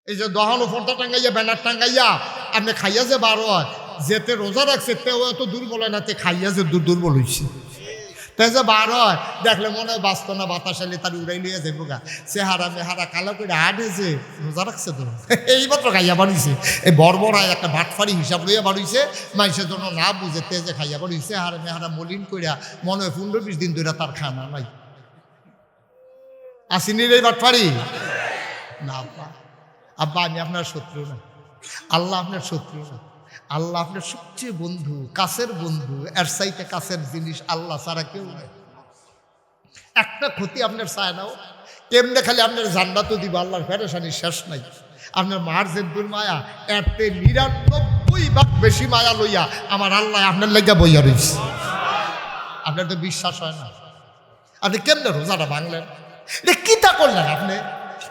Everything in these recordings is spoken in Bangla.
এই যে দহানো ফর্দা টাঙ্গাইয়া ব্যানার টাঙ্গাইয়া আপনি খাইয়া যে বার হয়, যেতে রোজা রাখছে তেও এত দুর্বল হয় না, তে খাইয়া যে দুর্বল হয়েছে। তাই যে বার হয় দেখলে মনে হয় বাঁচত না, বাতাস এলে তার উড়াই লইয়া যাইব গা। সে হারা মেহারা কালো করে হাঁটে যে রোজা রাখছে তো এইমাত্র খাইয়া বাড়িছে। এই বর্বরায় একটা ভাটফারি হিসাব লইয়া বাড়িছে, মানুষের জন্য না বুঝে তেজে খাইয়া বাড়িছে। হারা মেহারা মলিন করিয়া মনে হয় 15-20 দিন ধরে তার খানা নাই। আসিনির এই ভাটফারি না আব্বা, আব্বা আমি আপনার শত্রু না, আল্লাহ আপনার শত্রু না, আল্লাহ আপনার সবচেয়ে বন্ধু, কাছের বন্ধু। এর চাইতে কাছের জিনিস আল্লাহ ছাড়া কেউ নাই। একটা ক্ষতি আপনার চায় নাও, কেমনে খালি আপনার জান্নাতও দিব, আল্লাহর ফেরেশানি শেষ নাই। আপনার মার যে মায়া, এতে 99 ভাগ বেশি মায়া লইয়া আমার আল্লাহ আপনার লেগা বইয়া রয়েছে। আপনার তো বিশ্বাস হয় না, আপনি কেমনে রোজাটা ভাঙলেন? এটা কিতা করলেন আপনি?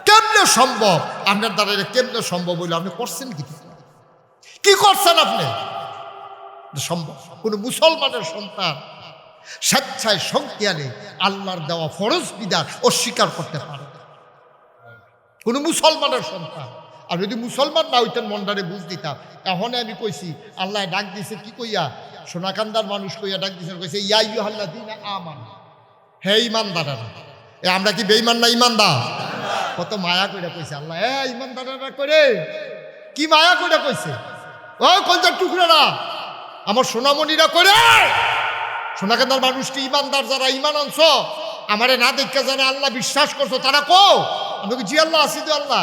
কেমনে সম্ভব আপনার দ্বারা? এটা কেমনে সম্ভব হইল? আপনি করছেন কি করছেন আপনি? সম্ভব কোন মুসলমানের সন্তান স্বেচ্ছায় সংখ্যালে আল্লাহর দেওয়া ফরজ বিধান অস্বীকার করতে পারে? কোন মুসলমানের সন্তান। আর যদি মুসলমান না হইতেন মন্ডারে বুঝ দিতাম। এখন আমি কইছি আল্লাহ ডাক দিছে কি কইয়া? সোনাকান্দার মানুষ কইয়া ডাক দিছে, কইছে ইয়া আইয়ুহাল্লাযীনা আমানু, হে ঈমানদারেরা। আমরা কি বেঈমান না ঈমানদার? কত মায়া কইরা কইছে আল্লাহ, ঈমানদারেরা করে কি মায়া কইরা কইছে। ও কলজার টুকরারা, আমার সোনামণিরা করে, সোনাকান্দার মানুষটি ঈমানদার যারা ঈমান আনছ, আমারে না দেখা যারা আল্লাহ বিশ্বাস করছো তারা কো? আমি জি আল্লাহ আসি তো। আল্লাহ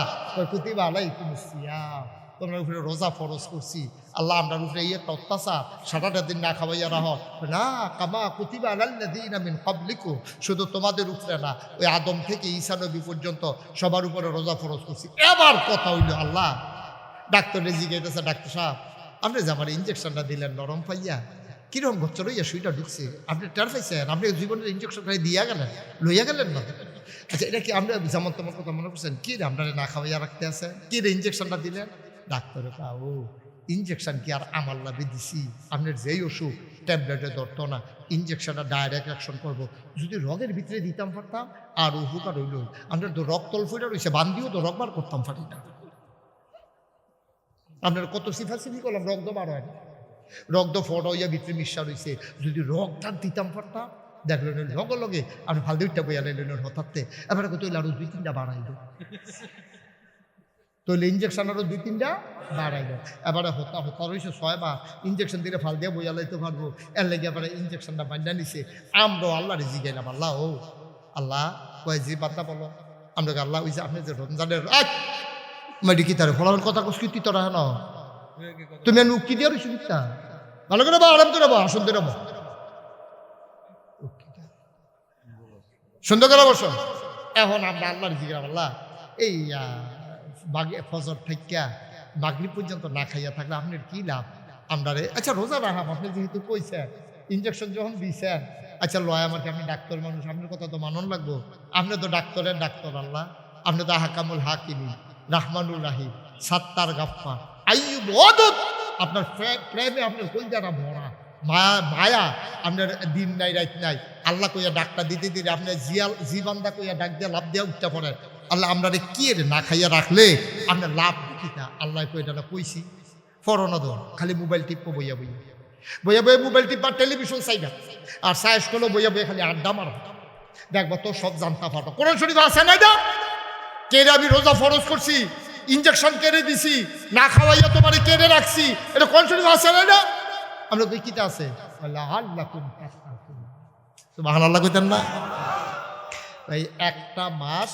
কুতিবা আলাইকুমুস সিয়াম, তোমরা উপরে রোজা ফরজ করছি। আল্লাহ আমরা উপরে এই একটা অত্যাচার, সারাটা দিন না খাওয়াইয়া রাহ না, কামা কুতিবা আলাল্লাযীনা মিন ক্বাবলিকুম, শুধু তোমাদের উপরে না, ওই আদম থেকে ঈসা নবী পর্যন্ত সবার উপরে রোজা ফরজ করছি। এবার কথা হইল আল্লাহ ডাক্তার জিজ্ঞাসা, ডাক্তার সাহেব আপনি যে আমার ইঞ্জেকশনটা দিলেন নরম পাইয়া, কিরকম ঘর লইয়া সুইটা ঢুকছে, আপনি টের পাইছেন? আপনি জীবনের ইঞ্জেকশনটা দিয়া গেলেন, লইয়া গেলেন না? আচ্ছা এটা কি আমরা যেমন তোমার কথা মনে করছেন? কি রে আমরা না খাওয়াইয়া রাখতে আছে, কি রে ইঞ্জেকশনটা দিলেন? ডাক্তার ও ইঞ্জেকশন কি আর আমার লাভে দিছি? আপনার যেই ওষুধ ট্যাবলেটে ধরতো না, ইঞ্জেকশনটা ডাইরেক্ট অ্যাকশন করবো। যদি রগের ভিতরে দিতাম পারতাম আর উপকার হইল। আপনার তো রক্তল ফুটা রয়েছে, বান্দিও তো রকবার করতাম পারি না। আপনার কত সিফাসিফি করলাম, রক্ত বার হয় না, রক্ত ফট হইয়া ভিতরে মিশা রয়েছে। যদি রক্তটা দিতাম পারতাম, দেখলেন লগে লগে আপনি ফালদিটা বইয়া লাইলেন হঠাৎ। এবারে তৈলে আরো 2-3টা বাড়াইল, তৈলে ইঞ্জেকশন আরো 2-3টা বাড়াইল। এবারে হতা রয়েছে 6 বার ইঞ্জেকশন দিলে ফাল দিয়ে বইয়া লাইতে পারবো। এর লেগে এবারে ইঞ্জেকশনটা বান্ধা নিছে। আমরাও আল্লাহ রেজি গেলাম, আল্লাহ ও আল্লাহ কয় জি বান্দা বলো। আমরা আল্লাহ ওই যে আপনি যে রমজানের মেডি কি তারে ফলার কথা কস কি তোরা হেন তুমি উক্তি দিয়ে রয়েছি দিকটা ভালো করে বা আরাম করে বা আসন দিয়ে রাবো সুন্দর করে বসো। এখন আমরা আল্লাহর জিজ্ঞাসা আল্লাহ এই ফজর থেকে মাগরিব পর্যন্ত না খাইয়া থাকলে আপনার কি লাভ? আমরা আচ্ছা রোজা রাখাম, আপনি যেহেতু কইছেন ইঞ্জেকশন যখন দিয়েছেন, আচ্ছা লয় আমাকে, আপনি ডাক্তার মানুষ, আপনার কথা তো মানন লাগবো। আপনি তো ডাক্তারের ডাক্তার আল্লাহ, আপনি তো হাকামুল হাকিমি, রাহমানুর রাহিম, সাত্তার গাফফার, আইয়ুব ওয়াদুদ। আপনার প্রেমে আপনার কইদারা ভরা মায়া, আপনার দিন নাই রাত নাই। আল্লাহ কইয়া ডাক্তার দিতে দিলে আপনার জীবান্দা কইয়া ডাক দিয়া লাভ দিয়া উঠতে পড়ে। আল্লাহ আমরা কি রে না খাইয়া রাখলে আপনার লাভ কিনা? আল্লাহ কইটা কইছি ফরনা দো খালি মোবাইল টিপো বইয়া বইয়া বইয়া বইয়া মোবাইল টিপ আর টেলিভিশন চাইবা আর সায়েস করলো বইয়া বইয়া খালি আড্ডা মারো। দেখবো তো সব জানতা ফাটো। কোরআন শরীফ আছে না? এটা কেড়ে আমি রোজা ফরজ করছি, ইঞ্জেকশন কেড়ে দিছি, না খাওয়াইয়া তোমার কেড়ে রাখছি, এটা কোরআন শরীফ আছে না? এটা আমরা কই কিতা আছে? সুবহানাল্লাহ কইতেন না? এই একটা মাস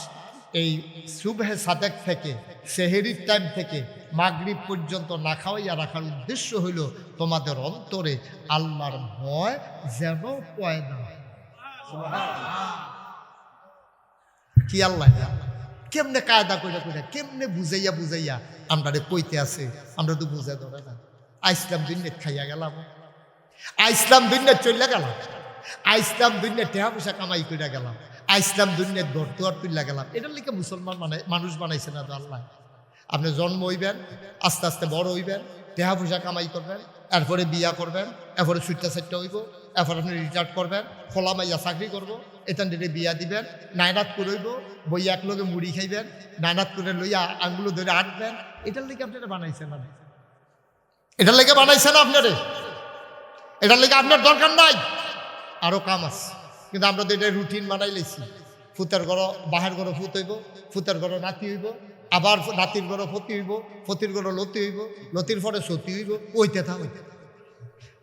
এই সুবহে সাদেক থেকে সেহেরির টাইম থেকে মাগরিব পর্যন্ত না খাওয়াইয়া রাখার উদ্দেশ্য হইল তোমাদের অন্তরে আল্লাহর ভয় যেন পয়দা হয়। কি আল্লাহ কেমনে কায়দা কইরা কইরা কেমনে বুঝাইয়া বুঝাইয়া আমরা কইতে আছে, আমরা তো বুঝাই ধরে না। আইসলাম দুনিয়া খাইয়া গেলাম, আইসলাম দুনিয়া চলে গেলাম, আইসলাম দুনিয়া টেহা পয়সা কামাই কইরা গেলাম, আইসলাম দুনিয়ার ঘর দুয়ার তুললা গেলাম। এটার লিখে মুসলমান মানুষ বানাইছে না তো আল্লাহ। আপনি জন্ম হইবেন, আস্তে আস্তে বড় হইবেন, টেহা পয়সা কামাই করবেন, এরপরে বিয়া করবেন, এরপরে সুইটটা সাইটটা হইব, এরপরে আপনি রিটায়ার্ড করবেন, খোলা মাইয়া চাকরি করবো, এখান থেকে বিয়া দিবেন, নাইনাত করইব, বই এক লগে মুড়ি খাইবেন, নাইনাত করে লইয়া আঙ্গুলো ধরে আটবেন। এটার লেগে আপনারা বানাইছেন না, এটার লেগে বানাইছেন আপনারে, এটার লেগে আপনার দরকার নাই, আরও কাম আছে। কিন্তু আমরা তো এটা রুটিন বানাই লেছি, ফুতের ঘর বাহের ঘর ফুত হইব, ফুতের ঘর নাতি হইব, আবার নাতির ঘর ফতি হইব, ফতির ঘর লতি হইব, লতির পরে সতী হইব, ওইতে থামাইতে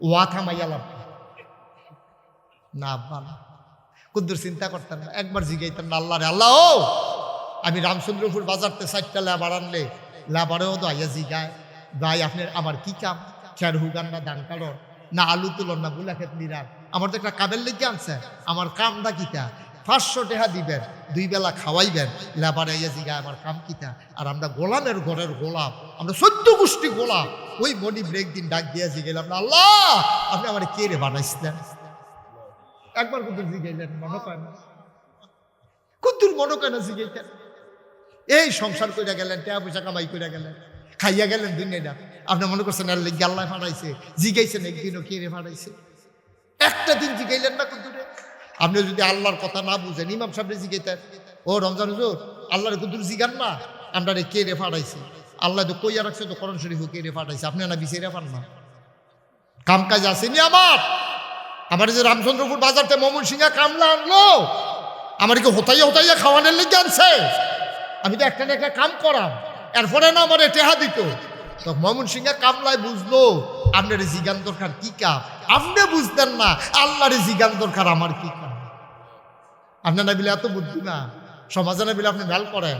ওয়া থামাইয়া লাভ না। আব্বা না, কুদ্দুর চিন্তা করতেন না, একবার জিগাইতেন না আল্লাহ রে, আল্লাহ ও আমি রামচন্দ্রপুর বাজারতে 4টা লেবার আনলে লেবারেও তো আইয়া জিগায়, ভাই আপনার আমার কি কাম, খেয়ার হুগান না ধান কাটর না আলু তুলন না বুলা খেত নিরান, আমার তো একটা কাবের লেগে আনছে, আমার কামটা কিতা, 500 টাকা দিবেন, 2 বেলা খাওয়াইবেন, লেবার আইয়া জিগায় আমার কাম কিতা। আর আমরা গোলামের ঘরের গোলাম, আমরা 14 গোষ্ঠী গোলাম। ওই মনি ব্রেক দিন ডাক দিয়া জিগাইলাম না আল্লাহ আপনি আমার কে রে বানাইছিলেন, একবার কুদ্দুর জিগাইলেন, মনে কয় না, কুদ্দুর মনে কয় না জিগাইতেন। এই সংসার কইরা গেলেন, টাকা পয়সা কামাই কইরা গেলেন, খাইয়া গেলেন দুনিয়াটা, আপনি মনে করছেন আর লেগে আল্লাহ ফাটাইছে, জিগাইছেন একদিনও কে রে ফাটাইছে, একটা দিন জিগাইলেন না কুদ্দুরে। আপনি যদি আল্লাহর কথা না বুঝেন, ইমাম সাহেব জিগাইতেন, ও রমজান হুজুর আল্লাহর কুদ্দুর জিগান না আমরা রে কে রে ফাটাইছে, আল্লাহ তো কইয়া রাখছে তো কোরআন শরীফ কে রে ফাটাইছে, আপনি না বিচাইরা পান না, কাম কাজ আসেনি আমার যে রামচন্দ্রপুর বাজারতে মমন সিংহা কামলা আনলো, আমার কি হোতাইয়া হোতাইয়া খাওয়ানোর লেগে আনছে, আমি তো একটা না একটা কাম করাম, এরপরে না আমার টেহা দিত। তো মমন সিংহা কামলায় বুঝলো আপনার জিগান দরকার কি কাম, আপনি বুঝতেন না আল্লাহর জিগান দরকার আমার কি কাম। আপনার না বিলে এত বুদ্ধি না, সমাজে না বিলে আপনি ভ্যাল করেন,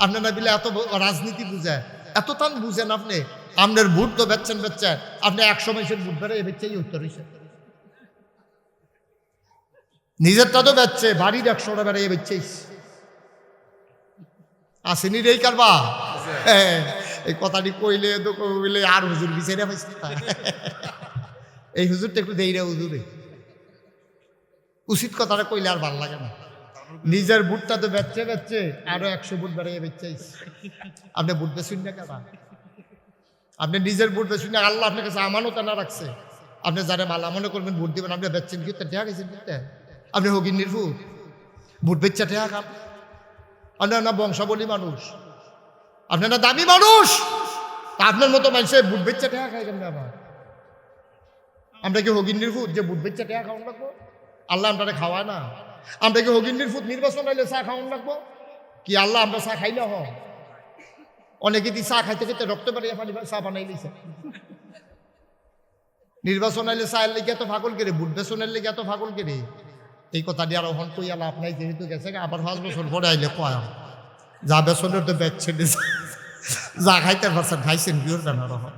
আপনার না বিলে এত রাজনীতি বুঝে, এত টান বুঝেন আপনি, আপনার ভোট তো বেচছেন, আপনি 100 মাসের ভোট বেড়ে এ বেচছেই উত্তর হয়েছে, নিজেরটা তো বেচছে, বাড়ির 100টা বেড়ে এ বেচছেই আসেনি রে কারবা। এই কথাটি কইলে তো কইলে আর হুজুর বিচারে পাইছে, এই হুজুরটা একটু দেই রে হুজুরে, উচিত কথাটা কইলে আর ভাল লাগে না। নিজের বুটটা তো বেচছে আরো 100 বুট বেড়ে বেচছেই, আপনি বুট বেচুন না কেন, আপনি নিজের বুট বেচুন না, আল্লাহ আপনার কাছে আমানত না রাখছে, আপনি যারা মালা মনে করবেন ভোট দিবেন, আপনি বেচছেন কি টেহা গেছেন, আপনি হগিন নির্ভুত ভোট বেচা টেহা খান, আপনার না বংশাবলী মানুষ, আপনার না দামি মানুষ, আপনার মতো মানুষের বুট বেচা টেহা খাই কেন আবার, আমরা কি হগিন নির্ভুত যে বুট বেচা টেহা খাওয়ান লাগবো, আল্লাহ আমরা খাওয়ায় না, আমরা কি হগিন নির্ভুত নির্বাচন আইলে চা খাওয়ান লাগবো কি, আল্লাহ আমরা চা খাই না, অনেকে দি চা খাইতে খাইতে রক্ত বাড়িয়ে পানি চা বানাই দিয়েছে, নির্বাচন আইলে চায়ের লেগে এত পাগল কেড়ে, বুট বেচনের লেগে এত পাগল কেড়ে, এই কথাটি আর হন কইয়া লাভ নাই, যেহেতু গেছে আবার 5 বছর পরে আইলে কয় যা বেচনের তো বেচছেন, যা খাইতে পারছেন খাইছেন বিয়োর কেন রহন,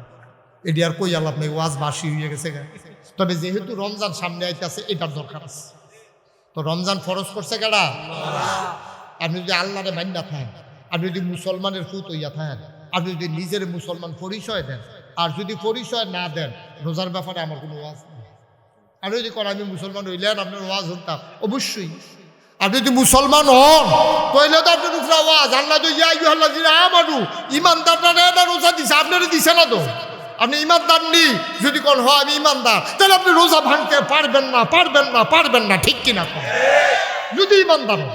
এটি আর কইয়া লাভ নেই, ওয়াজ বাসি হয়ে গেছে। তবে যেহেতু রমজান সামনে আইতেছে এটার দরকার আছে, তো রমজান ফরজ করছে কেডা, আপনি যদি আল্লাহরে মান্না থাকেন, আপনি যদি মুসলমানের ফুত হইয়া থাকেন, আপনি যদি নিজের মুসলমান পরিচয় দেন, আর যদি পরিচয় না দেন, রোজার ব্যাপারে আমার কোনো ওয়াজ নেই। আর যদি কর আমি মুসলমান হইলেন আপনার ওয়াজ হতাম, অবশ্যই আপনি যদি মুসলমান হন তাহলে তো আপনার উপরে ওয়াজ, আল্লাহ তো আমারু ইমানদাররা রোজা দিছে, আপনারা দিছে না তো, আপনি ইমানদার নি যদি কোন হয় আমি ইমানদার, তাহলে আপনি রোজা ভাঙতে পারবেন না, ঠিক কিনা যদি ইমানদার হন।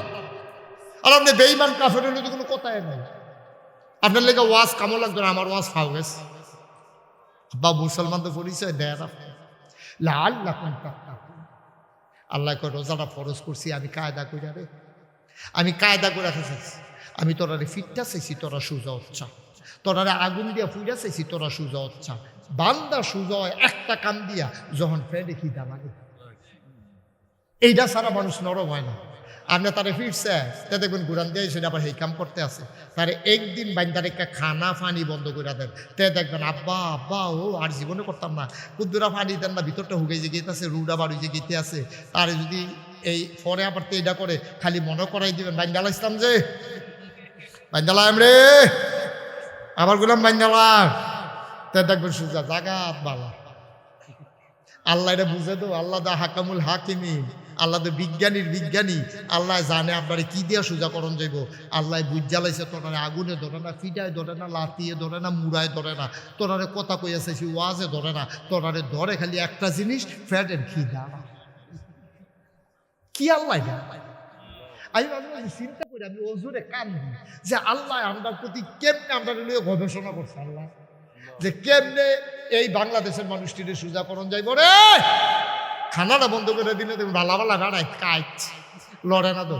আর আপনি বেঈমান কাফের হলে তো কোনো কথাই নাই, আপনার লেগে ওয়াজ কামো লাগবে না, আমার ওয়াজ খাও গেছে বা মুসলমান তো পরিচয় দেয় না, আল্লাহ কয় রোজাটা ফরজ করছি আমি কায়দা করে রে, আমি কায়দা করে চাইছি, আমি তোরারে ফিটটা চাইছি তোরা সুজা হচ্ছা, তোরারে আগুন দিয়া ফুইরা চাইছি তোরা সুজা হচ্ছা, বান্দা সুজা হয় একটা কাম দিয়া যখন ফেলে খিদা লাগে, এইটা সারা মানুষ নরম হয় না। আপনি তারা ফিরছে তে দেখবেন গুরান দিয়ে সেটা আবার সেই কাম করতে আছে, তারে একদিন বাইন্দার একটা খানা পানি বন্ধ করে দেন, তে দেখবেন আব্বা ও আর জীবনে করতাম না, কুদ্দুরা পানি দেন না, ভিতরটা হুগাই যে গেতে আছে, রুডা বাড়ি যে গেতে আছে, তারে যদি এই পরে আবার তো এটা করে খালি মনে করাই দিবেন বাইন্দালা ইসলাম যে বাইন্দালা রে আবার গুলাম বাইন্দালা, তে দেখবেন সুজা জাগাত বালা। আল্লাহ এটা বুঝে তো, আল্লাহ দা হাকামুল হাকিমিন, আল্লাহ তো বিজ্ঞানীর বিজ্ঞানী, আল্লাহ জানে আপনারে কি দিয়া সোজা করণ যাইব, আল্লাহ বুঝ জ্বালাইছে, তোরারে আগুনে ধরে না, ফিটায় ধরে না, লাতিয়ে ধরে না, মুড়ায় ধরে না, তোরারে কথা কইয়াছে সে ওয়াজে ধরে না, তোরারে ধরে খালি একটা জিনিস ফ্যাটের খিদা। কি আল্লাহ আমি মাঝে মাঝে চিন্তা করি, আমি ওজোরে কান্দি যে আল্লাহ আমরার প্রতি কেমনে আমরা নিয়ে গবেষণা করছে আল্লাহ, যে কেমনে এই বাংলাদেশের মানুষটিরে সুজাকরণ যাইব রে। খানাটা বন্ধ করে দিলে দেখুন ভালা ভালা গাড়ায় কাইট লড়ে না, তো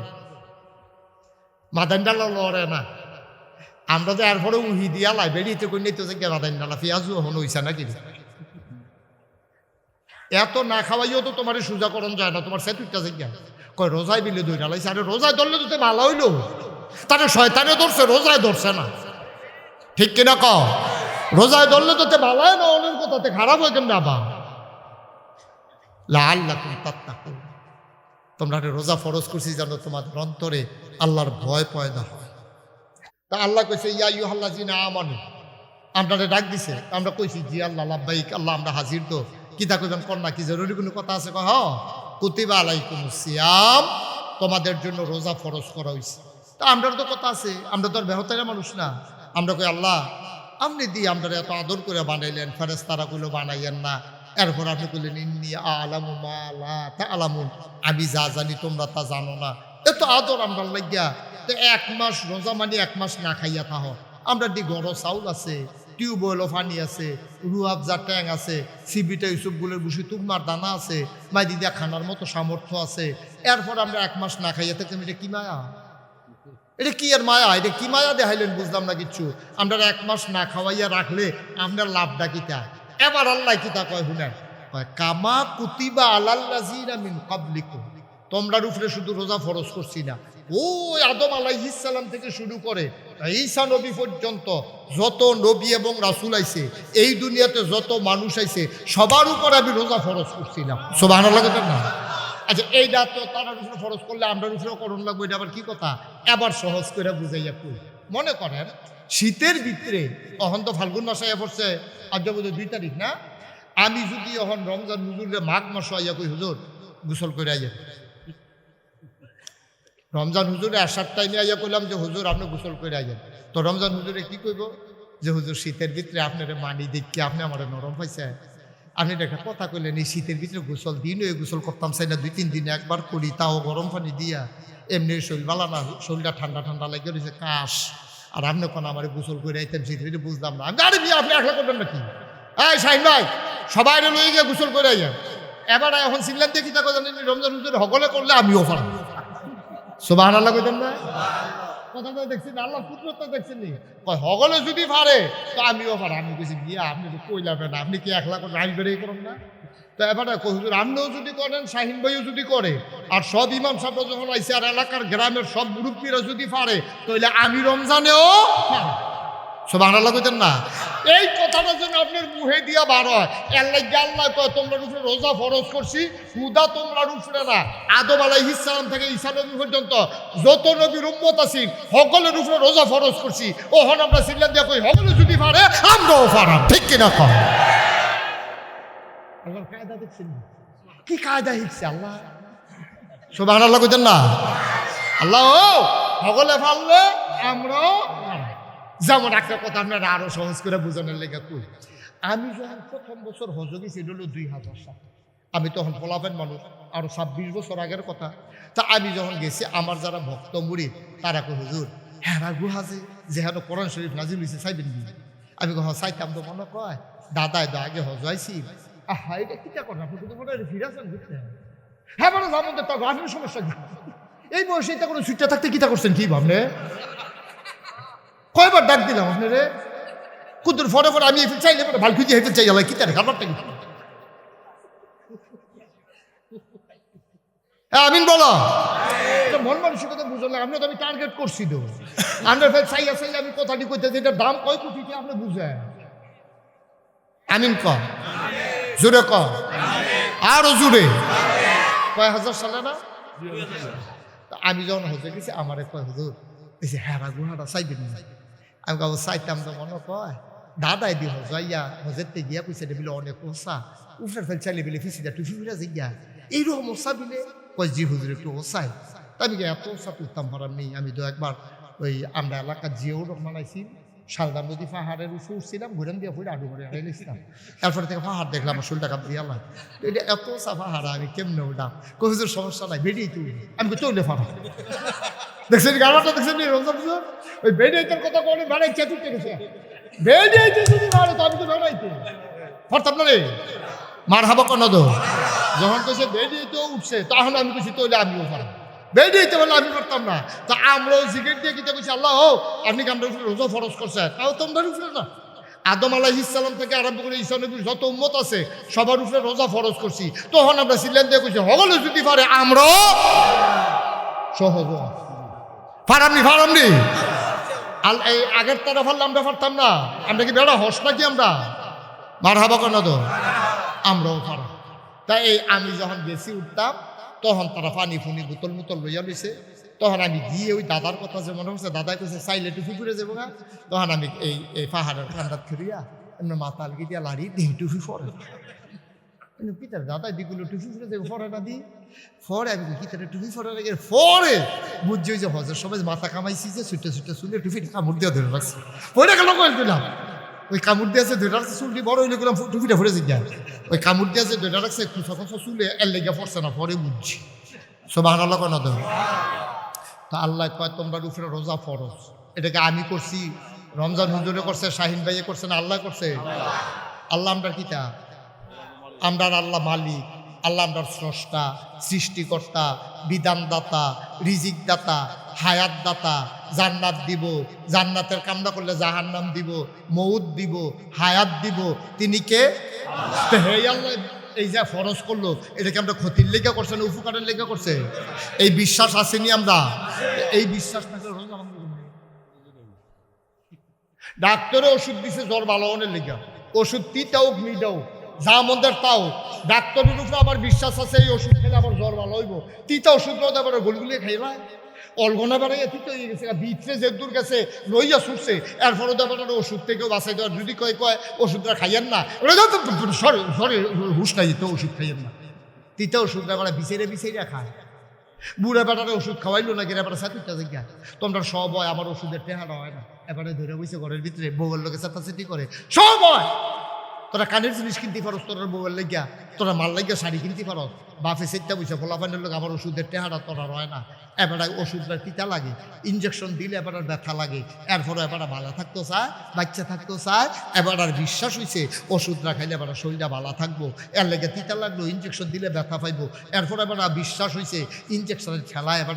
মাদান ডালা লড়ে না। আমরা তো এরপরে উহি দিয়া লাই বেরিয়েতে করি নিতে যে মাদান ডালা পেঁয়াজু হন হইছে নাকি। এত না খাওয়াইও তো তোমার সুজাকরণ যায় না, তোমার সেতুটা যে কয় রোজায় বিলে দই ডালাইছে। আরে রোজায় ধরলে তো ভালো হইলো, তাহলে শয়তানে ধরছে, রোজায় ধরছে না, ঠিক কিনা ক? রোজায় ধরলে তো ভালো হয় না, অনেক কথাতে খারাপ হয় কেমন আবার। লাআল্লাকুম তাত্তাকুন, তোমরা রোজা ফরজ করছি জানো তোমাদের অন্তরে আল্লাহর ভয় পয়দা হয়। তা আল্লাহ কইছে ইয়া আইয়ুহাল্লাযিনা আমানু, আমরা ডাক দিছে, আমরা কইছি জি আল্লাহ লাব্বাইক, আল্লাহ আমরা হাজির। তো কিতা কইবেন কন্যা, কি জরুরি কোনো কথা আছে? হ, কুতিবা আলাইকুমুস সিয়াম, তোমাদের জন্য রোজা ফরজ করা হইছে। তা আমরার তো কথা আছে, আমরা তো আর বেহতারা মানুষ না। আমরা কই আল্লাহ আপনি দিয়ে আমরা এত আদর করে বানাইলেন, ফেরেশতারা গুলো বানাইয়েন না। এরপর আপনি বললেন ইন্নী আ'লামু মা লা তা'লামুন, আমি যা জানি তোমরা তা জানো না। এত আদর আমরা লাগিয়া তো 1 মাস রোজা মানে 1 মাস না খাইয়া থাহ। আমরা দি গরম চাউল আছে, টিউবওয়েল পানি আছে, রুয়াবজা ট্যাং আছে, সিবিটা ইউসুফগুলোর বুসি তুকমার দানা আছে, মাইদি দিয়া খানার মতো সামর্থ্য আছে। এরপর আমরা 1 মাস না খাইয়া থাকতাম। এটা কি মায়া? এটা কি আর মায়া? এটা কি মায়া দেখাইলেন বুঝলাম না কিচ্ছু। আমরা 1 মাস না খাওয়াইয়া রাখলে আপনার লাভটা কিতা? এবার আল্লাহ কিতা কয় শুনেন, কয় কামা কুতিবা আলাল্লাযিনা মিন ক্বাবলিকুম, তোমরার উপরে শুধু রোজা ফরজ করছি না, ওই আদম আলাইহিস সালাম থেকে শুরু করে ঈসা নবী পর্যন্ত যত নবী এবং রাসূল আইছে, এই দুনিয়াতে যত মানুষ আইছে, সবার উপর আমি রোজা ফরজ করছিলাম। সুবহানাল্লাহ না? আচ্ছা এইটা তো তারা উপরে ফরজ করলে আমরা উপরেও করণ লাগবে, এটা আবার কি কথা? এবার সহজ করে বুঝাইয়া কই। মনে করেন শীতের ভিতরে, অহন তো ফাল্গুন মাস আইয়া পড়ছে, আজ বোধ 2 তারিখ না? আমি যদি এখন রমজান হুজুরে মাঘ মাস আইয়া কই হুজুর গোসল করে আইয়া, রমজান হুজুরে আসার টাইমে আইয়া কইলাম যে হুজুর আপনি গোসল করে আইয়েন, তো রমজান হুজুরে কি কইব যে হুজুর শীতের ভিতরে আপনার মানি দেখি আপনি আমার নরম পাইছে। আপনি একটা কথা কইলেন এই শীতের ভিতরে গোসল দিন ওই গোসল করতাম চাই না, 2-3 দিনে একবার করি, তাও গরম পানি দিয়া। এমনি শরীর বালা না, শরীরটা ঠান্ডা ঠান্ডা লাগে রয়েছে কাশ। আর আপনি কোন আমার গোসল করে আইতেন শীতের ভিতরে, বুঝলাম না। আমি আরে বিয়ে আপনি একলা করবেন নাকি? এই শাহিন ভাই সবাই লইয়ে গিয়ে গোসল করে আইয়া। এবার এখন সিনলাম দিয়ে কিতা কথা জানেন, রমজান হুজুর হগলে করলে আমিও পারব। সুবহানাল্লাহ কইতেন না? কথাটা দেখছেন, আল্লাহ পুত্রতা দেখছেন নি? কয় হগলে যদি পারে তো আমিও পারে। আমি কইছি বিয়া আপনি তো কইলাবেন, আপনি কি একলা করে রাইল বেরিয়ে করেন না? তো এবারে হুজুর আপনিও যদি করেন, শাহিন ভাইও যদি করে, আর সব ইমাম সাহেব যখন আইসে, আর এলাকার গ্রামের সব মুরব্বীরা যদি পারে, তাহলে আমি রমজানেও পারব। সুবহানাল্লাহ কইতেন না? এই কথাটা যেন আপনার মুহে দিয়া বার হয়। আল্লাহ কয় তোমরা উপরে রোজা ফরজ করছি, হুদা তোমরা উপরে না, আদম আলাইহিস সালাম থেকে ঈসা নবী পর্যন্ত যত নবীর উম্মত আছেন সকলের উপরে রোজা ফরজ করছি। ওহন আমরা সিল্লাম দিয়া কই সকলে যদি পারে আমরাও পারাম, ঠিক কিনা কম? আল্লাহর কায়দা দেখছেন কি কায়দা শিখছে আল্লাহ। সুবহানাল্লাহ কইতেন না? আল্লাহ সকলে পারলে আমরাও পারাম। যেমন একটা কথা আপনারা আরো সহজ করে বোঝানোর লেগে কই, আমি যখন প্রথম বছর হজ গেছি, এটা হলো 2000 সালে। আমি তখন ফলাফেন মানুষ, আরো 26 বছর আগের কথা। তা আমি যখন গেছি, আমার যারা ভক্ত মুরিদ তারা কই হুজুর হ্যাঁ গুহাজে যেহেতু কোরআন শরীফ নাজিল হয়েছে চাইবেন নি? আমি কহ চাইতাম তো। মনে কয় দাদা আগে হজ আইছি, আহা এটা কিটা করেন আপনি, কিন্তু মনে হয় ফিরাছেন ঘুরতে। হ্যাঁ মানে যেমন তো আপনার সমস্যা কি? এই বয়সে এটা কোনো ছুটটা থাকতে কিটা করছেন কি ভাবলে? কয়বার ডাক দিলাম আপনারে, কুদুর ফরে ফরে আমি চাইলে ভাল খুঁজে হেঁটে চাই আলাই কিতারে খাবারটা কি? হ্যাঁ আমিন বলো। মন মানসিকতা বুঝলে আপনি তো আমি টার্গেট করছি তো, আমরা ফের চাইয়া চাইলে আমি কথাটি কইতে এটার দাম কয় কোটি আপনি বুঝেন। আমিন ক জোরে ক, আরো জোরে। কয় হাজার সালে না? আমি যখন হজে গেছি আমার কয় হুজুর এই যে হ্যাঁ গুহাটা চাইবেন না? আমি কাউ চাইতাম তো। মনে কয় দাদাই দি হজাইয়া হজেরতে গিয়া কইছে বিলে অনেক ওসা উফরে ফেল চাইলে বিলে ফিসিটা টুফি ফিরা জিগা এইরকম ওসা বিলে কয় জি হুজুর একটু ওসাই। আমি এত ওসা করতাম পারার নেই। আমি তো একবার ওই আমরা এলাকার জিও বানাইছি, শালদা নদী পাহাড়ের উপরে উঠছিলাম, ঘুরেন দিয়ে ফুড়ে আডু করে হারাই লিখছিলাম। এরপরে থেকে পাহাড় দেখলাম, আমার শরীরটা কাঁপ দিয়ে আল্লাহ, এটা এত সা পাহাড়, আমি কেমনে উঠাম? কবিজুর সমস্যা নাই, বেরিয়ে তুই, আমি চলে পাহাড়। দেখছেন গাড়াটা, দেখছেন রমজান ওই বেরিয়েতের কথা বলে বেড়াই চেতুরতে গেছে, বেরিয়েছে যদি মারে তো আমি তো বেড়াইতে পারতাম না রে। মার হাবা কেন দো, যখন কেছে বেরিয়েতে উঠছে তখন আমি কেছি তৈলে আমিও পারবো, বেরিয়েতে বলে আমি পারতাম না। তা আমরাও জিগেট দিয়ে কিতে বলছি, আল্লাহ ও আপনি কি আমরা উপরে রোজা ফরজ করছে, তাও তোমরা উপরে না। আদম আলাইহিস সালাম থেকে আরম্ভ করে ঈসা নবীর যত উম্মত আছে সবার উপরে রোজা ফরজ করছি, তখন আমরা সিলেন দিয়ে কইছি হগলে যদি পারে আমরাও সহজ ফারামনি ফারামনি। এই আগের তারা ফারলে আমরা পারতাম না, আমরা কি বেড়া হস নাকি আমরা? মার হাবা কেন তো, আমরাও পারা। তাই এই আমি যখন বেশি উঠতাম তখন তারা পানি ফুনি বোতল মুতল লইয়া লইছে, তখন আমি গিয়ে ওই দাদার কথা যে মনে হচ্ছে, দাদাই কইছে চাইলে টুপি ঘুরে যাবো না, তখন আমি এই পাহাড়ের ঠান্ডাত ফিরিয়া এমনি মাথা আলগি দিয়া লাড়ি দিয়ে টুপি পরে পিতার দাদাই দিগুলো টুপি ফুরে যাবো পরে না দি পরে আমি কিতারে টুপি পরে লেগে পরে বুঝছি ওই যে হজের সবাই মাথা কামাইছি যে ছুটে ছুটে শুনে টুপি কামড় দিয়ে ধরে রাখছি, পরে গেল কয়েক দিলাম ওই কামড় দিয়েছে ধরে রাখছে, চুলটি বড় হইলে গেলাম টুপিটা ফুরে যায়, ওই কামড় দিয়েছে ধরে রাখছে খুঁচা খুঁচা চুলে এর লেগে পড়ছে না, পরে বুঝছি সুবহানাল্লাহ কেন তো। তা আল্লাহ কয় তোমরা উপরে রোজা ফরজ, এটাকে আমি করছি, রমজান হুজুরে করছে, শাহিন ভাইয়ে করছে না আল্লাহ করছে? আল্লাহ আমরা কিতা, আমরা আল্লাহ মালিক, আল্লাহ আমরা স্রষ্টা, সৃষ্টিকর্তা, বিধানদাতা, রিজিক দাতা, হায়াত দাতা, জান্নাত দিব, জান্নাতের কামনা করলে জাহান্নাম দিব, মউত দিব, হায়াত দিব, তিনি কে? হে আল্লাহ এই যে ফরজ করলো এটাকে আমরা ক্ষতির লেগে করছে না উপকারের লেগে করছে? এই বিশ্বাস আসেনি আমরা, এই বিশ্বাস থাকলে ডাক্তারে ওষুধ দিছে জ্বর ভালো হওয়ার লেগে, ওষুধ তিতাও মিটাও যা মন্দের তাও, ডাক্তারের উপরে আমার বিশ্বাস আছে এই ওষুধ খেলে আবার জ্বর ভালো হইব, তিতা ওষুধ আবার গলিগুলিয়ে খাইলা অলগনা বেড়াইয়া তিতা হয়ে গেছে, বিটরে যে দূর গেছে লইয়া ছুটছে, এরপরে দেবার ওষুধ থেকেও বাঁচাই দেওয়ার, যদি কয় কয় ওষুধটা খাইয়েন না, সরে হুশ নাই তো ওষুধ খাইয়েন না, তিতা ওষুধটা বেড়া বিছাইরে বিছাইরা খায়, বুড়া বেটারে ওষুধ খাওয়াইলো না কিনা এবার সাথে জায়গা তোমরা সব হয়, আমার ওষুধের টেহারা হয় না, এবারে ধরে বসে ঘরের ভিতরে বউয়ের লোকে চাতাচাতি করে, সব হয়। তোরা কানের জিনিস কিনতে পারস, তোরা বউয়ের লেগিয়া, তোরা মাল লাগিয়া শাড়ি কিনতে পারস, বাপে সেটা বুঝে ফলাফানের লোক আমার ওষুধের টেহারা তোরা হয় না, এবার ওষুধটা টিকা লাগে, ইঞ্জেকশন দিলে এবার ব্যথা লাগে, এরপরে এবার ভালো থাকতো চায়, বাচ্চা থাকতো চায়, এবার আর বিশ্বাস হয়েছে ওষুধটা খাইলে এবার শরীরটা ভালো থাকবো, এর লেগে টিকা লাগলো, ইঞ্জেকশন দিলে ব্যথা পাইবো, এরপর এবার বিশ্বাস হয়েছে ইঞ্জেকশনের খেলা এবার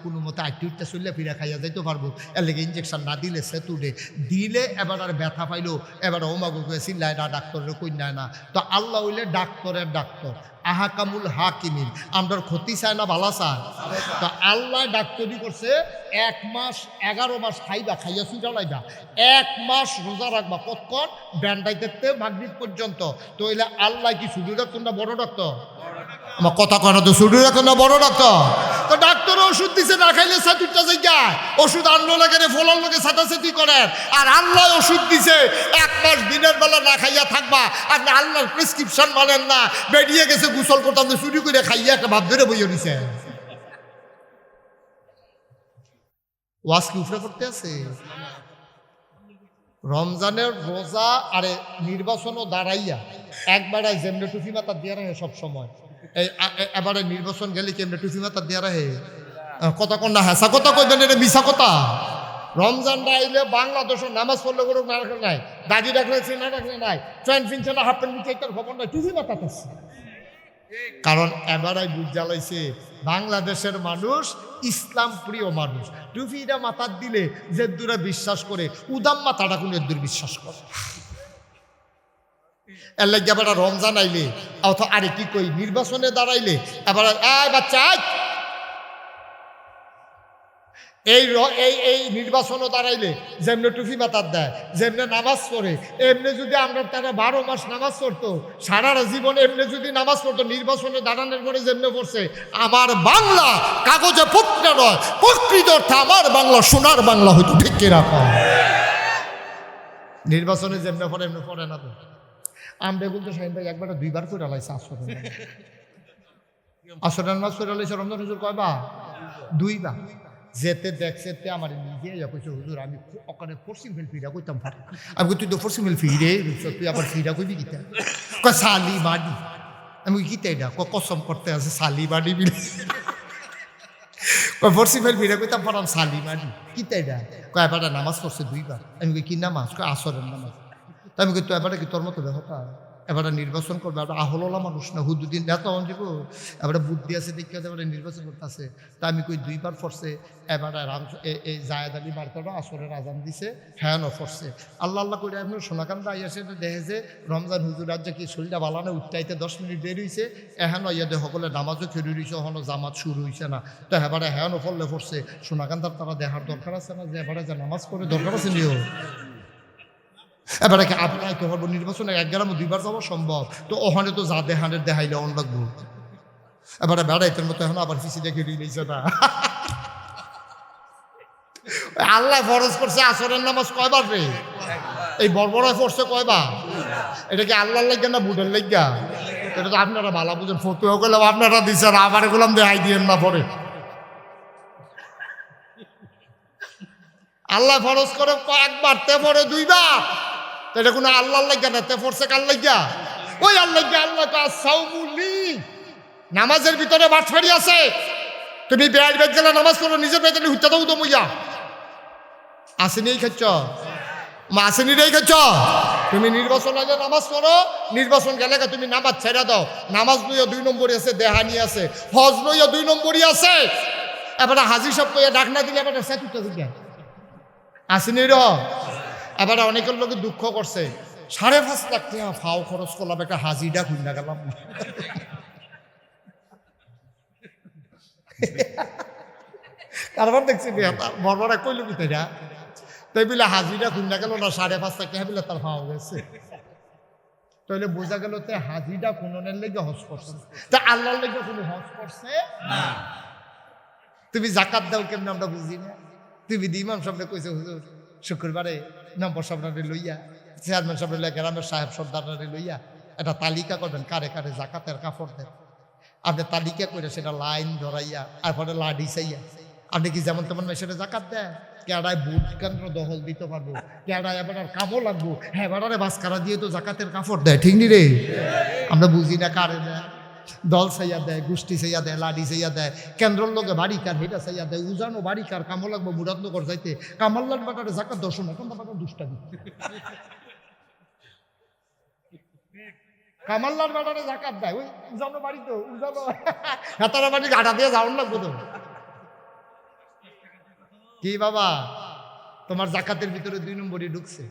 কোনো মতে আইটুইটটা চললে ফিরে খাইয়া যাইতে পারবো, এর লেগে ইঞ্জেকশন না দিলে সে তুলে দিলে এবার আর ব্যথা পাইলো, এবার ওমাগো চিল্লায় না, ডাক্তারের কই নেয় না। তো আল্লাহ হইলে ডাক্তারের ডাক্তার, আহাকামুল হাকিমিন, আমরা ক্ষতি চায় না ভালো চায়। তো আল্লাহ ডাক্তারি করছে 1 মাস 11 মাস খাইবা, খাইয়া সুইটা লাইবা, 1 মাস রোজা রাখবা, কতক্ষণ? ব্যান্ডাইতে মাগরিব পর্যন্ত। তো এলে আল্লাহ কি শুধু ডাক্তার না বড় ডাক্তার? আমার কথা কয় না তো, শুধু ডাক্তার না বড় ডাক্তার? তো ডাক্তার ওষুধ দিছে না খাইলে সাতুরটা জায়গায় ওষুধ আনলো লাগে ফলার লোকে সাতাসাতি করেন, আর আল্লাহ ওষুধ দিছে 1 মাস দিনের বেলা না খাইয়া থাকবা, আর না আল্লাহর প্রেসক্রিপশন মানেন না, বেরিয়ে গেছে গোসল করতাম চুরি করে খাইয়া একটা ভাব ধরে বইয়ে দিছে। ওয়াজ কি উফরে করতে আছে? রমজানের রোজা আরে নির্বাচনও দাঁড়াইয়া একবারে যেমনি টুফি মাথা দিয়ে রাখে সব সময়, এই এবারে নির্বাচন গেলে কেমনি টুফি মাথা দিয়ে রাখে, কথা কন্যা হেসা কথা কইবেন, এটা মিশা কথা। রমজানটা আইলে বাংলাদেশের নামাজ পড়লে করুক না রাখলে নাই, দাদি রাখলে না রাখলে নাই, প্যান্ট ফিনছে না হাফ প্যান্ট ফিনছে তার খবর নাই, টুফি মাথা করছে। কারণ এবারাই বুঝ জ্বালাইছে বাংলাদেশের মানুষ ইসলাম প্রিয় মানুষ, টুফিটা মাথার দিলে যে দূরে বিশ্বাস করে, উদাম মাথাটা কোন দূর বিশ্বাস করে। এর লাগে এবার রমজান আইলে অথবা আরে কি কই নির্বাচনে দাঁড়াইলে এবার বাচ্চা এই নির্বাচনও দাঁড়াইলে যেমনি টুফি মাথার দেয়, যেমনি নামাজ পড়ে, এমনি যদি আমরা তারা 12 মাস নামাজ পড়তো, সারা জীবনে এমনি যদি নামাজ পড়তো, নির্বাচনে দাঁড়ানোর পরে যেমনি পড়ছে, আমার বাংলা কাগজে পত্রে নয়, প্রকৃত অর্থে আমার বাংলা সোনার বাংলা হয়তো ঠিক রাখা। নির্বাচনে যেমনি পড়ে এমনি পড়ে না তো। আমরা বলতে শাহিন ভাই একবার 2বার করে লাইছে আসরের নামাজ করে লাইছে, রমজান হুজুর কয়বার? 2বার। যেতে দেখছে তে আমার নিজে কইছে হুজুর আমি ওখানে ফোর্সিং ফিল ফিরা কইতাম পারি। আমি তুই তো ফোর্সিং ফিল ফিরে তুই আবার ফিরা কইবি কিতা কয় সালি বাড়ি। আমি কিতা এটা কসম করতে আছে সালি বাড়ি বিলে কয় ফোর্সিং ফিল ফিরা কইতাম পারাম সালি বাড়ি কিতা এটা কয় এবার নামাজ পড়ছে 2 বার। আমি কই কি নামাজ কয় আসরের নামাজ। তা আমি কই তো এবারে কি তোর মতো ব্যাপারটা এবারে নির্বাচন করবে এবার আহলা মানুষ না হুদুদ্দিন এত অঞ্জীব এবারে বুদ্ধি আছে দেখতে এবারে নির্বাচন করতে আছে। তা আমি কই 2 বার পড়ছে এবারে এই জায়েদ আলী বার্তাটা আসরের আজান দিছে হ্যাঁ পড়ছে আল্লাহ আল্লাহ করে আপনার সোনাকান্দা আইয়াছে দেখে যে রমজান হুজুর আজ কি শরীরটা বালানো উঠতে 10 মিনিট দেরি হয়েছে এখন ইয়াদে সকলে নামাজও খেয়ে রয়েছে এখনো জামাত শুরু হয়েছে না। তো এবারে হ্যাঁ ফললে পড়ছে সোনাকান্দার তারা দেখার দরকার আছে না যে এবারে যে নামাজ পড়ে দরকার আছে নিও। এবারে কি আপনার কে পারবো নির্বাচনে 1 গ্রামে 2 বার যাওয়া সম্ভব। তো ওখানে তো যা দেহানের দেখাইলে অন লাগবো। এবারে বেড়াইতের মতো এখন আবার পিছিয়ে দেখে দিয়েছে না। আল্লাহ ফরজ করছে আসরের নামাজ কয়বার রে এই বড়বড়ায় পড়ছে কয়বার। এটা কি আল্লাহর লাগা না বুটের লাগা? এটা তো আপনারা ভালো বুঝেন ফতুয়া করলাম আপনারা দিচ্ছেন আবার এগুলাম দেখাই দিয়েন না পরে। আল্লাহ ফরজ করে একবার তে পরে 2 বার। এটা কোনো আল্লাহর লাগা না তে পড়ছে কার লাগা? ওই আল্লাহ আল্লাহ সাউমুলি নামাজের ভিতরে বাটফাড়ি আছে। তুমি বেড় বেদ গেলে নামাজ পড়ো নিজের বেতনে হুত্যা দাও তো মইয়া আসেনি খাচ্ছ আসেনি রে খাচ্ছ। তুমি নির্বাচন আগে নামাজ পড়ো নির্বাচন গেলে তুমি নামাজ ছেড়ে দাও। নামাজ লইয়া 2 নম্বরই আছে দেহানি আছে হজ লইয়া 2 নম্বরই আছে। এবারে হাজি সব কইয়া ডাক না দিলে এবারে সেতুটা দিকে আসেনি র। এবারে অনেকের লোকে দুঃখ করছে 5.5 লাখ টাকা ফাও খরচ করলাম একটা হাজিটা খুঁজা গেলাম। কারবার দেখছি বড় কইল কি তাই তাই বলে হাজিরা খুঁজা গেল না 5.5 লাখ টাকা বলে তার ফাও গেছে। তাহলে বোঝা গেল তে হাজিটা কোনের লেগে হজ করছে তা আল্লাহর লেগে কোনো হজ করছে না। তুমি জাকাত দাও কেমন আমরা বুঝি না। তুমি ইমাম সাহেবকে কইছে হুজুর শুক্রবারে নম্বর সাহেবরে লইয়া চেয়ারম্যান সাহেব লইয়া গ্রামের সাহেব সর্দাররে লইয়া একটা তালিকা করবেন কারে কারে জাকাতের কাপড় দেন। আপনি তালিকা করে সেটা লাইন ধরাইয়া তারপরে লাডি চাইয়া আপনি কি যেমন তেমন মেশিনে জাকাত দেয় কেডায় বুট কেন্দ্র দখল দিতে পারবো কেডায় এবার আর কাপড় লাগবো হ্যাঁ এবারে বাসকারা দিয়ে তো জাকাতের কাপড় দেয় ঠিক নি রে। আমরা বুঝি না কারে দেয় দল চাইয়া দেয় গোষ্ঠী চাইয়া দেয় লাডি চাইয়া দেয় কেন্দ্রের লোকে বাড়ি কার হেটা চাইয়া দেয় উজানো বাড়ি কার কামল লাগবো মুরাদনগর যাইতে কামাল্লার বাটারে জাকাত দর্শন এখন বাটা দুষ্টামি কামাল্লার বাটারে জাকাত দেয় ওই উজানো বাড়ি তো উজানো হেতারা বাড়ি গাড়া দিয়ে যাওয়ার লাগবো তো কি বাবা তোমার জাকাতের ভিতরে 2 নম্বরই ঢুকছে।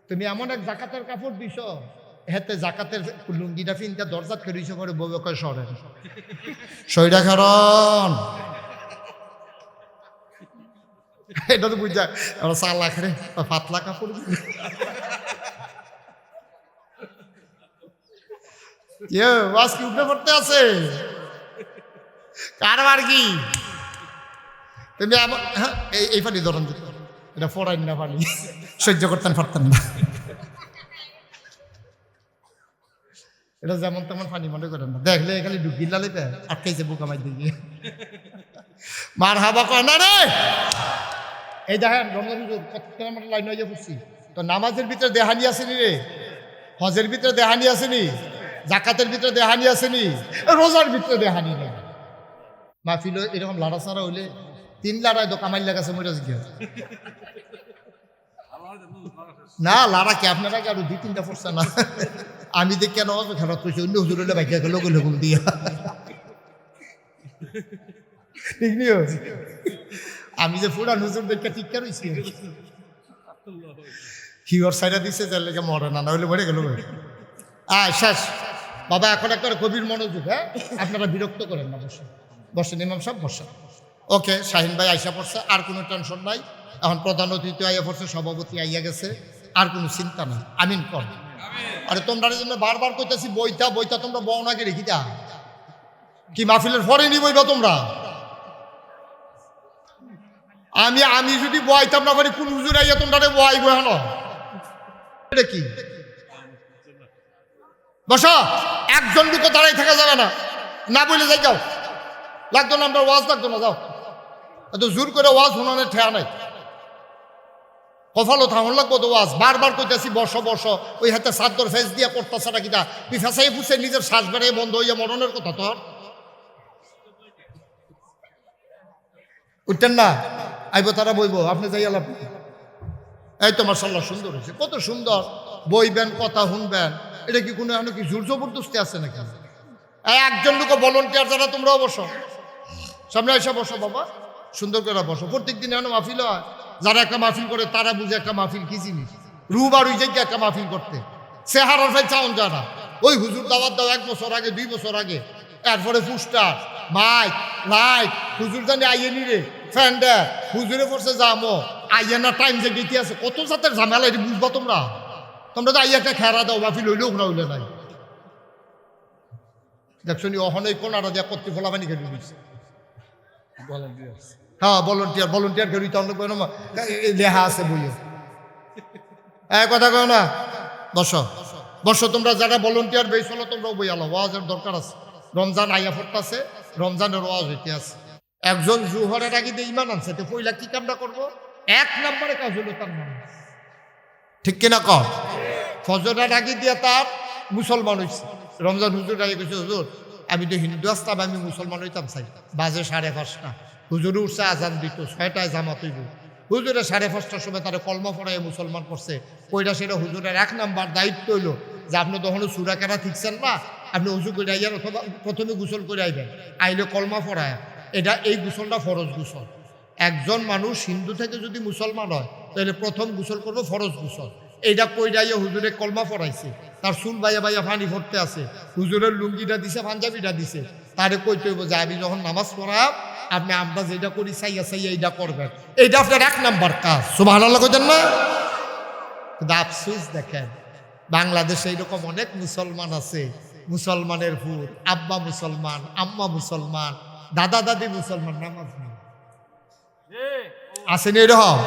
তুমি এমন এক জাকাতের কাপড় দিছ হেতে জাকাতের লুঙ্গিটা ফিনটা দরজাত করিস করে বউ কয় সরেন সইরা কারণ এটা তো বুঝা 4 লাখ রে 5 লাখ কাপড় ওয়াজ কি উঠে পড়তে আছে কারবার কি তুমি হ্যাঁ এই পানি ধরন দিত এটা ফোড়াইন না পানি সহ্য করতেন পারতেন না। এটা যেমন তেমন পানি মনে করেন না দেখলে খালি ডুবি লালিতে আটকাইছে বুক আমায় দিয়ে মার হাবা কয় না রে। এই দেখেন রমজান লাইন হয়ে পড়ছি তো নামাজের ভিতরে দেহানি আসেনি রে হজের ভিতরে দেহানি আসেনি জাকাতের ভিতরে দেহানি আসেনি রোজার ভিতরে দেহানি নেই। মাহফিল এরকম লাড়াছাড়া হইলে 3 লাড়ায় তো কামাই লাগাছে মরে গিয়ে না লাড়া কি আপনারা কি আরো 2-3টা পড়ছে না আমি দেখ কেন খারাপ করছি অন্য হুজুর হলে বাইকে গেল লোক দিয়া ঠিক নিও আমি যে ফুরান হুজুর দেখে ঠিক করেছি হিওর সাইডা দিছে যার লেগে মরে না হইলে মরে গেল শেষ বাবা এখন একটা গভীর মনোযোগ হ্যাঁ আপনারা বিরক্ত করেন না বসেন ইমাম সাহেব বসেন। ওকে শাহিন ভাই আইসা পড়ছে আর কোনো টেনশন নাই এখন প্রধান অতিথি আইয়া পড়ছে সভাপতি আইয়া গেছে আর কোনো চিন্তা নাই আমিন কর। আরে তোমরা জন্য বারবার কইতেছি বইটা বইটা তোমরা বউ নাকি রেখি দা কি মাহফিলের পরে নি বইবা তোমরা আমি যদি বইতাম না পারি কোন হুজুর আইয়া তোমরা বই বহান এটা কি বসো একজন লোক দাঁড়াই থাকা যাবে না না বলে যাই যাও লাগতো না আমরা ওয়াজ লাগতো না যাও এত জোর করে ওয়াজ শোনানোর ঠেয়া নাই। কফালো থামন লাগবো তো ওয়াজ, বারবার কইতেছি বসো বসো, ওই হাতে চাদর ফেস দিয়া করতেছে না কিনা, তুই ফেসাই ফুসে নিজের শ্বাস বেড়ে বন্ধ হইয়া মরণের কথা তোর। উঠতেন না, আইব তারা বইব, আপনি যাই আলাপ। এই তো মাশাআল্লাহ সুন্দর হয়েছে, কত সুন্দর বইবেন, কথা শুনবেন। এটা কি কোনো কি জোর জবরদস্তি আছে নাকি? একজন লোক ভলেন্টিয়ার যারা, তোমরাও বসো, সামনে এসে বসো বাবা, সুন্দর করে বসো। প্রত্যেক দিন এখন মাহফিল হয়, যারা একটা মাহফিল করে তারা বুঝে একটা মাহফিল কি জিনিস। রুবার ওই জায়গায় একটা মাহফিল করতে চেহারার ভাই চাউন যায় না। ওই হুজুর দাওয়াত দাও 1 বছর আগে 2 বছর আগে, এরপরে পুস্টার মাইক লাইট, হুজুর জানি আইয়ে রে ফ্যান্ডে হুজুরে পড়ছে যামো আইয়া না টাইম যে গেতে আছে, কত জাতের ঝামেলা এটি বুঝবো তোমরা। তোমরা তো আইয়া একটা খেরা দাও, মাহফিল হইলেও না হইলে নাই। দেখছো নি অহনই কোনারা দিয়া কর্তৃ ফলাবানি খেলে দিচ্ছে। হ্যাঁ ভলেন্টিয়ার, ভলেন্টিয়ার করি তো অনেক লেখা আছে বইয়ে। কথা কয় না, বসো বসো তোমরা যারা ভলেন্টিয়ার বেশ হলো, তোমরাও বই আলো, ওয়াজের দরকার আছে। রমজান আইয়া পড়তাছে, রমজানের ওয়াজ হইতে আছে। একজন জুহরের আগে দিয়ে ইমান আনছে, তো পয়লা কি কামটা করবো? 1 নম্বরে কাজ হলো তার নামাজ, ঠিক কিনা কর। ফজরের আগে দিয়ে তার মুসলমান হয়েছে। রমজান হুজুর আগে কইছে, হুজুর আমি তো হিন্দু আসতাম, আমি মুসলমান হইতাম চাই। বাজে 5:30, হুজুরে উঠছে, আজান দিত 6টায় জামাত হইব। হুজুরে 5:30টার সময় তারা কলমা পড়াই মুসলমান করছে। কইরা সেটা হুজুরের 1 নাম্বার দায়িত্ব হইলো যে আপনি তখন সুরা কেনা ঠিকছেন না, আপনি উজু করে আইয়ার অথবা প্রথমে গোসল করে আইবেন, আইলে কলমা পড়ায়। এই গোসলটা ফরজ গোসল। একজন মানুষ হিন্দু থেকে যদি মুসলমান হয় তাহলে প্রথম গোসল করবো ফরজ গোসল। এইটা কইরাইয়া হুজুরে কলমা পড়াইছে, তার চুল বাইয়া বাইয়া পানি ভরতে আছে, হুজুরের লুঙ্গিটা দিছে, পাঞ্জাবিটা দিছে। তারে কইতে হইব যে আমি যখন নামাজ পড়াব আপনি আমরা যেটা করি চাইয়া চাইয়া এইটা করবেন। এইটা আপনার 1 নাম্বার কাজ। সুবহানাল্লাহ কইতেন না? কিন্তু আফসোস দেখেন, বাংলাদেশে এইরকম অনেক মুসলমান আছে, মুসলমানের হুর, আব্বা মুসলমান, আম্মা মুসলমান, দাদা দাদি মুসলমান, নামাজ নেই। আসেনি এরকম?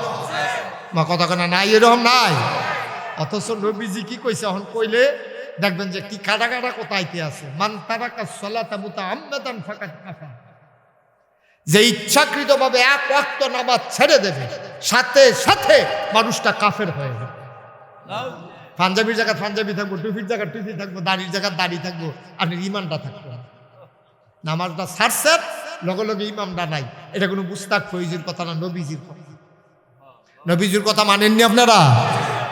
মা কথা কেনা নাই, এরকম নাই। অথচ নবীজি কি কইছে, এখন কইলে দেখবেন যে কি কাটা কাটা কোথাইতে আছে। মান তারাকা সালাতা মুতাআম্মাদান ফাকাদ কাফার। যে ইচ্ছাকৃতভাবে 1 ওয়াক্ত নামাজ ছেড়ে দেবে, সাথে সাথে মানুষটা কাফের হয়ে যাবে। পাঞ্জাবির জায়গা পাঞ্জাবি থাকবো, টুপির জায়গা টুপি থাকবো, দাড়ির জায়গা দাড়ি থাকবো, আপনি ইমানটা থাকবো। নামাজটা ছাড়ছেন, লগে লগে ইমামটা নাই, এটা কোনো মুস্তাক ফৈজির কথা না, নবীজির কথা। নবীজির কথা মানেননি আপনারা?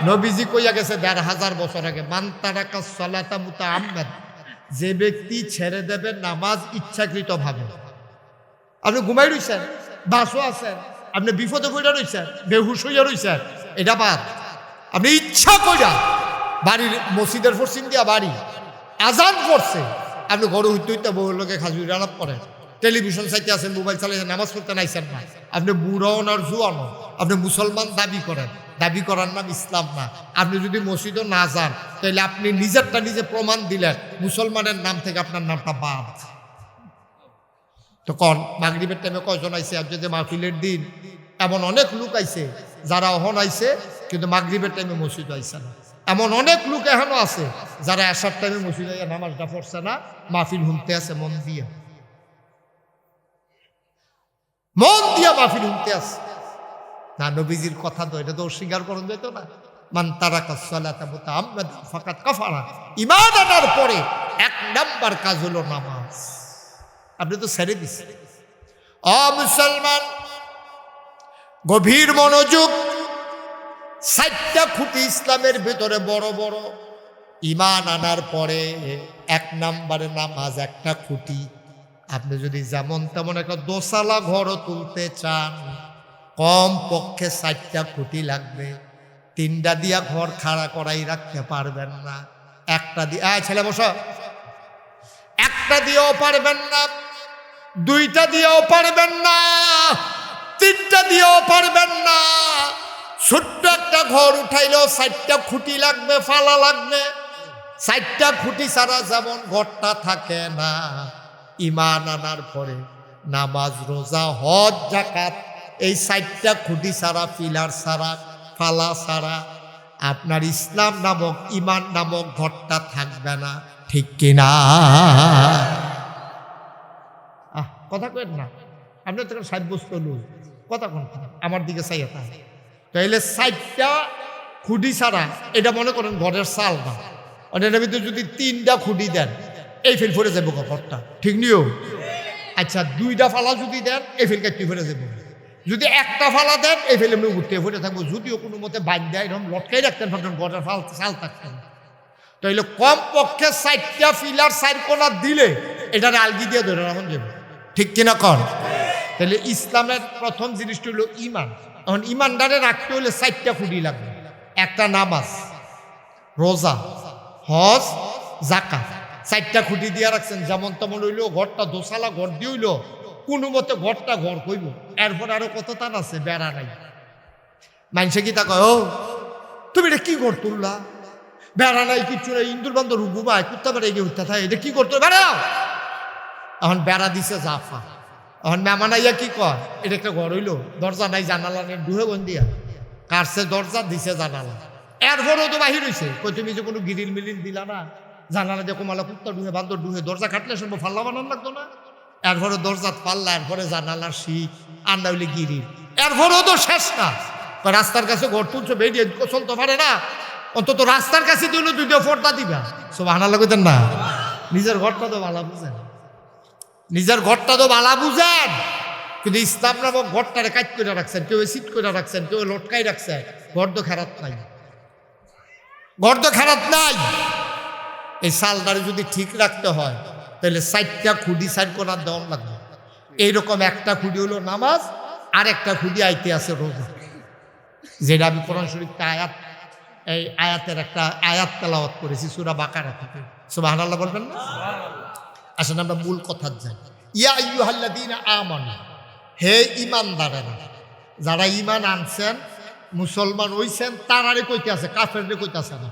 নবীজি কইয়া গেছে 1500 বছর আগে, মান তারাকা সালাতা মুতাআম্মাদ, যে ব্যক্তি ছেড়ে দেবে নামাজ ইচ্ছাকৃতভাবে। আপনি ঘুমাই রইছেন, বাসও আছেন, আপনি বিপদে পড়ে রইছেন, বেহুশ হইয়া রইছেন, এটা বাদ। আপনি ইচ্ছা কইরা বাড়ির মসজিদের পশ্চিম দিয়া বাড়ি আজান পড়ছে, আপনি ঘরে হইতে হইতে বহুর লোকে খাজুরি আলাপ করেন, টেলিভিশন চাইতে আছেন, মোবাইল চালাইছেন, নামাজ পড়তে নাইছেন না, আপনি বুড়াও না জুয়ানো, আপনি মুসলমান দাবি করেন, দাবি করার নাম ইসলাম না। আপনি যদি মসজিদও না যান তাহলে আপনি নিজেরটা নিজে প্রমাণ দিলেন, মুসলমানের নাম থেকে আপনার নামটা বাদ। তো কন মাগরিবের টাইমে কয়জন আইছে? আজ যে মাহফিলের দিন এমন অনেক লোক আইছে যারা অহন আইছে কিন্তু মাগরিবের টাইমে মসজিদ আইছে না। এমন অনেক লোক এখনো আছে যারা আসার টাইমে মসজিদ আইয়া নামাজটা পড়ছে না, মাহফিল শুনতে আছে মন দিয়া, মন দিয়া মাহফিল শুনতে আছে না। নবীজির কথা তো এটা তো অস্বীকার করুন যেত না। মান তারাকা সালাতা মুতাআম্মাদান ফাকাদ কাফারা। ঈমান আনার পরে 1 নাম্বার কাজ হলো নামাজ। আপনি তো ছেড়ে দিচ্ছেন। মুসলমান গভীর মনোযোগ। 60টা খুঁটি ইসলামের ভিতরে বড় বড়। ঈমান আনার পরে 1 নাম্বারে নামাজ একটা খুঁটি। আপনি যদি যেমন তেমন একটা দোসালা ঘরও তুলতে চান, কম পক্ষে 60টা খুঁটি লাগবে। 3টা দিয়া ঘর খাড়া করাই রাখতে পারবেন না। একটা দিয়ে ছেলে বসো, একটা দিয়েও পারবেন না, 2টা দিয়েও পারবেন না, 3টা দিয়েও পারবেন না। ছোট্ট একটা ঘর উঠাইলেও 60টা খুঁটি লাগবে, ফালা লাগবে। 60টা খুঁটি ছাড়া যেমন ঘরটা থাকে না, ঈমান আনার পরে নামাজ, রোজা, হজ, যাকাত, এই 60টা খুঁটি ছাড়া, পিলার ছাড়া, ফালা ছাড়া আপনার ইসলাম নামক, ঈমান নামক ঘরটা থাকবে না। ঠিক কিনা? কথা কেন না? আপনার তো 60 বছর লোক কথা কোন আমার দিকে চাইয়া তা তাইলে 60টা খুঁটি ছাড়া এটা মনে করেন ঘরের চাল না, এটার ভিতরে যদি 3টা খুঁটি দেন এই ফেল ফরে যাবো ঘরটা, ঠিক নিও। আচ্ছা 2টা ফালা যদি দেন এই ফেল কাটি ফেরে যাবো, যদি একটা ফালা দেন এই ফেলে এমনি ঘুরতে ফেরে থাকবো, যদিও কোনো মতে বাদ দেয় এরকম লটকাই রাখতেন ভাবতেন ঘরের চাল থাকতেন। তাইলে কম পক্ষে 4টা ফিলার 4 কোণা দিলে এটার আলগি দিয়ে ধরে রাখুন যাবে, ঠিক কিনা কর। তাহলে ইসলামের প্রথম জিনিসটা হলো ইমান। এখন ইমানদারে রাখতে হলে 4টা খুঁটি লাগবে, একটা নামাজ, রোজা, হজ, যাকাত, 4টা খুঁটি দিয়ে রাখছেন। যেমন তেমন হইলো ঘরটা দোসালা ঘর দিয়ে হইলো কোনো মতে ঘরটা ঘর কইব, এরপর আরো কত তার আছে বেড়া নাই। মানুষে কি তা কয়, ও তুমি এটা কি ঘর তুললা, বেড়া নাই কিচ্ছু নাই, ইন্দুর বান্ধব ঘুমায় কুত্তা বেড়া এগিয়ে উঠতে থাকে, এটা কি করতো বেড়াও। এখন বেড়া দিছে জাফা, এখন মেমানাইয়া কি কয় এটা একটা ঘর হইলো, দরজা নাই জানালা নেই, ডুহে বন্দিয়া কারছে দরজা দিছে জানালা, এরপরেও তো বাহির হয়েছে কই তুমি যে কোনো গিরিল মিলিল দিলা না, জানালা দিয়ে কমালা কুত্তা ডুহে বান্ধব ডুহে দরজা কাটলে সম্ভব ফাল্লা বানান লাগতো না, এরপরে দরজা পাল্লা, এরপরে জানালার শীত আর না হইলে গিরিল, এরপরেও তো শেষ না। রাস্তার কাছে ঘর তুলছো বেরিয়ে চলতে পারে না, অন্তত রাস্তার কাছে দিল 2টা পর্দা দিবা, সব হানা লাগতেন না। নিজের ঘরটা তো ভালো বুঝেন, নিজের ঘরটা তো ভালো বুঝেন, কিন্তু ইসলাম নামক ঘরটারে কাজ করে রাখছেন, কেউ সিট করে রাখছেন, কেউ লটকাই রাখছেন, ঘর তো খারাপ নাই, ঘর তো খারাপ নাই। এই সালদারে যদি ঠিক রাখতে হয় তাহলে 4টা খুঁটি 4 কোণার দেওয়ান লাগবে। এইরকম একটা খুঁটি হলো নামাজ, আর একটা খুঁটি আইতে আছে রোজা, যেটা আমি কোরআন শরীফ আয়াত, এই আয়াতের একটা আয়াত তেলাওয়াত করেছি সূরা বাকারা থেকে, সুবহানাল্লাহ বলবেন না? আসলে আমরা মূল কথা যাই। ইয়া আইয়ুহাল্লাযীনা আমানু, হে ঈমানদারেরা, যারা ঈমান আনছেন মুসলমান হইছেন তারারে কইতে আছে, কাফেররে কইতে আছে না,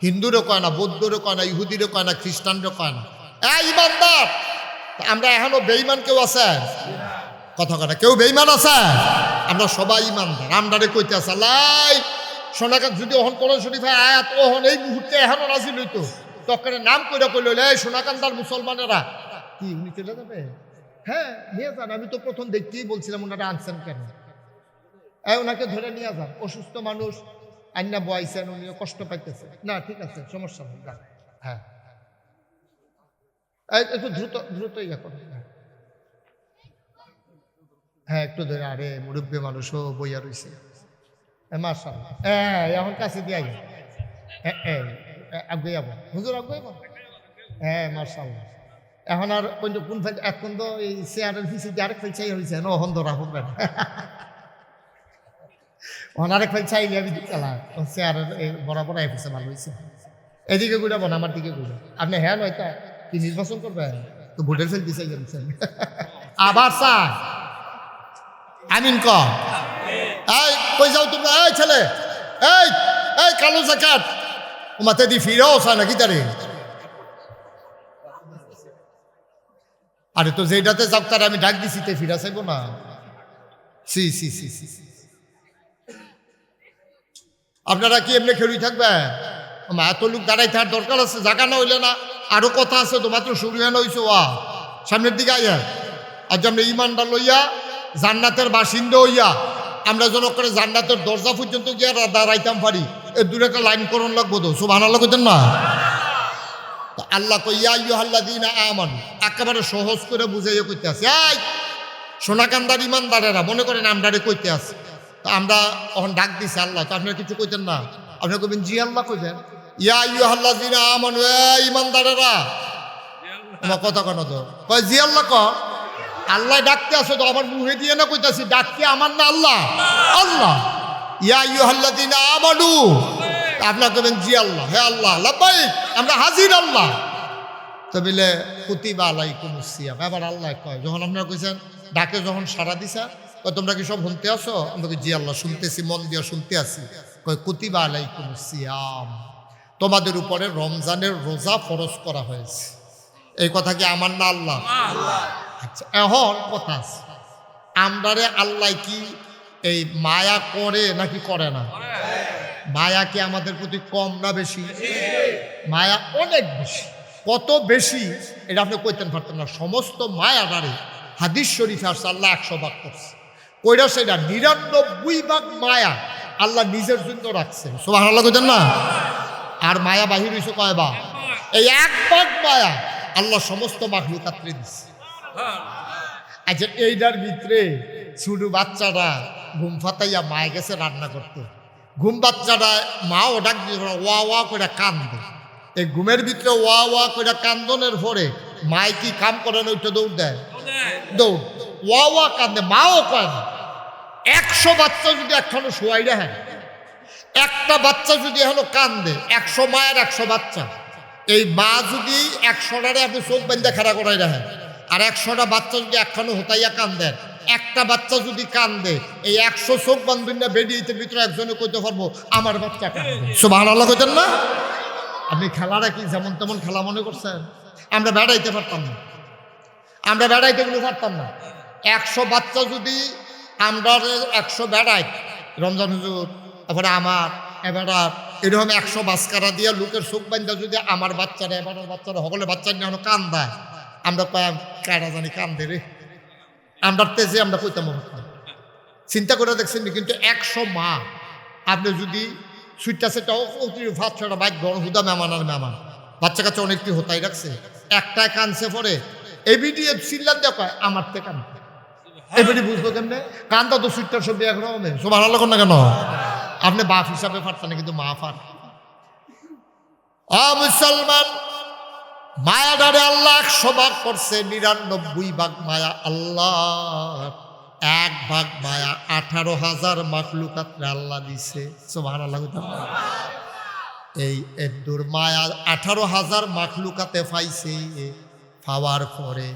হিন্দুরও কয় না, বৌদ্ধরও কয় না, ইহুদিরও কয় না, খ্রিস্টানরও কয় না, এই ঈমানদার। আমরা এখনো বেঈমান কেউ আছে? কথা কথা কেউ বেঈমান আছে? আমরা সবাই ঈমানদার, আমরারে কইতে আছে লাই সোনাকাত। যদি ওহন কোরআন শরীফে আয়াত ওহন এই মুহূর্তে এখনো নাজিল হইতো, তখন নাম কইরা কইল এই সোনাকান্দার মুসলমানেরা কি উনি চলে যাবে? হ্যাঁ নিয়ে যান, আমি তো প্রথম দেখতেই বলছিলাম ওনারা আনছেন কেন, ওনাকে ধরে নিয়ে যান, অসুস্থ মানুষ আন্না বয়াইছেন, উনিও কষ্ট পাইতেছে না, ঠিক আছে সমস্যা নেই, হ্যাঁ একটু দ্রুত দ্রুত ইয়া করেন, হ্যাঁ একটু ধরে, আরে মুরব্বী মানুষও বইয়া রয়েছে, মাশাআল্লাহ, এখন কাছে দিয়ে আগে যাবো হুজুর, আগে যাবো, হ্যাঁ মাশাআল্লাহ। এখন আর কোন ফেল, এখন তো এই চেয়ারের পিছিয়ে দিয়ে আরেক ফেল চাই হয়েছে, ওহন ধরা হবে না, ওহন আরেক ফেল চাইলে আমি দিতালা, চেয়ারের বরাবর এসেছে, ভালো হয়েছে। এদিকে ঘুরাবো না, আমার দিকে ঘুরে, আপনি হ্যাঁ নয়টা কি নির্বাচন করবেন তো ভোটের ফেল দিতে গেছেন আবার চাই, আমিন ক এই কই যাও তোমরা, এই ছেলে, এই এই কালো জ্যাকেট ও মাথা দিয়ে ফিরেও চায় নাকি তারে, আরে তো যেটাতে যাক তার আমি ডাক দিছি তে ফিরা চাইবো না, সি সি সি সি আপনারা কি এমনি খেলুই থাকবে? এত লোক দাঁড়াই থাকার দরকার আছে, জায়গা না হইলে না, আরো কথা আছে তো, মাত্র শুরু হেন হইছো, সামনের দিকে আইয়া আজ আমরা ইমানটা লইয়া জান্নাতের বাসিন্দা হইয়া আমরা যেন করে জান্নাতের দরজা পর্যন্ত গিয়ে দাঁড়াইতাম পারি, এর দূরে একটা লাইন করণ লাগবো তো, সুবহানাল্লাহ কইতেন না? আল্লাহ কইয়া আইয়ুহাল্লাযীনা আমানু, একেবারে সহজ করে বুঝাইয়া কইতে আছে, এই সোনাকান্দার ইমানদারেরা, মনে করেন আমরারে কইতে আছে, তা আমরা এখন ডাক দিছি আল্লাহ, তো আপনারা কিছু কইতেন না, আপনারা কইবেন জি আল্লাহ কইবেন, ইয়া আইয়ুহাল্লাযীনা আমানু, এই ইমানদারেরা, আমার কথা কেন তো কয় জি আল্লাহ ক, আল্লাহ ডাকতে আসো তো, আমার মুখে দিয়ে না কইতাছি, ডাকতে আমার না আল্লাহ, আল্লাহ ইয়া আইয়ুহাল্লাযীনা আমানু, আপনারা কইবেন জি আল্লাহ, হে আল্লাহ লাব্বাইক, আমরা হাজির আল্লাহ, তো বলে কুতিবা আলাইকুমুস সিয়াম, এবার আল্লাহ কয় যখন আপনারা কইছেন ডাকে যখন সাড়া দিছা, তোমরা কি সব শুনতে আসো? আমরা জি আল্লাহ শুনতেছি, মন দিয়ে শুনতে আসি, কয় কুতিবা আলাইকুমুস সিয়াম, তোমাদের উপরে রমজানের রোজা ফরজ করা হয়েছে, এই কথা কি আমার না আল্লাহ? আচ্ছা এখন কথা আছে, আমরারে আল্লাহ কি এই মায়া করে নাকি করে না? মায়া কি আমাদের প্রতি কম না বেশি? মায়া অনেক বেশি, কত বেশি এটা আপনি কইতেন পারতেন না, সমস্ত মায়াটারে হাদিস শরীফে আসছে আল্লাহ 100 ভাগ করছে। কইরা সেটা 99 ভাগ মায়া আল্লাহ নিজের জন্য রাখছে। সুবহানাল্লাহ কইতেন না? আর মায়া বাহির হইছে কয় ভাগ? এই 1 ভাগ মায়া আল্লাহ সমস্ত মাখলুকাতরে দিচ্ছে। আচ্ছা, এইটার ভিতরে ছোট বাচ্চারা ঘুম ফাতাইয়া মায়ে গেছে রান্না করতে। ঘুম বাচ্চারা মাও ডাক দিয়ে ওয়া ওয়া করে কান্দে। এই ঘুমের ভিতরে ওয়া ওয়া করে কান্দনের পরে মায় কি কাম করে না? ওইটা দৌড় দেয়, দৌড় ওয়া ওয়া কান্দে, মাও কান্দে। 100 বাচ্চা যদি একখানো শোয়াই রাখেন, একটা বাচ্চা যদি এখনো কান্দে, 100 মায়ের 100 বাচ্চা, এই মা যদি 100টারে আপনি চোখ বেঁধে খাড়া করাই রাখেন, আর 100টা বাচ্চা যদি একখানো হতাইয়া কান্দেন, একটা বাচ্চা যদি কান্দে, এই 100 চোখ বান্ধব না বেডিয়েতে ভিতরে একজনে কইতে পারবো আমার বাচ্চা কান্দে। সুবহানাল্লাহ কইতেন না? আপনি খেলাটা কি যেমন তেমন খেলা মনে করছেন? আমরা বেড়াইতে পারতাম না, আমরা বেড়াইতে গুলো পারতাম না। 100 বাচ্চা যদি আমরা 100 বেড়াই, রমজান হুজুর তারপরে আমার এবার এরকম 100 বাস্কারা দিয়ে লোকের চোখ বান্ধা যদি আমার বাচ্চারা এবার বাচ্চারা সকলে বাচ্চা নিয়ে এখনো কান্দায়, আমরা কয়াম কারা জানি কান্দে রে, আমরা তেজে আমরা কইতাম চিন্তা করে দেখছেন। কিন্তু 100 মা আপনি যদি সুইটটা সেটা ভাত ছড়া বাইক বড় হুদা মেহমান আর মেহমান বাচ্চা কাচ্চা অনেকটি হতাই রাখছে, একটায় কানছে পরে এবিডিএফ সিল্লান দিয়ে কয় আমার থেকে কান, এবারে বুঝবো কেমনে? কান্দা তো সুইটটার ছবি একরকম হবে। সুবহানাল্লাহ না কেন? আপনি বাপ হিসাবে পারতেন না, কিন্তু মা পার। মুসলমান, মায়াডারে আল্লাহ 100 ভাগ করছে, 99 ভাগ মায়া আল্লাহ, 1 ভাগ মায়া 18,000 মাখলুকাতরে আল্লাহ দিছে। সুবহানাল্লাহ। এই এদুর মায়া 18,000 মাখলুকাতে পাইছে। পাওয়ার পরে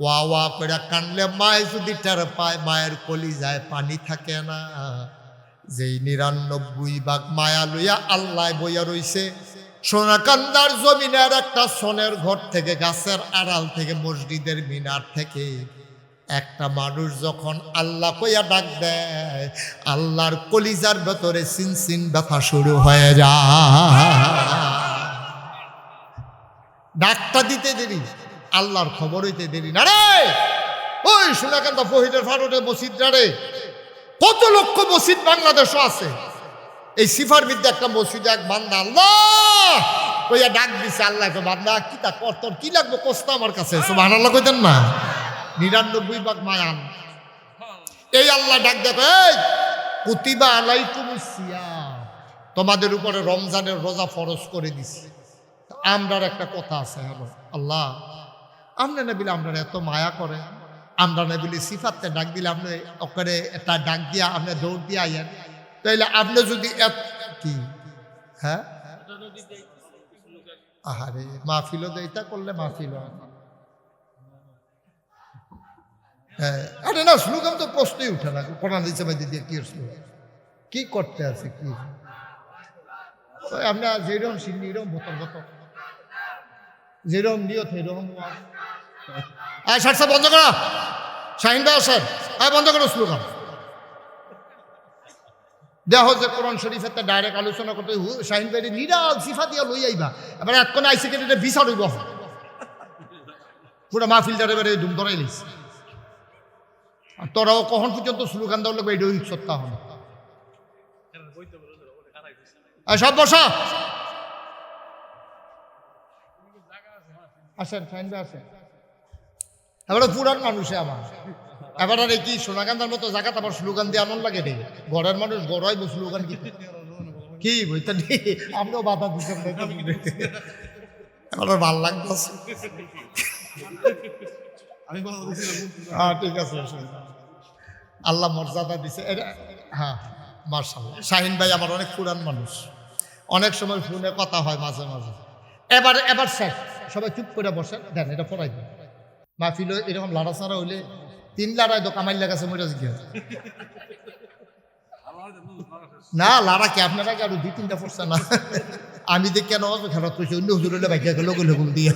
ওয়া ওয়া করে কানলে মায় যদি টের পায়, মায়ের কলিজায় পানি থাকে না। যেই 99 ভাগ মায়া লইয়া আল্লাহ বইয়া রইছে সোনাকান্দার জমিনের একটা সোনের ঘর থেকে, গাছের আড়াল থেকে, মসজিদের মিনার থেকে একটা মানুষ যখন আল্লাহ কইয়া ডাক দেয়, আল্লাহর কলিজার ভেতরে সিনসিন ব্যথা শুরু হয়ে যায়। ডাকটা দিতে দেরি, আল্লাহর খবর হইতে দেরি না রে। ওই সোনাকান্দা ফহিদের ফারুটের মসজিদটা রে, কত লক্ষ মসজিদ বাংলাদেশও আছে। এই সিফার মধ্যে একটা মসজিদে এক বান্দা আল্লাহ কইয়া ডাক দিছে, আল্লাহকে বান্দা কি তা কর, তোর কি লাগবে কোস্তা আমার কাছে। সুবহানাল্লাহ কইতেন না? 99 ভাগ মায়ান। এই আল্লাহ ডাক দেখো, এই কুতিবা আলাইকুমুস সিয়াম, তোমাদের উপরে রমজানের রোজা ফরজ করে দিছে। আমরার একটা কথা আছে, হ্যালো আল্লাহ আমরা না বিলে আমরা এত মায়া করে, আমরা না বিলে সিফাতে ডাক দিলে আপনি ওখানে একটা ডাক দিয়া আপনি দৌড় দিয়ে আইয়েন, তাইলে আপনি যদি কি হ্যাঁ আহারে মাহফিল এইটা করলে মাহফিল হ্যাঁ, আরে না স্লোগান তো প্রশ্নই উঠে না। কোরআন হিসেবে দিয়ে কি স্লোগান কি করতে আছে কি? আমরা যেরকম সিন্নি এরকম বোতল বোতল যেরকম নিয়ত এরকম। বন্ধ করা শাহিন ভাই আসেন, বন্ধ করো স্লোগান। দেখো যে কোরআন শরীফের ডাইরেক্ট আলোচনা করতে শাহিন ভাই নিরাল সিফা দিয়া লই আইবা, এবার এক কোণে আইসি কেটে বিচার হইব, পুরো মাহফিলটার এবারে ধুম ধরাই লিস। আর তোরাও কখন পর্যন্ত স্লোগান দেওয়া লাগবে এটাও সত্তা হবে। সব বসা আসেন শাহিন ভাই আসেন। এবারে পুরান মানুষে আমার এবার আর কি সোনাকান্দার মতো জায়গা আবার স্লোগান দিয়ে আনন্দ লাগে রে। ঘরের মানুষ গড়াইব স্লোগান কি বইতে আমরাও বাধা দিচ্ছি, এবার ভাল লাগতেছে। ঠিক আছে, আল্লাহ মর্যাদা দিছে। হ্যাঁ মার্শাল্লাহ। শাহিন ভাই আমার অনেক পুরান মানুষ, অনেক সময় ফোনে কথা হয় মাঝে মাঝে। এবার শেষ, সবাই চুপ করে বসেন, দেন এটা পড়াই দেন। মাহফিল এরকম লাড়াছাড়া হইলে 3 লাড়াই তো কামাইল লাগাছে মরে গিয়ে না লাড়া কি আপনারা কি আরো 2-3টা পড়ছে না? আমি যে কেন খেলা করছি অন্য হুজুর হইলে বাইকে গেল গুলো দিয়া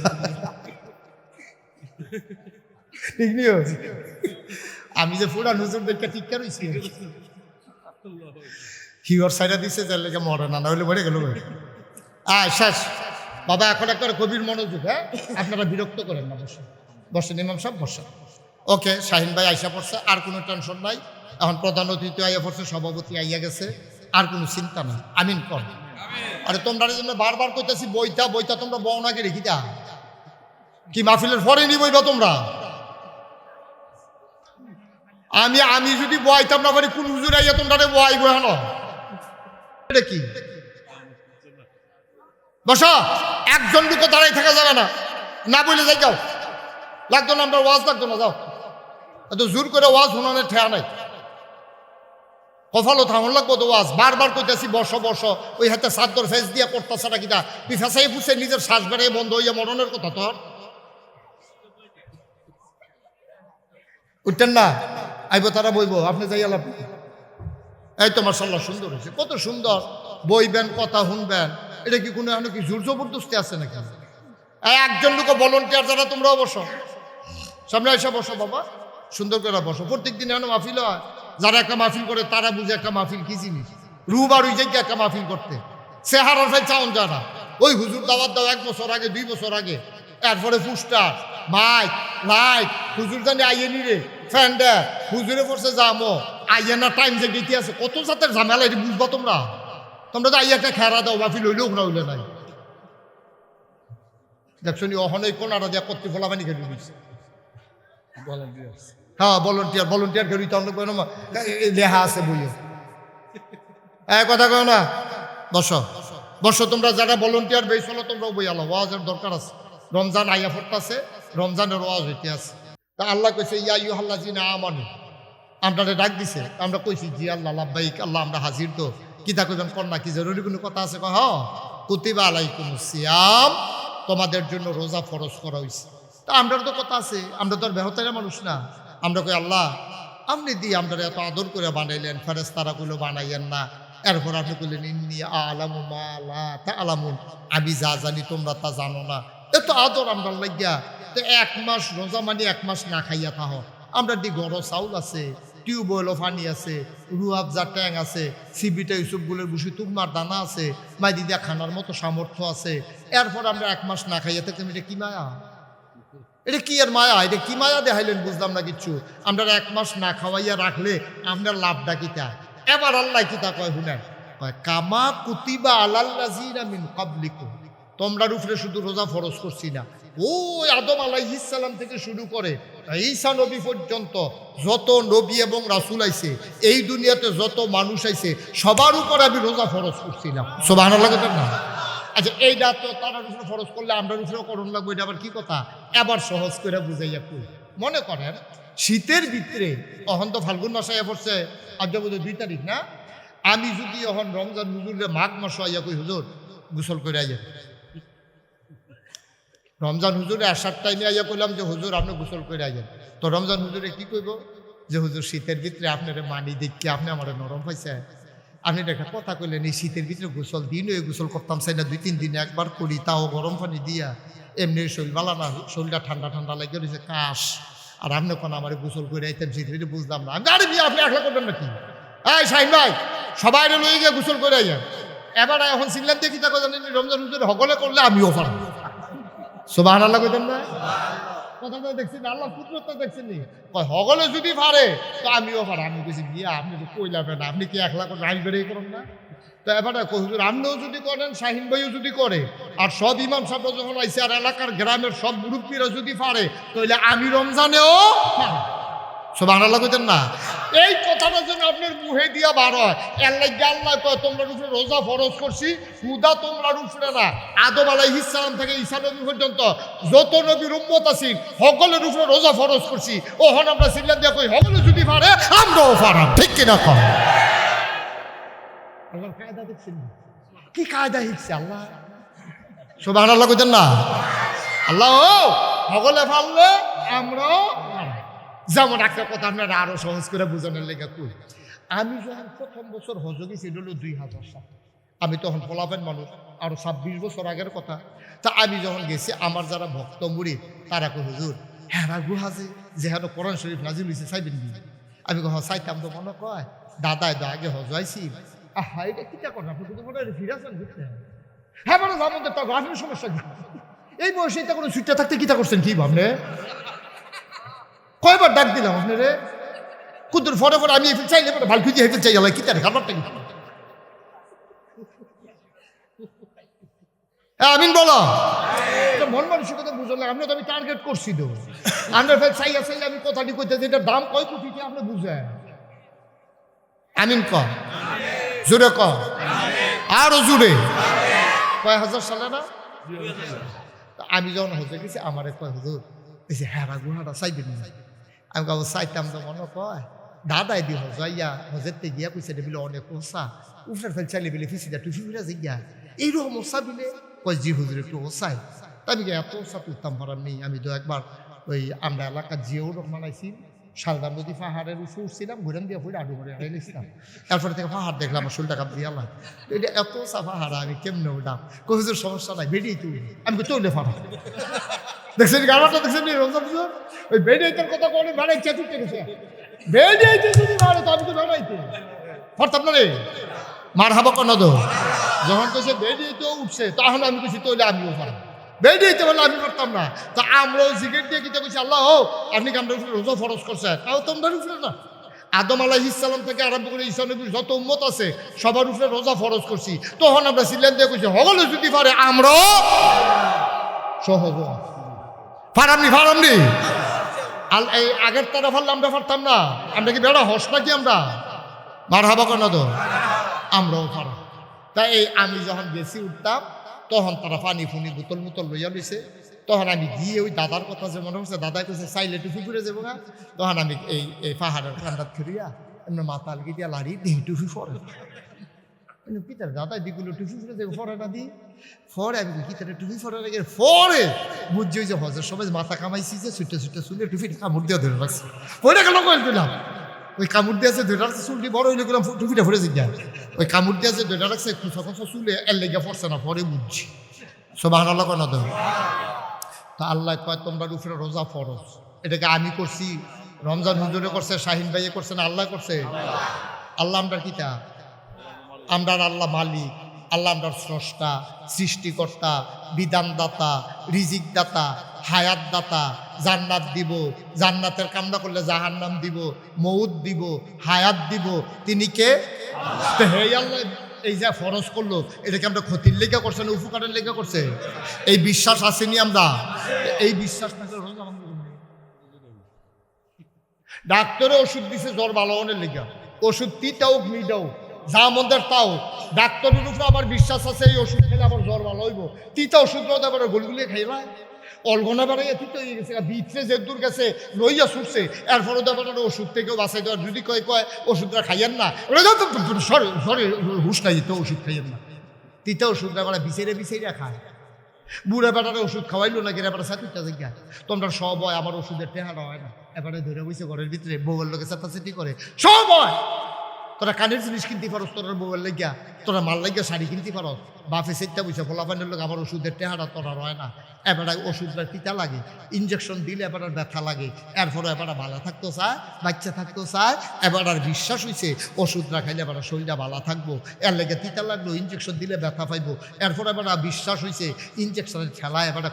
ঠিক নিও। আমি যে পুরান হুজুর দেখে ঠিক রইছি, হিওর সাইডা দিছে যার লেগে মরে না, হইলে মরে গেল। শেষ বাবা, এখন একটা কবির মনোযোগ। হ্যাঁ আপনারা বিরক্ত করেন না, বসেন বসেন, ইমাম সাহেব বসেন। ওকে, শাহিন ভাই আইসা পড়ছে, আর কোনো টেনশন নাই। এখন প্রধান অতিথি আইয়া পড়ছে, সভাপতি আইয়া গেছে, আর কোনো চিন্তা নাই। আমিন কর। আরে তোমরা জন্য বারবার কইতাছি বইটা বইটা, তোমরা বও নাকি রেখিতা কি মাহফিলের পরে নি বইবা তোমরা? আমি যদি বইতাম না পারি, কোন হুজুর আইয়া তোমরা বই বহান? এটা কি বসো, একজন লোক দাঁড়াই থাকা যাবে না, না বলে যাই যাও, লাগতো না, আমরা ওয়াজ লাগতো না, যাও। এত জোর করে ওয়াজ শোনানোর ঠেয়া নাই, কফালো থামন লাগবো তো ওয়াজ। বারবার কইতেছি বসো বসো, ওই হাতে চাদর ফেস দিয়া করতেছে না কিনা, তুই ফেসাই ফুসে নিজের শ্বাস বেড়ে বন্ধ হইয়া মরণের কথা তোর। উঠতেন না, আইব তারা বইব, আপনি যাই আলাপ। এই তো মাশাআল্লাহ সুন্দর হয়েছে, কত সুন্দর বইবেন, কথা শুনবেন। এটা কি কোনো কি জোর জবরদস্তি আছে নাকি? একজন লোক ভলেন্টিয়ার যারা, তোমরাও বসো, সামনে এসে বসো বাবা, সুন্দর করে বসো। প্রত্যেক দিন এখন মাহফিল হয়, যারা একটা মাহফিল করে তারা বুঝে একটা মাহফিল কি জিনিস। রুবার ওই জায়গায় একটা মাহফিল করতে সে হারার ভাই চাউন যারা, ওই হুজুর দাওয়াত দাও 1 বছর আগে 2 বছর আগে, এরপরে পুস্টার মাইক লাইট, হুজুর জানি আইয়ে নি রে ফ্যান্ডে, হুজুরে পড়ছে যামো আইয়ে না, টাইম যে গেতে আছে, কত জাতের ঝামেলা, এটি বুঝবা তোমরা। তোমরা তো আইয়া একটা খেরা দাও, মাহফিল হইলেও না হইলে নাই। দেখছো নি অহন এই কোনারা দিয়া কর্তৃ ফলাবানি খেতে দিচ্ছে। হ্যাঁ ভলেন্টিয়ার, ভলেন্টিয়ার খেলি তো অনেক লেহা আছে বইয়ে। কথা কয় না, বসো বসো তোমরা যারা ভলেন্টিয়ার বেশ হলো, তোমরাও বই আলো, ওয়াজের দরকার আছে। রমজান আইয়া পড়তাছে, রমজানের ওয়াজ হইতে আছে। তা আল্লাহ কইছে ইয়া আইয়ুহাল্লাযিনা আমানু, আপনারে ডাক দিছে, আমরা কইছি জি আল্লাহ লাব্বাইক, আল্লাহ আমরা হাজির। তো কিতা কইবেন কন্যা, কি জরুরি কোনো কথা আছে? কয় হ্যাঁ, কুতিবা আলাইকুমুস সিয়াম, তোমাদের জন্য রোজা ফরজ করা হয়েছে। তা আমরার তো কথা আছে, আমরা তো আর বেহতারা মানুষ না। আমরা কই আল্লাহ আপনি দিয়ে আমরা এত আদর করে বানাইলেন, ফেরেশতারা গুলো বানাইয়েন না। এরপর আপনি বললেন ইন্নী আ'লামু মা লা তা'লামুন, আমি যা জানি তোমরা তা জানো না। এত আদর আমরা লাগিয়া। তো 1 মাস রোজা মানে 1 মাস না খাইয়া থাকো। আমরা দি গরো চাউল আছে, টিউবওয়েলও পানি আছে, রুয়াবজা ট্যাং আছে, সিবিটা ইউসুফগুলের বুসি তুমার দানা আছে, মাইদি দিয়া খানার মতো সামর্থ্য আছে। এরপর আমরা 1 মাস না খাইয়া থাকতাম, এটা কি মায়া? এটা কি আর মায়া? এটা কি মায়া দেখাইলেন বুঝলাম না কিচ্ছু। আমরা 1 মাস না খাওয়াইয়া রাখলে আপনার লাভটা কিতা? এবার আল্লাহ কিতা কয় শুনেন, কয় কামা কুতিবা আলাল্লাযিনা মিন ক্বাবলিকুম, তোমরার উপরে শুধু রোজা ফরজ করছি না, ওই আদম আলাইহিস সালাম থেকে শুরু করে ঈসা নবী পর্যন্ত যত নবী এবং রাসূল আইছে, এই দুনিয়াতে যত মানুষ আইছে, সবার উপর আমি রোজা ফরজ করছিলাম। সুবহানাল্লাহ বলেন না? আচ্ছা এইটা তো তার উপরে ফরজ করলে আমরা উপরেও করণ লাগবে, এটা আবার কি কথা? এবার সহজ করে বুঝাইয়া কই। মনে করেন শীতের ভিতরে, অহন তো ফাল্গুন মাসে আইয়া পড়ছে, আজ বোধ 2 তারিখ না? আমি যদি এখন রমজান হুজুরে মাঘ মাস আইয়া কই হুজুর গোসল করে আইয়া, রমজান হুজুরে আসার টাইমে আইয়া কইলাম যে হুজুর আপনি গোসল করে আইয়েন, তো রমজান হুজুরে কি কইব? যে হুজুর শীতের ভিতরে আপনার মানি দেখি আপনি আমার নরম পাইছে। আপনি একটা কথা কইলেন, এই শীতের ভিতরে গোসল দিন ওই গোসল করতাম চাই না, 2-3 দিনে একবার করি, তাও গরম পানি দিয়া। এমনি শরীর বালা না, শরীরটা ঠান্ডা ঠান্ডা লাগে রয়েছে কাশ, আর আপনি কোন আমার গোসল করে আইতেন শীতের ভিতরে, বুঝলাম না। আমি আরে আপনি একলা করবেন নাকি? এই শাহিন ভাই সবাই লইয়ে গিয়ে গোসল করে আইয়েন। এবার এখন সিনলাম দেখি তা জানেন রমজান হুজুর হগলে করলে আমিও পারবো। সুবহানাল্লাহ কইতেন না? কথাটা দেখছেন, আল্লাহ পুত্রতা দেখছেন নি? হগলে যদি পারে তো আমিও পারে। আমি কইছি বিয়া আপনি তো কইলাবেন, আপনি কি একলা করে রাইল বেড়েই করুন না? তো এবার হুজুর আপনিও যদি করেন, শাহিন ভাইও যদি করে, আর সব ইমাম সাহেব যখন আইসে, আর এলাকার গ্রামের সব মুরব্বীরা যদি পারে, তাহলে আমি রমজানেও পারব। সুবহানাল্লাহ কইতেন না? এই কথাটা যেন আপনার মুহে দিয়া বার হয়। আল্লাহ কয় তোমরা উপরে রোজা ফরজ করছি, হুদা তোমরা উপরে না, আদম আলাইহিস সালাম থেকে ঈসা নবী পর্যন্ত যত নবীর উম্মত আছি সকলের উপরে রোজা ফরজ করছি। ওহন আমরা সিল্লাম দিয়া কই সকলে যদি পারে আমরাও পারাম, ঠিক কিনা কম? আল্লাহর কায়দা দেখছেন কি কায়দা হিকছে আল্লাহ। সুবহানাল্লাহ কইতেন না? আল্লাহ সকলে পারলে আমরাও। যেমন একটা কথা আপনারা আরো সহজ করে বোঝানোর লেগে কই, আমি যখন প্রথম বছর হজ গেছি, এটা হলো 2000 সাল, আমি তখন পোলাপেন মানুষ, আরো 26 বছর আগের কথা। তা আমি যখন গেছি, আমার যারা ভক্ত মুরিদ তারা কই হুজুর হ্যাঁ গুহাজে যেহেতু কোরআন শরীফ নাজিল হয়েছে চাইবেন কি? আমি কহ চাইতাম তো, মনে কয় দাদাই তো আগে হজ আইছি। আহা এটা কিটা করেন আপনি, কিন্তু মনে হয় ফিরাছেন বুঝছেন? হ্যাঁ মানে যাবো তো আপনার সমস্যা কি? এই বয়সে এটা কোনো ছুটটা থাকতে কিটা করছেন কি ভাবনে? কয়বার ডাক দিলাম আপনি রে কুদ্দুর ফরে ফরে আমি চাইলে পরে ভাল খুঁজে হেফে চাই কি তার খাবারটা কি আমিন বলো মন মানসিকতা বুঝলে আপনি তো আমি টার্গেট করছি তো আমরা ফের চাইয়া চাইলে আমি কথাটি কইতেছি এটার দাম কয় কোটি আপনি বুঝেন আমিন ক জোরে ক আরো জোরে কয় হাজার সালে না আমি যখন হজে গেছি আমার কয় হুজুর এসে হ্যাঁ গুহাটা চাইবেন না আমি কাউ চাইতাম তো মনে কয় দাদাই দি হজাইয়া হজেরতে গিয়া কইছে বলে অনেক ওসা উফরার ফেল চাইলে বলে ফিসিদা টুফি ফিরা যাইয়া এইরকম ওসা বিলে কয় জি হুজুর একটু ওসাই আমি এত ওসা তুলতাম পারার নেই আমি তো একবার ওই আমরা এলাকার জিও বানাইছি শালদা নদী পাহাড়ের উপরে উঠছিলাম ঘুরেন দিয়ে ফুড়ে আডু করে হারাইছিলাম এরপরে থেকে পাহাড় দেখলাম আমার শরীরটা কাপ দিয়ে আল্লাহ এটা এত ওসা পাহাড় আমি কেমনে উঠাম কই হুজুর সমস্যা নাই বেরিয়ে তুই আমি তৈলে পারা দেখছেন গাড়াটা দেখছেন রমজান ওই বেরিয়েটার কথা বলে বেড়াই চেতুরতে গেছে বেরিয়েছে যদি মারে তো আমি তো বেড়াইতে পারতাম না রে মার হাবা কোনো দো যখন কইছে বেরিয়েতে উঠছে তখন আমি কইছি তৈলে আমিও পারবো বেরিয়েতে বলে আমি পারতাম না তা আমরাও জিগেট দিয়ে কিতা কইছি আল্লাহ ও আপনি কি আমরা রোজা ফরজ করছে তাও তোমরা উঠলে না আদম আলাইহিস সালাম থেকে আরম্ভ করে ঈসা নবীর যত উম্মত আছে সবার উপরে রোজা ফরজ করছি তখন আমরা সিলেন দিয়ে কইছি হগলে যদি পারে আমরাও সহজ ফারামনি এই আগের তারা ফারলে আমরা পারতাম না আমরা কি বেড়া হস নাকি আমরা মার হাবা কেন তো আমরাও ফারা তাই এই আমি যখন গেছি উঠতাম তখন তারা পানি ফুনি বোতল মুতল লইয়া লইছে তখন আমি গিয়ে ওই দাদার কথা যে মনে হচ্ছে দাদা কইছে চাইলে টুপি করে যাবো না তখন আমি এই পাহাড়ের ঠান্ডাত খেলিয়া এমনি মাথা আলগি দিয়া লাড়ি দিই টুপি ফরে পিতার দাদা দিগুলো টুপি ফরে যাবো ফরে না দিই ফরে আমি কিতারে টুপি ফরে লেগে ফরে বুঝছি ওই যে হজের সবাই মাথা কামাইছি যে ছুটে ছুটে শুনে টুপি কামড় দিয়ে ধরে রাখছি ওইটা কেন কয়েল দিলাম ওই কামড় দিয়ে আছে ধরে রাখছে চুলটি বড় হইলে গেলাম টুপিটা ফরে যাই ওই কামড় দিয়ে আছে ধরে রাখছে খোঁচা চুলে এর লেগে পড়ছে না পরে বুঝছি সব আনালো কেন তো তা আল্লাহ কয় তোমরা উপরে রোজা ফরজ এটাকে আমি করছি রমজান হুজুরে করছে শাহিন ভাইয়ে করছে না আল্লাহ করছে আল্লাহ আমরা কিতা আমরা আল্লাহ মালিক আল্লাহ আমরা স্রষ্টা সৃষ্টিকর্তা বিধানদাতা রিজিক দাতা হায়াত দাতা জান্নাত দিব জান্নাতের কামনা করলে জাহান্নাম দিব মউত দিব হায়াত দিব তিনি কে হে আল্লাহ এই যে ফরজ করলো এটাকে আমরা ক্ষতির লেগে করছে না উপকারের লেগে করছে এই বিশ্বাস আসেনি আমরা এই বিশ্বাস থাকলে ডাক্তারে ওষুধ দিছে জ্বর ভালো হওয়ার লেগে ওষুধ তিতাও মিটাও যা মন্দের তাও ডাক্তারের উপরে আমার বিশ্বাস আছে এই ওষুধ খেলে আবার জ্বর ভালো হইব তিতা ওষুধ আবার গোলগুলিয়ে খাইবা অলগনা বেড়াইয়া তিতা হয়ে গেছে বিটরে যে দূর গেছে লইয়া ছুটছে এরপরে দেবার ওষুধ থেকেও বাঁচাই দেওয়ার যদি কয় ওষুধটা খাইয়েন না সরে হুশ নাই তো ওষুধ খাইয়েন না তিতা ওষুধটা বেড়া বিচাইরে খায় বুড়া বেটারে ওষুধ খাওয়াইলো না গেলে এবার সাথে জায়গা তোমরা সব হয় আমার ওষুধের টেহারা হয় না এবারে ধরে বইছে ঘরের ভিতরে বউয়ের লোকে চাতাচাতি করে সব হয় তোরা কানের জিনিস কিনতে পারস তোরা বউয়ের লাগিয়া তোরা মাল লাগিয়া শাড়ি কিনতে পারস বাপে সেটা বইছে ফলাফানের লোক আমার ওষুধের টেহারা তোরা হয় না এবারে ওষুধটা তিতা লাগে ইঞ্জেকশন দিলে এবার ব্যথা লাগে এরপরে এবার ভালো থাকতো চায় বাচ্চা থাকতো চায় এবার আর বিশ্বাস হয়েছে ওষুধটা খাইলে এবার শরীরটা ভালো থাকবো এর লেগে তিতা লাগলো ইঞ্জেকশন দিলে ব্যথা পাইবো এরপরে এবার বিশ্বাস হয়েছে ইঞ্জেকশনের খেলা এবার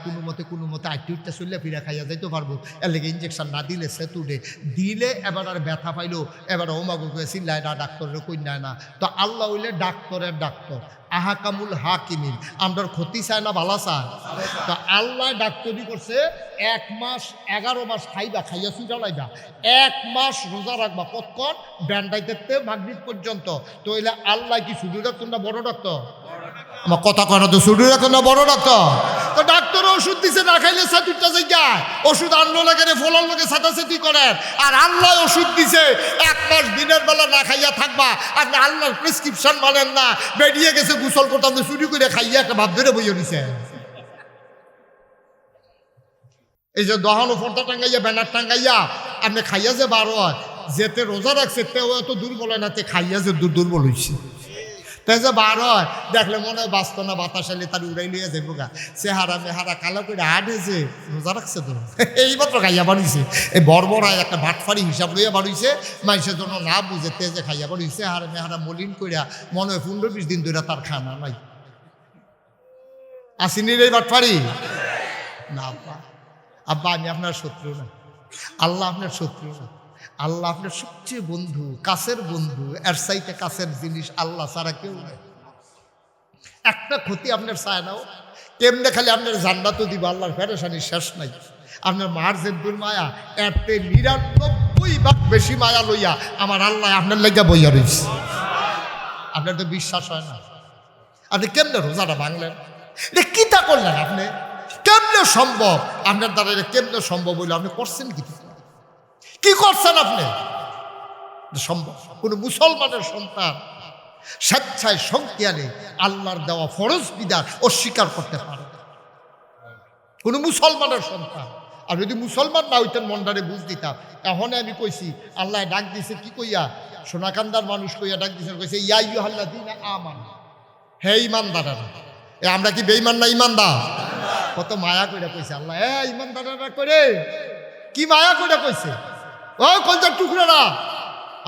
কোনো মতে আটটি উঠতে চললে ফিরে খাইয়া যাইতে পারবো এর লেগে ইঞ্জেকশন না দিলে সেতুডে দিলে এবার আর ব্যথা পাইলো এবার ওমাগু চিল্লায় না ডাক্তারের কই নেয় না তো আল্লাহ হইলে ডাক্তারের ডাক্তার আহাকামুল হাকিমিন আমরার ক্ষতি চায় না ভালো চায় তো আল্লাহ ডাক্তারি করছে 1 মাস 11 মাস খাইয়া সুইটা লাইবা 1 মাস রোজা রাখবা কতক্ষণ ব্যান্ডাইতে মাগরিব পর্যন্ত তো এলে আল্লাহ কি শুধু ডাক্তার না বড় ডাক্তার আমার কথা কয় না তো শুধু ডাক্তার না বড় ডাক্তার তো ডাক্তার ওষুধ দিছে না খাইলে সাতুরটা জায়গায় ওষুধ আনলো লাগে ফলার লোকে সাতাসাতি করেন আর আল্লাহ ওষুধ দিছে 1 মাস দিনের বেলা না খাইয়া থাকবা আপনি আল্লাহর প্রেসক্রিপশন মানেন না বেরিয়ে গেছে গোসল করতাম চুরি করে খাইয়া একটা ভাব ধরে বইয়ে নিছে এই যে দহানো ফর্দা টাঙ্গাইয়া ব্যানার টাঙ্গাইয়া আপনি খাইয়া যে 12 হয় যেতে রোজা রাখছে তেও এত দুর্বল হয় না তে খাইয়া যে দুর্বল হয়েছে তাই যে 12 হয় দেখলে মনে হয় বাঁচত না বাতাস এলে তার উড়াই লইয়া যাবো গা চেহারা মেহারা কালো করে হাঁটেছে রোজা রাখছে তো এইমাত্র খাইয়া বাড়িছে এই বর্বরায় একটা ভাটফারি হিসাব লইয়া বাড়িছে মানুষের জন্য না বুঝে তেজে খাইয়া বাড়িছে হারে মেহারা মলিন করিয়া মনে হয় 15-20 দিন ধরে তার খানা নাই আসিনি রে ভাটফারি না আব্বা আমি আপনার শত্রু না আল্লাহ আপনার শত্রু না। আল্লাহ আপনার সবচেয়ে বন্ধু, কাছের বন্ধু। এর চাইতে কাছের জিনিস আল্লাহ ছাড়া কেউ নাই। একটা ক্ষতি আপনার চায় নাও, কেমনে খালি আপনার জান্নাতও দিব, আল্লাহর পেরেশানি শেষ নাই। আপনার মার যে দুর্মায়া, এতে ৯৯ ভাগ বেশি মায়া লইয়া আমার আল্লাহ আপনার লেগা বইয়া রয়েছে। আপনার তো বিশ্বাস হয় না। আপনি কেমনে রোজাটা ভাঙলেন? এটা কিতা করলেন আপনি? কেমনে সম্ভব? আপনার দ্বারা এটা কেমনে সম্ভব হইল? আপনি করছেন কি করছেন আপনি? সম্ভব? কোন মুসলমানের সন্তান স্বেচ্ছায় সংখ্যানে আল্লাহর দেওয়া ফরজ বিধান অস্বীকার করতে পারে কোন মুসলমানের সন্তান। আর যদি মুসলমান না হইতেন মন্ডারে বুঝ দিতাম। এখন আমি কইছি আল্লাহ ডাক দিছে কি কইয়া? সোনাকান্দার মানুষ কইয়া ডাক দিছে, কইছে ইয়া আইয়ুহাল্লাযীনা আমানু, হে ঈমানদারেরা। আমরা কি বেঈমান না ঈমানদার? কত মায়া কইরা কইছে আল্লাহ, ঈমানদারেরা করে কি মায়া কইরা কইছে। ও কলজার টুকরারা,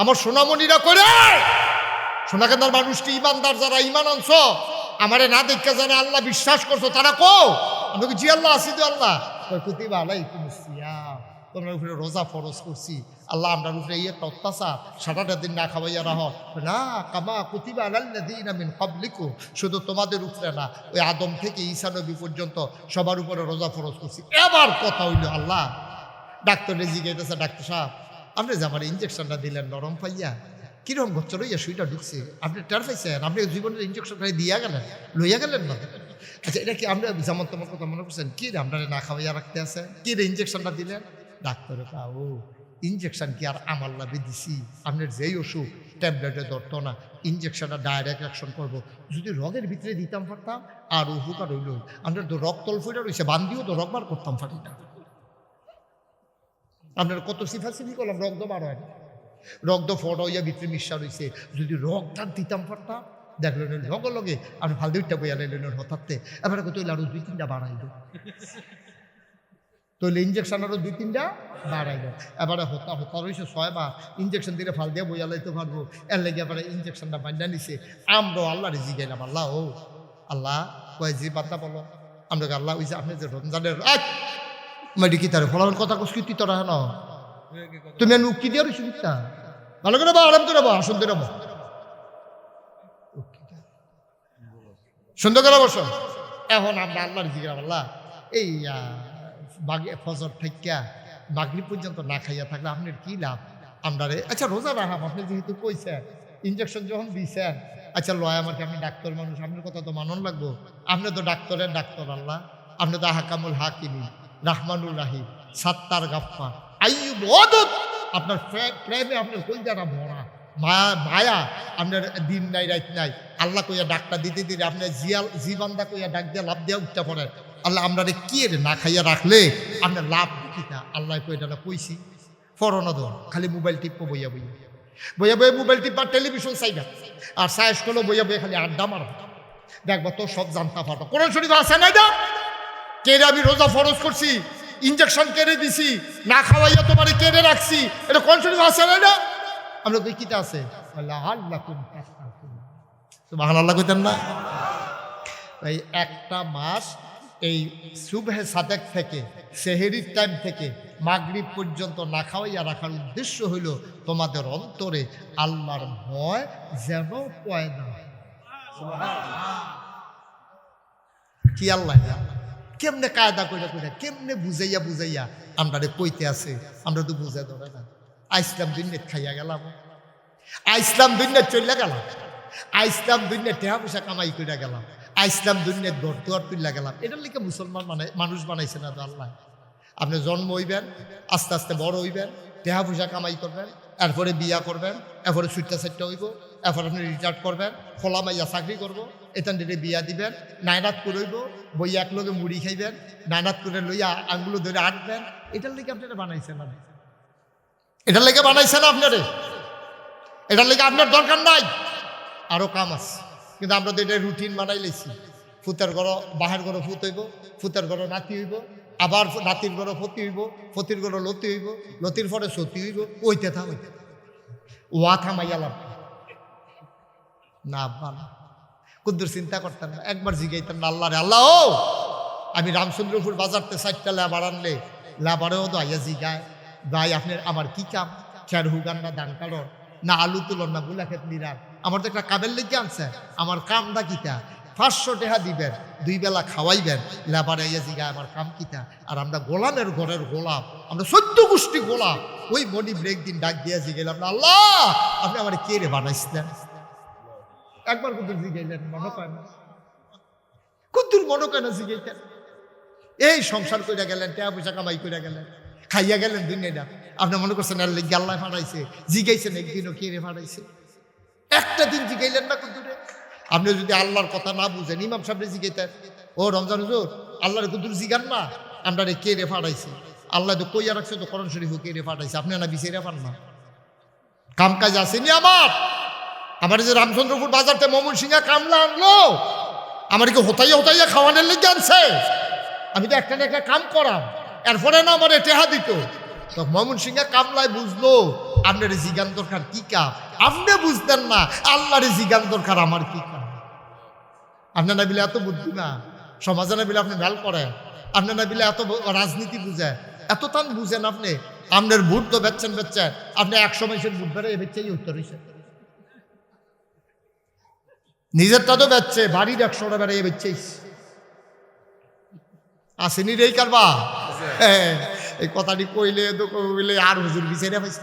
আমার সোনামণিরা করে, সোনাকান্দার মানুষকে ঈমানদার যারা ঈমান আনছ, আমারে না দেখে যারা আল্লাহ বিশ্বাস করছো তারা কো? আমি জি আল্লাহ আসি তো আল্লাহ কুতিবা আলাইকুমুস সিয়াম, তোমার উপরে রোজা ফরজ করছি। আল্লাহ আমরার উপরে এই একটা অত্যাচার, সারাটা দিন না খাওয়াইয়া রাহ না, কামা কুতিবা আলাল্লাযীনা মিন ক্বাবলিকুম, শুধু তোমাদের উপরে না, ওই আদম থেকে ঈসা নবী পর্যন্ত সবার উপরে রোজা ফরজ করছি। এবার কথা হইল আল্লাহ ডাক্তারে জিজ্ঞাসা, ডাক্তার সাহেব আপনি যে আমার ইঞ্জেকশনটা দিলেন নরম পাইয়া, কিরকম গোচ্ছ লইয়া সুইটা ঢুকছে, আপনি টের পাইছেন? আপনি জীবনের ইঞ্জেকশনটা দিয়া গেলেন, লইয়া গেলেন না? আচ্ছা, এটা কি আমরা যেমন তোমার কথা মনে করছেন? কি রে আপনারা না খাওয়াইয়া রাখতে আছে, কি রে ইঞ্জেকশনটা দিলেন? ডাক্তারে ও ইঞ্জেকশন কি আর আমার লাভে দিছি? আপনার যেই অসুখ ট্যাবলেটে ধরতো না, ইঞ্জেকশনটা ডাইরেক্ট অ্যাকশন করবো। যদি রগের ভিতরে দিতাম পারতাম আর উপকার হইল। আপনার তো রক্ত তলফইটা রয়েছে, বান্ধিও তো রকবার করতাম পারি না। আপনার কত সিফাসিফি করলাম, রক্ত বার হয় না, রক্ত ফটো হইয়া ভিতরে মিশা রয়েছে। যদি রক্তটা দিতাম পারতাম, দেখলেন লগে লগে আপনি ফাল দুইটা বইয়া লাইলেন হঠাৎ। এবারে তৈলে আরো ২-৩টা বাড়াইল, তৈলে ইঞ্জেকশন আরো ২-৩টা বাড়াইল। এবারে হতা রয়েছে ৬ বার ইঞ্জেকশন দিলে ফাল দিয়ে বইয়া লাইতে পারবো। এর লেগে এবারে ইঞ্জেকশনটা বান্ধা নিছে। আমরাও আল্লাহরে জিগাইলাম, আল্লাহ ও আল্লাহ কয় যে বার্তা বলো। আমরা আল্লাহ ওই যে আপনি যে রমজানের মেডি কি তার ফলাফল কথা কস্কৃতি তোরা হেন তুমি আমি উক্তি দিয়ে রয়েছি মিথ্যা। ভালো করে বা আরাম করে বা আসন দিয়ে রব সুন্দর করে বসো। এখন আমরা আল্লাহর জিজ্ঞাসা, আল্লাহ এই ফজর থেকে মাগরিব পর্যন্ত না খাইয়া থাকলে আপনার কি লাভ? আমরা আচ্ছা রোজা রাখাম, আপনি যেহেতু কইছেন ইঞ্জেকশন যখন দিয়েছেন, আচ্ছা লয় আমাকে, আমি ডাক্তার মানুষ, আপনার কথা তো মানন লাগবো। আপনি তো ডাক্তারের ডাক্তার আল্লাহ, আপনি তো হাকামুল হাকিমি, রাহমানুর রাহিম, সাত্তার গাফফার, আইয়ুব ওয়াদুদ। আপনার প্রেমে আপনার কলজাটা ভরা, মায়া আপনার দিন নাই রাত নাই। আল্লাহ কইয়া ডাক্তার দিতে দিলে আপনার জীবান্দা কইয়া ডাক দিয়া লাভ দিয়া উঠতে পড়েন। আল্লাহ আমরা কি রে না খাইয়া রাখলে আপনার লাভ কিনা? আল্লাহ কইটা কইছি ফরনা ধর, খালি মোবাইল টিপবো বইয়া বইয়া বইয়া বইয়া মোবাইল টিপবা, টেলিভিশন চাইবা, আর সায়েস করলো বইয়া বইয়া খালি আড্ডা মারা। দেখবো তো সব জানতা ফাটো। কোরআন শরীফ আছে না এটা? কেড়ে আমি রোজা ফরজ করছি, ইঞ্জেকশন কেড়ে দিছি, না খাওয়াইয়া তোমার কেড়ে রাখছি, এটা কোরআন শরীফ আছে না এটা? আমরা কই কিতা আছে? সুবহানাল্লাহ কইতেন না? এই একটা মাস এই সুবহে সাদেক থেকে সেহেরির টাইম থেকে মাগরিব পর্যন্ত না খাওয়াইয়া রাখার উদ্দেশ্য হইল তোমাদের অন্তরে আল্লাহর ভয় যেন পয়দা হয়। কি আল্লাহ কেমনে কায়দা কইরা কইরা কেমনে বুঝাইয়া বুঝাইয়া আমরা কইতে আছে, আমরা তো বুঝাই ধরে না। আইসলাম দুনিয়া খাইয়া গেলাম, আইসলাম দুনিয়া চলে গেলাম, আইসলাম দুনিয়া টেহা পয়সা কামাই করে গেলাম, আইসলাম দুনিয়া ঘর দুয়ার তুললা গেলাম। এটার লিখে মুসলমান মানুষ বানাইছে না তো আল্লাহ। আপনি জন্ম হইবেন, আস্তে আস্তে বড় হইবেন, টেহা পয়সা কামাই করবেন, এরপরে বিয়া করবেন, এরপরে সুইটটা সাইটটা হইব, এরপর আপনি রিটায়ার্ড করবেন, খোলা মাইয়া চাকরি করবো, এখান থেকে বিয়া দিবেন, নাইনাত করইব, বইয়া এক লগে মুড়ি খাইবেন, নাইনাত করে লইয়া আঙ্গুলো ধরে আঁটবেন। এটার লিখে আপনারা বানাইছেন না, এটার লেগে বানাইছে না আপনারে, এটার লেগে আপনার দরকার নাই, আরো কাম আছে। কিন্তু আমরা তো এটা রুটিন বানাই লেছি। ফুতের ঘর বাহের ঘর ফুত হইব, ফুতের ঘর নাতি হইব, আবার নাতির ঘর ফতি হইব, ফতির ঘর লতি হইব, লতির পরে সতী হইব, ওইতে থাকইতে ওয়া থামাইয়ালাম না। বানা কুদ্দুর চিন্তা করতেন না, একবার জিগাইতেন না আল্লাহ রে, আল্লাহ ও আমি রামচন্দ্রপুর বাজারতে 4টা লেবার আনলে লেবারেও তো আইয়া জিগায় ভাই আপনি আমার কি কাম? খের হুগান না ধান কাটন না আলু তুলন না বুলা খেত নিরান, আমার তো একটা কাবের লেগে আনছে, আমার কামটা কিতা? 500 টাকা দিবেন, 2 বেলা খাওয়াইবেন, লেবারে জিগা আমার কাম কিতা? আর আমরা গোলামের ঘরের গোলাম, আমরা 14 গোষ্ঠী গোলাম। ওই মনি ব্রেক দিন ডাক দিয়া জিগেলাম, আল্লাহ আপনি আমার কে রে বানাইছিলেন? একবার কুদ্দুর জিগাইলেন, মনে কয় না? কুদ্দুর মনে কয় না জিগাইতেন? এই সংসার কইরা গেলেন, টাকা পয়সা কামাই কইরা গেলেন, খাইয়া গেলেন দুনিয়াটা। আপনি মনে করছেন আর লেগে আল্লাহ ফাটাইছে? জিগাইছেন একদিনও কে রে ফাটাইছে? একটা দিন জিগাইলেন না কুদ্দুরে? আপনি যদি আল্লাহর কথা না বুঝেন, ইমাম সাহেব জিগাইতেন, ও রমজান হুজুর আল্লাহর কুদ্দুর জিগান না আমরা রে কে রে ফাটাইছে? আল্লাহ তো কইয়া রাখছে তো কোরআন শরীফ কে রে ফাটাইছে, আপনি না বিচাইরা পান না? কাম কাজ আসেনি আমার যে রামচন্দ্রপুর বাজারতে মমন সিংহা কামলা আনলো, আমার কি হতাইয়া হতাইয়া খাওয়ানোর লেগে আনছে? আমি তো একটা না একটা কাম করাম, এরপরে না আমার টেহা দিত। তো মমন সিংহা কামলায় বুঝলো আপনার জিগান দরকার কি কাম, আপনি বুঝতেন না আল্লাহরে জিগান দরকার আমার কি কাম। আপনার না বিলে এত বুদ্ধি না, সমাজে না বিলে আপনি ভ্যাল করেন, আপনার না বিলে এত রাজনীতি বুঝেন, এত টান বুঝেন আপনি। আপনার ভোট তো বেচছেন, আপনি 100 মাসের ভোট বেড়ে বেচছেই উত্তর হয়েছে, নিজেরটা তো বেচছে, বাড়ির 100টা বেড়ে বেচছেইস। আসেনি রে কারবা? এই কথাটি কইলে তো কইলে আর হুজুর বিচারে পাইছে,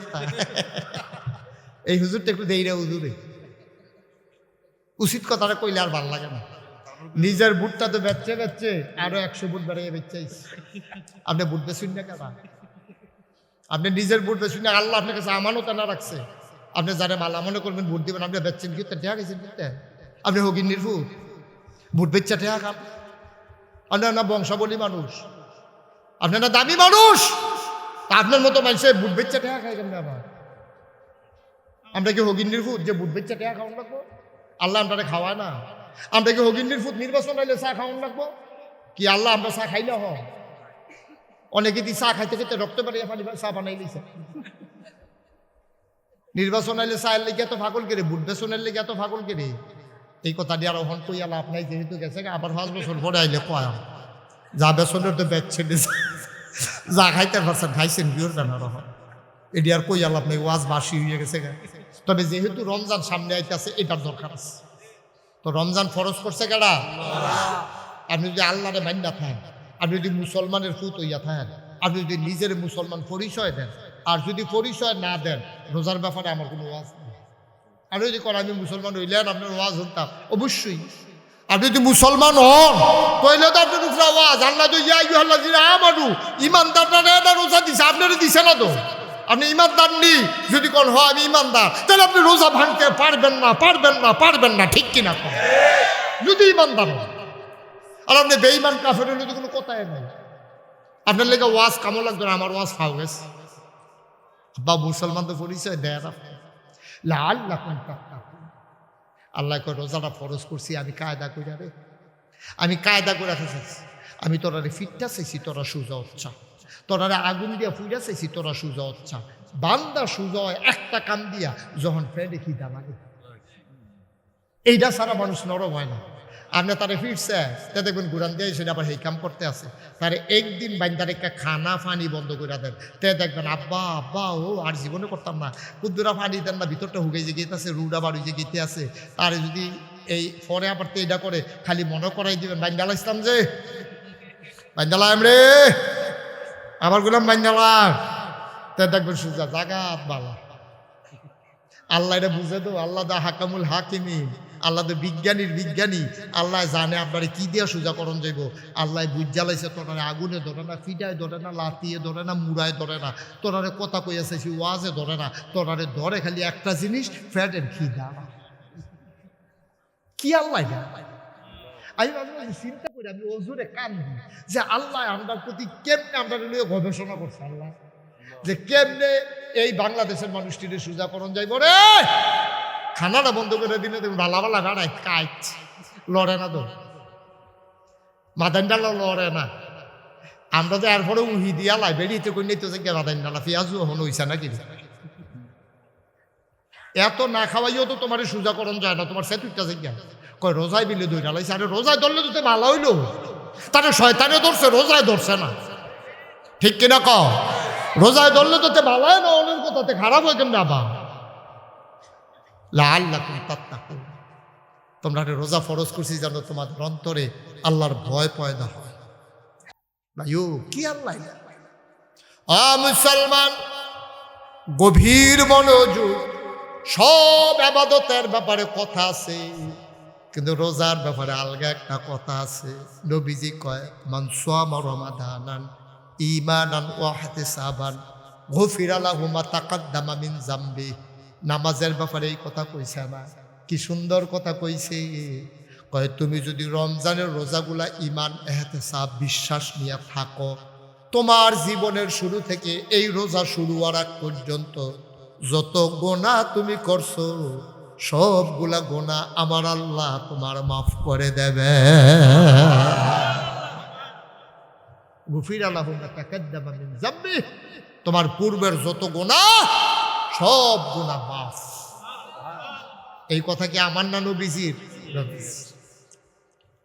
এই হুজুরটা একটু দেই রে হুজুরে, উচিত কথাটা কইলে আর ভাল লাগে না। নিজের বুটটা তো বেচছে আরো 100 বুট বেড়ে বেচছেইস। আপনি বুট বেচুন না কেন? আপনি নিজের বুট বেচুন না, আল্লাহ আপনার কাছে আমানত না রাখছে। আপনি যারা মালা মনে করবেন ভোট দিবেন, আপনি বেচছেন কি? টেহা গেছেন কিনতে? আপনি হগিন্নির ফুট ভোট বেচা টেহা খান? আপনার না বংশাবলী মানুষ, আপনার না দামি মানুষ, তা আপনার মতো মানুষের বুট বেচা টেহা খাই কেন? আবার আমরা কি হগিন্নির ফুট যে বুট বেচা টেহা খাওয়ান লাগবো? আল্লাহ আমরা খাওয়ায় না। আমরা কি হগিন্নির ফুট নির্বাচন হইলে চা খাওয়ান লাগবো কি? আল্লাহ আমরা চা খাই না? অনেকে দি চা খাইতে খেতে রক্ত বাড়িয়ে পানি চা বানাই দিছে। নির্বাচন আইলে চায়ের লেগে এত ফাগল কেড়ে, বুট বেসনের লেগে এত ফাগল কেড়ে? এই কথা দিয়ে আরো হন কই আল্লাহ আপনাই যেহেতু গেছে আবার 5 বছর পরে আইলে কয় যা বেসনের তো বেচছেন, যা খাইতে পারছেন খাইছেন, বিয়োর জানা রহন এটি আর কই আল্লাহ আপনি ওয়াজ বাসি হয়ে গেছে। তবে যেহেতু রমজান সামনে আইতেছে, এটার দরকার আছে। তো রমজান ফরজ করছে কেডা? আপনি যদি আল্লাহরে মান্না থাকেন, আপনি যদি মুসলমানের ফুত হইয়া থাকেন, আপনি যদি নিজের মুসলমান পরিচয় দেন, আর যদি পরিচয় না দেন, রোজার ব্যাপারে আমার কোনো ওয়াজ নেই। আপনি যদি করেন আমি মুসলমান হইলেন, আপনার ওয়াজ হতাম অবশ্যই। আপনি যদি মুসলমান হন তাহলে তো আপনার উপরে ওয়াজ। আল্লাহ তো আমারু ইমানদাররা না রোজা দিছে, আপনারা দিছে না তো? আপনি ইমানদার নি যদি কোন হয় আমি ইমানদার, তাহলে আপনি রোজা ভাঙতে পারবেন না, ঠিক কিনা? যদি ইমানদার হন। আর আপনি বেঈমান কাফের হলে তো কোনো কথাই নাই। আপনার লেগে ওয়াজ কামো লাগবে না, আমার ওয়াজ ফাও গেছে। বা মুসলমান তো পরিচয় দেয় না। আল্লাহ কয় রোজাটা ফরজ করছি আমি কায়দা কইরা রে, আমি কায়দা করে চাইছি, আমি তোরারে ফিটটা চাইছি, তোরা সুজা হচ্ছা, তোরারে আগুন দিয়া ফুইরা চাইছি, তোরা সুজা হচ্ছা। বান্দা সুজা হয় একটা কাম দিয়া, যখন ফ্রেন্ডে খিদা লাগে, এইটা সারা মানুষ নরম হয় না। আপনি তারে ফিরছে তে দেখবেন ঘুরান দিয়ে সেটা আবার এই কাম করতে আছে, তারে একদিন বাইন্দার একটা খানা ফানি বন্ধ করে দেন, তে দেখবেন আব্বা ও আর জীবনে করতাম না, কুদ্দুরা ফানি দেন না, ভিতরটা হুগে যে গেতে আছে, রুডা বাড়ি যে গেতে আছে, তারে যদি এই পরে আবার তো এটা করে খালি মনে করাই দিবেন বাইন্দালা ইসলাম যে বাইন্দালা রে আবার গুলাম বাইন্দালা, তে দেখবেন সুজা জাগাত বালা। আল্লাহ এটা বুঝে তো, আল্লাহ দা হাকামুল হাকিমিন, আল্লাহ তো বিজ্ঞানীর বিজ্ঞানী, আল্লাহ জানে আপনারে কি দিয়ে সোজা করণ যাইব। আল্লাহ বুঝ জ্বালাইছে, তোরারে আগুনে ধরে না, ফিটায় ধরে না, লাতিয়ে ধরে না, মুড়ায় ধরে না, তোরারে কথা কইয়া চাইছি ওয়াজে ধরে না, তোরারে ধরে খালি একটা জিনিস, ফ্যাট এন্ড খিদা। কি আল্লাহ এটা? আমি মাঝে চিন্তা করি, আমি ওজোরে কান দিই যে আল্লাহ আমরা প্রতি কেমনে আমরা নিয়ে গবেষণা করছে আল্লাহ, যে কেমনে এই বাংলাদেশের মানুষটিরে সোজা করণ যাইব রে। খানাটা বন্ধ করে দিলে ভালা ভালা রাড়াই কাজ লড়ে না, তো মাদান ডালা লড়ে না। আমরা তো এরপরে উহি দিয়া লাই বেরিয়েতে কই নিতে যে মাদান ডালা পেঁয়াজু হন হইছে নাকি? এত না খাওয়াইও তো তোমার সোজা করণ যায় না, তোমার সেতুটা জায়গা কয় রোজায় বিলে দই ডালাইছে। আরে রোজায় ধরলে তো ভালো হইলো, তারে শয়তানে ধরছে, রোজায় ধরছে না, ঠিক কিনা ক? রোজায় ধরলে তো তে ভালোই না, অনেক কথাতে খারাপ হয় কেমন আবার। লাআল্লাকুম তাত্তাকুন, তোমরা রোজা ফরজ করছি যেন তোমাদের অন্তরে আল্লাহর ভয় পয়দা হয়। ভাইও কি আল্লাহ মুসলমান, গভীর মনোযোগ। সব ইবাদতের ব্যাপারে কথা আছে, কিন্তু রোজার ব্যাপারে আলগা একটা কথা আছে। নবীজি কয় মান সামা রমাদানান ঈমানান ওয়া ইহতিসাবান গুফিরা লাহু মা তাকাদ্দামা মিন যামবি। নামাজের ব্যাপারে এই কথা কইছে না, কি সুন্দর কথা কইছে। কয় তুমি যদি রমজানের রোজাগুলা ঈমান ইহতিসাব বিশ্বাস নিয়ে থাকো, তোমার জীবনের শুরু থেকে এই রোজা শুরু হওয়ার আগ পর্যন্ত যত গুনাহ তুমি করছো সবগুলা গুনাহ আমার আল্লাহ তোমার মাফ করে দেবে। গুফিরা লাহু মা তাকাদ্দামা মিন যামবি, তোমার পূর্বের যত গুনাহ সব গুনাহ মাফ। এই কথা কি আমার না নবীজির?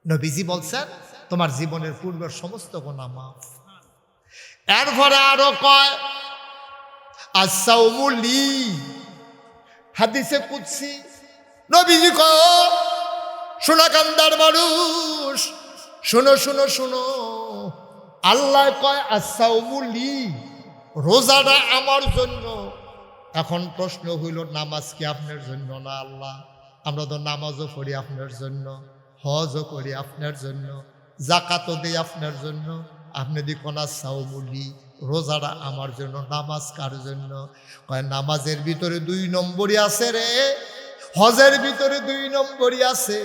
নবীজি বলছেন তোমার জীবনের পূর্বের সমস্ত গুনাহ মাফ। এরপরে আরো কয় আসসাউমু লি, হাদিসে কুদসি নবীজি কয় সোনাকান্দার মানুষ শোনো শোনো শোনো, আল্লাহ কয় আসসাউমু লি, রোজাটা আমার জন্য। এখন প্রশ্ন হইল নামাজ কি আপনার জন্য না? আল্লাহ আমরা তো নামাজও পড়ি আপনার জন্য, হজও করি আপনার জন্য, যাকাতও দিই আপনার জন্য। আপনি দেখুন আসসাউমু লি, রোজাটা আমার জন্য, নামাজ কার জন্য? কয় নামাজের ভিতরে 2 নম্বরই আছে রে, হজের ভিতরে 2 নম্বরই আছে,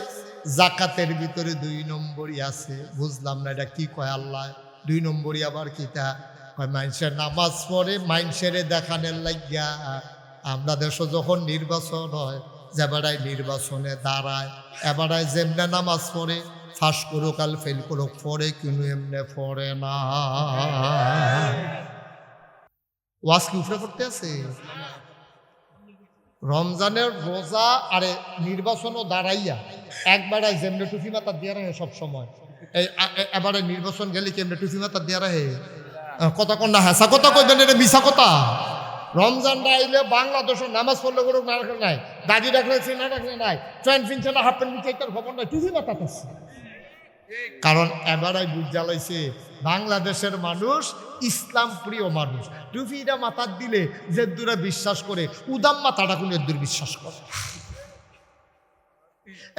যাকাতের ভিতরে 2 নম্বরই আছে। বুঝলাম না এটা কি কয় আল্লাহ, 2 নম্বরই আবার কিতা? কয় মানুষের নামাজ পড়ে মানুষের দেখানোর লাগিয়া। আমরা দেশে যখন নির্বাচন হয়, যেবারায় নির্বাচনে দাঁড়ায়, এবারায় যেমনে নামাজ পড়ে ফাঁস করুক আর ফেল করুক পড়ে, কিন্তু এমনে পড়ে না। ওয়াজ কি উফরে করতে আছে? রমজানের রোজা আরে নির্বাচনও দাঁড়াইয়া একবারে যেমনে টুফি মাথা দিয়ে রাখে সব সময়, এই এবারে নির্বাচন গেলে কেমনে টুফি মাথা দিয়ে রাখে? কথা কন না, হেসা কথা কইবেন, এটা মিশা কথা। রমজানটা আইলে বাংলাদেশের নামাজ পড়লে করুক না রাখলে নাই, দাঁড়িয়ে রাখলে না রাখলে নাই, চয়েন ফিনছে না, হাফ প্যান্ট নিচে খবর নাই, টুফি মাথা আছে। কারণ এবারে বুঝ জ্বালাইছে বাংলাদেশের মানুষ ইসলাম প্রিয় মানুষ। টুফিটা মাথার দিলে যে দূরে বিশ্বাস করে, উদাম মাথাটা কোন দূর বিশ্বাস করে।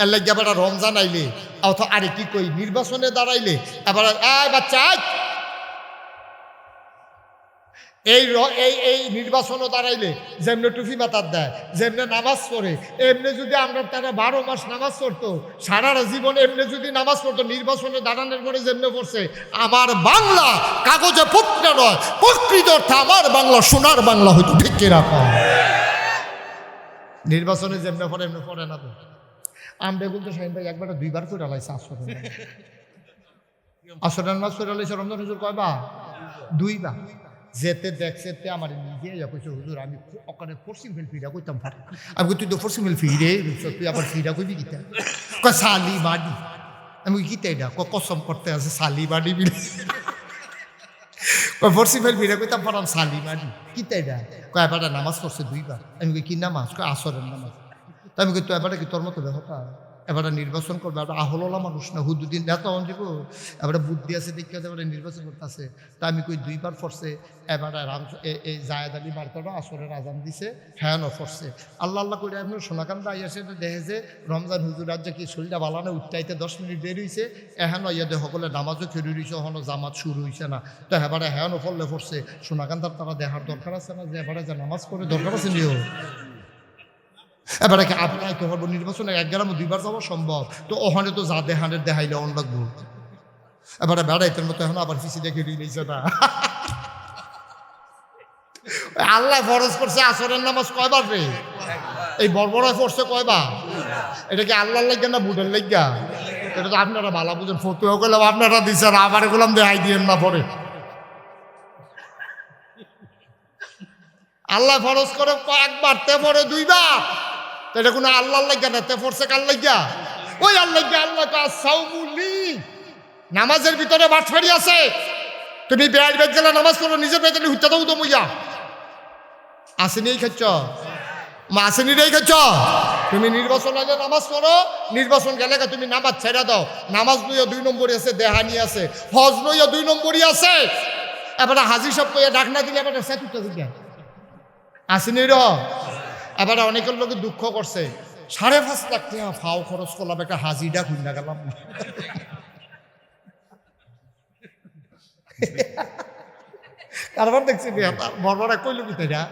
এর লাগে এবার রমজান আইলে অথবা আরে কি কই নির্বাচনে দাঁড়াইলে এবার বাচ্চা এই নির্বাচনও দাঁড়াইলে যেমনি টুফি মাথার দেয়, যেমনি নামাজ পড়ে, এমনি যদি আমরা তারা 12 মাস নামাজ পড়তো, সারাটা জীবন এমনি যদি নামাজ পড়তো, নির্বাচনে দাঁড়ানোর পরে যেমনি পড়ছে, আমার বাংলা কাগজে পড়তে নয়, প্রকৃত অর্থে আমার বাংলা সোনার বাংলা হয়তো ঠিক রাখা। নির্বাচনে যেমনি পড়ে এমনি পড়ে না তো। আমরা বলতে শাহিন ভাই একবার 2বার করে আলাইছে আসরের নামাজ পড়ে আলাইছে রমজান হুজুর কয়বার? 2বার। যেতে দেখছে আমার নিজে কইছে হুজুর আমি ওখানে পশ্চিম ফিল ফিরা কইতাম পারি। আমি তুই তো পশ্চিম ফিল ফিরে তুই আবার ফিরা কইবি কিতা? কয় সালি বাড়ি। আমি কিতা এটা কসম করতে আছে সালি বাড়ি বিলে কয় পশ্চিম ফিল ফিরা কইতাম পারাম সালি বাড়ি কিতা এটা? কয় এবারে নামাজ পড়ছে 2বার। আমি কই কি নামাজ? কয় আসরের নামাজ। তো আমি কই তো এবারে কি তোর মতো ব্যাপারটা? এবারে নির্বাচন করবে, এবার আহললা মানুষ না, হুদুদ্দিন নেতা অঞ্জিব, এবারে বুদ্ধি আছে দেখতে এবারে নির্বাচন করতে আছে। তা আমি কই 2বার পড়ছে, এবারে এই জায়েদ আলী বার্তাটা আসরের আজান দিছে, হ্যাঁ পড়ছে। আল্লাহ আল্লাহ করে আপনার সোনাকান্দা আইয়াছে দেখে যে রমজান হুজুর রাজ্যে কি শরীরটা বালানো উঠতে 10 মিনিট দেরি হয়েছে, এখন ইয়াদে সকলে নামাজও খেয়ে রয়েছে, এখনো জামাত শুরু হয়েছে না। তো এবারে হ্যাঁ পড়লে পড়ছে, সোনাকান্দার তারা দেখার দরকার আছে না যে এবারে যে নামাজ পড়ে দরকার আছে নিও। এবারে আপনি আইতে পারবো নির্বাচনে 1 গ্রামে 2বার যাওয়া সম্ভব, তো ওখানে তো যা দেহানের দেখাইলে অন লাগবো। এবারে বেড়াইতের মতো এখন আবার পিছিয়ে দেখে নিয়েছে না। আল্লাহ ফরজ করছে আসরের নামাজ কয়বার রে? এই বড়বড়ায় পড়ছে কয়বার? এটা কি আল্লাহর লাগা না বুটের লাগা? এটা তো আপনারা ভালো বুঝেন, ফতুয়া করলাম আপনারা দিচ্ছেন, আবার এগুলাম দেখাই দিয়েন না পরে। আল্লাহ ফরজ করে একবার, তে পরে 2বার। এটা কোনো আল্লাহর লাগা না, তে পড়ছে কার লাগা? ওই আল্লাহ আল্লাহ সাউমুলি। নামাজের ভিতরে বাটফারি আছে, তুমি বেড়াই বেদ গেলে নামাজ পড়ো, নিজের বেতনে হুত্যা দাও তো মুইয়া আসেনি খাচ্ছ, আসেনি রেই খাচ্ছ। তুমি নির্বাচন আগে নামাজ পড়ো, নির্বাচন গেলে তুমি নামাজ ছেড়ে দাও। নামাজ লইয়া 2 নম্বরই আছে, দেহানি আছে, হজ লইয়া 2 নম্বরই আছে। এবার হাজি সব কইয়া ডাক না দিলে এবার সেতুটা দিকে আসেনি র। এবার অনেকের লোকে দুঃখ করছে, 5.5 লাখ টাকা ফাও খরচ করলাম, একটা হাজিটা খুঁজা গেলাম। কারবার দেখছি বড় কইল কি তাইরা,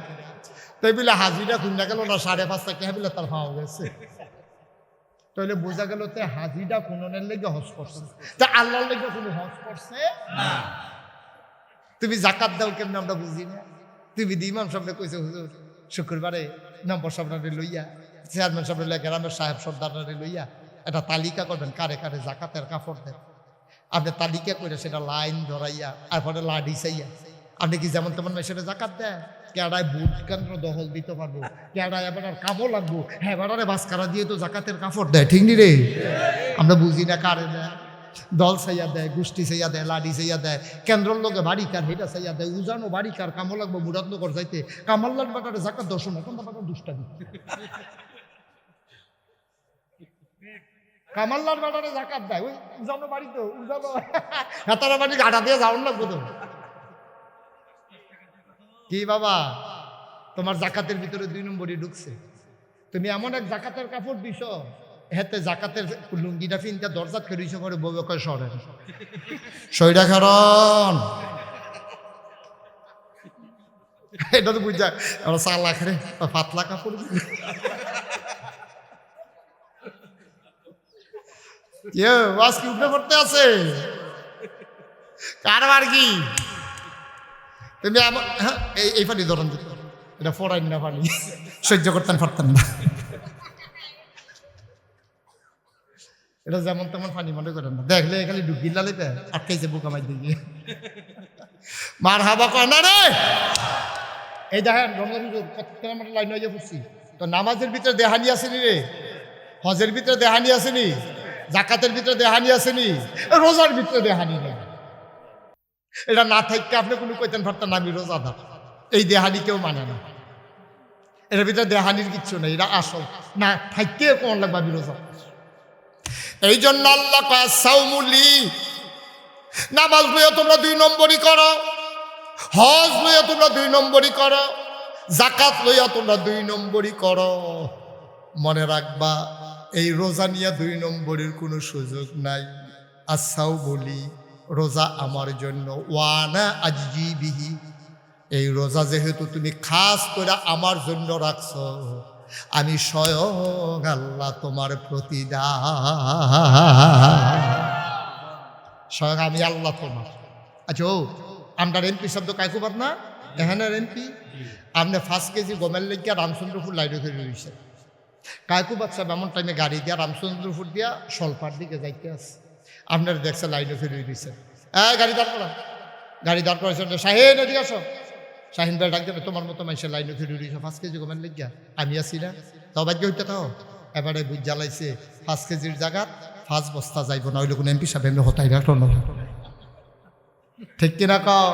তাই বলে হাজিরা খুঁজা গেল না, 5.5 লাখ টাকা বলে তার পাওয়া গেছে। তাহলে বোঝা গেল তে হাজিটা কোনের লেগে হজ করছে, তা আল্লাহর লেগে কোনো হজ করছে না। তুমি জাকাত দাও কেমন আমরা বুঝি না। তুমি ইমাম সামনে কইছে হুজুর শুক্রবারে নম্বর সামনে লইয়া, চেয়ারম্যান সামনে লইয়া, গ্রামের সাহেব সর্দারে লইয়া একটা তালিকা করবেন কারে কারে জাকাতের কাপড় দেন। আপনি তালিকা করে সেটা লাইন ধরাইয়া তারপরে লাডি চাইয়া, আপনি কি যেমন তেমন মেশিনে জাকাত দেয়, কেডায় বুট কেন্দ্র দখল দিতে পারবো, কেডায় এবার আর কামও লাগবো, হ্যাঁ এবারে বাসকারা দিয়ে তো জাকাতের কাপড় দেয়, ঠিক নি রে? আমরা বুঝি না কারে দেয়, দল চাইয়া দেয়, গোষ্ঠী চাইয়া দেয়, লাডি চাইয়া দেয়, কেন্দ্রের লোকে বাড়ি কার হেটা চাইয়া দেয়, উজানো বাড়ি কার কামও লাগবো মুরাদনগর যাইতে, কামাল্লার বাটারে জাকাত দর্শন এখন বাটার দুষ্টামি, কামাল্লার বাটারে জাকাত দেয়, ওই উজানো বাড়ি তো উজানো হেতারা বাড়ি ঘাটা দিয়ে যাওয়ার লাগবো তো। কি বাবা তোমার জাকাতের ভিতরে 2 নম্বরই ঢুকছে, তুমি এমন এক জাকাতের কাপড় দিছ, হেতে জাকাতের লুঙ্গিটা ফিনটা দরজাত খেয়েছ করে বউকে কয় সরেন সইটা কারণ এটা তো বুঝা আমরা 4 লাখ রে পাতলা কাপড় ওয়াজ কি উপরে পড়তে আছে কারবার কি তুমি এই পানি ধরন দিত, এটা ফরাইন না পানি সহ্য করতেন পারতেন না, এটা যেমন তেমন পানি মনে করেন না, দেখলে খালি ডুবি লালিতে আটকাইছে বুকা মাই দিয়ে মার হাবা কয় না রে। এই দেখেন রমজান কত লাইন হয়ে পড়ছি তো, নামাজের ভিতরে দেহানি আসেনি রে, হজের ভিতরে দেহানি আসেনি, জাকাতের ভিতরে দেহানি আসেনি, রোজার ভিতরে দেহানি নেই। এটা না থাকতে আপনি কোনো কইতেন পারতেন আমি রোজাদার, এই দেহানি কেউ মানে না, এটার ভিতরে দেহানির কিচ্ছু নেই, এটা আসল না থাকতে কোন লাগবে আমি রোজা। এই জন্য আল্লাহ কয় সাউমুলি, নামাজ লইয়া তোমরা 2 নম্বরই করো, হজ লইয়া তোমরা 2 নম্বরই করো, জাকাত লইয়া তোমরা 2 নম্বরই করো। মনে রাখবা এই রোজা নিয়ে 2 নম্বরের কোনো সুযোগ নাই। আসাও বলি রোজা আমার জন্য, ওয়ানা আজজি বিহি, এই রোজা যেহেতু তুমি খাস করে আমার জন্য রাখছ, আমি স্বয়ং আল্লাহ তোমার প্রতিদান, স্বয়ং আমি আল্লাহ তোমার। আচ্ছা ও আমরা এমপি শব্দ কাইকুবার না, এখানে এমপি আপনি 5 কেজি গমের লেগিয়া রামচন্দ্রপুর লাইনে ফেরে রয়েছে, কাইকুবাদ সাহেব এমন টাইমে গাড়ি দিয়া রামচন্দ্রপুর দিয়া সলপার দিকে যাইতে আছে, আপনারা দেখছে লাইনে ফেরে রয়েছে, গাড়ি দাঁড় করা, গাড়ি দাঁড় করেছে, শাহিন এদিকে আসো, শাহিন ভাই ডাক দেবে তোমার মতো মানুষের লাইনে ফিরে রয়েছে 5 কেজি গমের লেগিয়া, আমি আসি না তাও ভাগ্য হইতে থাও। এবারে বুঝ জ্বালাইছে 5 কেজির জায়গা 5 বস্তা যাইব না, ওই লোক এমপি সাহেব এমনি হতাই রাখলো না, ঠিক কিনা কও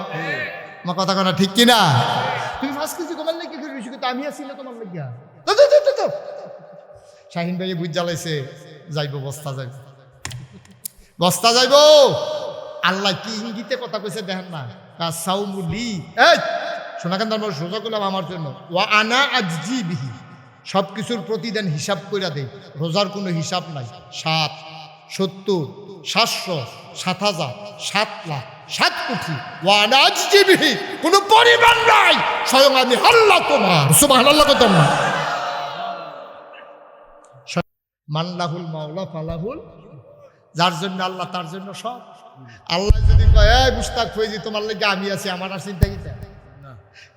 আমার কথা কনা ঠিক কিনা? তুমি 5 কেজি গমের লেগে ফিরে রয়েছো কিন্তু আমি আসি না তোমার লেগিয়া, শাহিন ভাই বুঝ জ্বালাইছে যাইব বস্তা যাইব, বস্তা যাইব। আল্লাহ কি ইঙ্গিতে কথা কইছে দেখেন না, সাউমুলি এই শোনা কেন ধর্ম সোজা করলাম আমার জন্য, ওয়া আনা আজজি বিহি, সব কিছুর প্রতিদিন হিসাব কইরা দেই, রোজার কোনো হিসাব নাই, 7, 70, 700, 7,000, 7 লাখ, 7 কোটি, ওয়া আনা আজজি বিহি, কোনো পরিমাণ নাই, স্বয়ং আমি আল্লাহ তোমার, সুবহানাল্লাহ কত না। মাল্লাহুল মাওলা ফালাহুল, যার জন্য আল্লাহ তার জন্য সব। আল্লাহ যদি কয় এই মুস্তাক ফৈজি তোমার লেগে আমি আছি, আমার আর চিন্তা কি?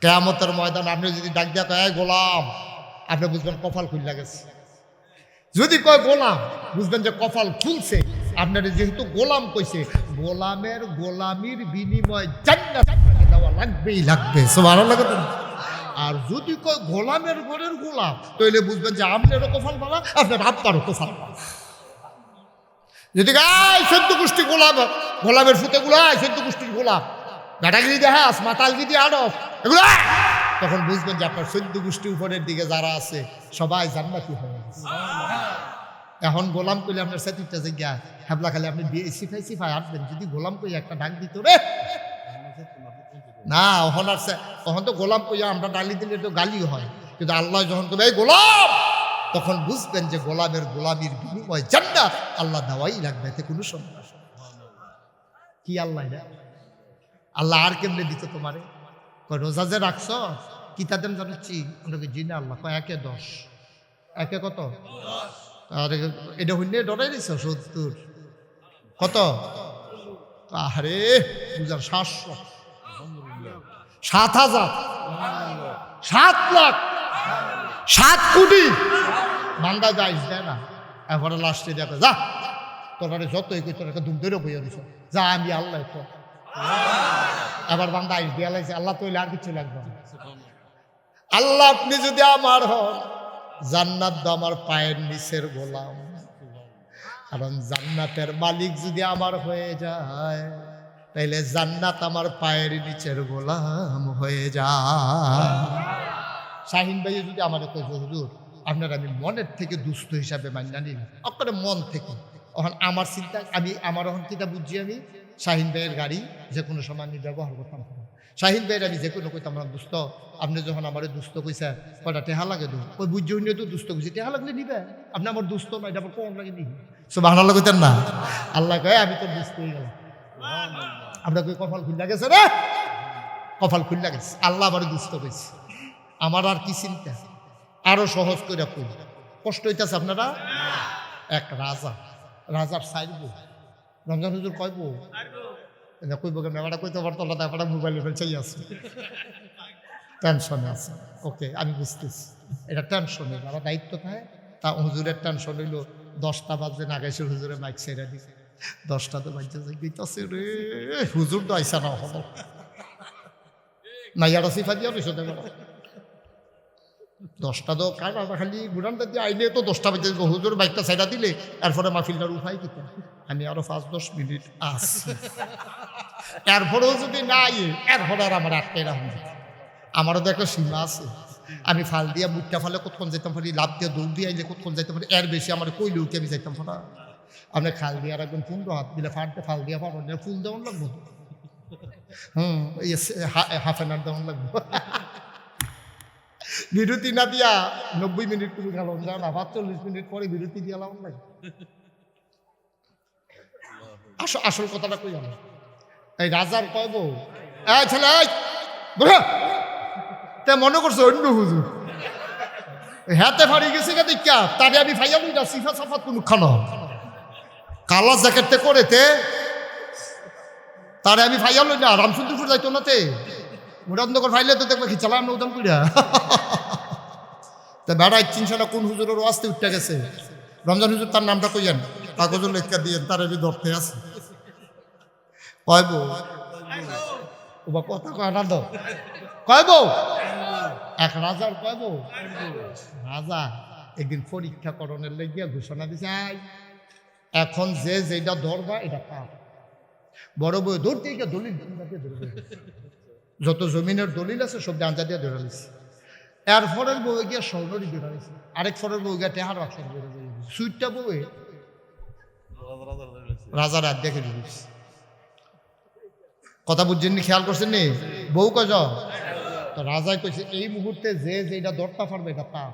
কিয়ামতের ময়দান আপনি যদি ডাক দিয়া কয় গোলাম, আপনি বুঝবেন কপাল খুলে গেছে। যদি কয় গোলাম বুঝবেন যে কপাল খুলছে, আপনার যেহেতু গোলাম কইছে, গোলামের গোলামির বিনিময় জান্নাত দেওয়া লাগবেই লাগবে, সুবহানাল্লাহ। আর যদি কয় গোলামের ঘরের গোলাম, তাহলে বুঝবেন যে আপনারও কপাল ভালো, আপনার আব্বারও কপাল ভালো। যদি গাই 14 গোষ্ঠী গোলাম, গোলামের ফুতে গুলা 14 গোষ্ঠীর গোলাম, ব্যাটাগিরি দেখাস, মাতালগিরি আরব এগুলো, তখন বুঝবেন যে আপনার 14 গোষ্ঠী উপরের দিকে যারা আছে সবাই জান্নাতি হয়ে গেছে। এখন গোলাম করলে আপনার সাথীটা জায়গা হ্যাবলা খালি আপনি সিফাই আসবেন, যদি গোলাম কই একটা ডাক দিত রে না, তখন তো গোলাম কইয়া আমরা ডালি দিলে তো গালি হয়, কিন্তু আল্লাহ যখন তুমি এই গোলাম, তখন বুঝবেন যে গোলামের গোলামির বিনিময় জান্নাত আল্লাহ দেওয়াই লাগবে, এতে কোনো সন্দেহ কি আল্লাহ না আল্লাহ আর কেমনে দিত তোমারে? রোজা যে রাখছ কি তাদের জানাচ্ছি আমরা জি না আল্লাহ কয় 1 10 1 কত আর এটা হইলে ডরাই দিছ 70 কত আরে বুঝার 700 7,000 7 লাখ 7 কোটি বান্দা যাইস দেয় না, এরপরে লাস্টে দেখো যা তোরা যতই কই তোর একটা দুম ধরে বইয়া দিছ যা আমি আল্লাহ তো এবার বান্দা আইস দিয়া লাগছে আল্লাহ তৈলে আর কিছু লাগবে না। আল্লাহ আপনি যদি আমার হন, জান্নাত তো আমার পায়ের নিচের গোলাম, কারণ জান্নাতের মালিক যদি আমার হয়ে যায় তাইলে জান্নাত আমার পায়ের নিচের গোলাম হয়ে যায়। শাহিন ভাই যদি আমার কই হুজুর আপনার আমি মনের থেকে দুস্থ হিসাবে মান্না নিই, আপনার মন থেকে এখন আমার চিন্তা আমার এখন কিতা বুঝছি আমি শাহিন ভাইয়ের গাড়ি যে কোনো সময় আমি ব্যবহার করতাম, শাহিন ভাইয়ের আমি যে কোনো কইতাম দুস্থ, আপনি যখন আমার দুস্থ কইছে কয়টা টেহা লাগে তো ওই বুঝছি হইলে তো দুস্থ কইছে টেহা লাগলে নিবে, আপনি আমার দুস্থ না এটা আবার কোন লাগে নিবি সুবহানাল্লাহ কইতেন না? আল্লাহ কয় আমি তো দুস্থ হয়ে গেলাম, আপনার কই কপাল খুললা গেছে রে, কপাল খুললা গেছে, আল্লাহ আবার দুস্থ কইছে। আমার আর কি চিন্তা, আরো সহজ করে কই, কষ্ট হইতেছে আপনারা? এক রাজার সাইড রমজান হুজুর কইব কইব মেমাটা কইতে পারতো না, তারপরে মোবাইলের চাই আছে টেনশনে আছে। ওকে আমি বুঝতেছি এটা টেনশনে যারা দায়িত্ব থাকে, তা হুজুরের টেনশন হইল 10টা বাজে নাগাইছে হুজুরে মাইক ছেড়ে দিছে, 10টা তো বাজে গেছে রে হুজুর তো আইসা না হলো না ইয়ারা সিফা দিয়া রইছে 10টা তো কারণ খালি গুড়ানটা দিয়ে আইলে তো 10টা বাজে হুজুর বাইকটা ছাইড়া দিলে এরপরে মাহফিলটার উঠাই কিতা আমি আরো 5-10 মিনিট আসছি, এরপরেও যদি না এরপরে আর আমার আটকে রাখুন, আমারও তো একটা সীমা আছে, আমি ফাল দিয়া মুখটা ফালে কতক্ষণ যেতাম পারি, লাভ দিয়ে দৌড় দিয়ে আইলে কতক্ষণ যাইতে পারি, এর বেশি আমার কইলে উঠে আমি যাইতাম পারা। আপনি খাল দিয়ে আর একদম 15 হাত দিলে ফাটতে ফাল দিয়া পারো না, ফুল দেওয়ান লাগবো হাফ এন আওয়ার দেওয়ান লাগবো, বিরতি না দিয়া 90 মিনিট তুমি খেলাম যা না 45 মিনিট পরে বিরতি দিয়ে লাম লাগে। আসল কথাটা কই আমি এই রাজার কইব এই ছেলে তে মনে করছো অন্য হুজুর হাতে ফাড়ি গেছে কে দেখা তারে আমি ফাইয়া লই না সিফা সাফাত কোন খানো কালা জ্যাকেটতে করেতে তারে আমি ফাইয়া লই না রামচন্দ্রপুর যাইতো না তে মুরাদনগর ফাইলে তো দেখবে কি চালাম উদাম কইরা তা বেড়াই চিনছানা কোন হুজুরের ওয়াস্তে উঠতে গেছে, রমজান হুজুর তার নামটা কইয়েন কাগজের লেখা দিয়েন, তার আমি ধরতে আছে কয়ব ওবা কথা কয় না তো কয়ব এক রাজার কয়ব রাজা একদিন পরীক্ষা করণের লেগিয়া ঘোষণা দিছে এখন যে যেটা ধরবা এটা পাপ, বড় বই ধরতে গিয়ে দলিল ধরবে, যত জমিনের দলিল আছে সব আঞ্জা দিয়ে ধরে নিচ্ছে, এর ফরের বউ গিয়া স্বর্ণরই ধরে নিচ্ছে, আরেক ফরের বউ গিয়া টেহার রাখছে সুইটটা বউয়ে রাজার হাত দেখে দিচ্ছে। কথা বুঝছেন নি, খেয়াল করছেন নি? বউ কজ তো রাজাই কইছে এই মুহূর্তে যে যেটা দরটা পারবে এটা পাপ,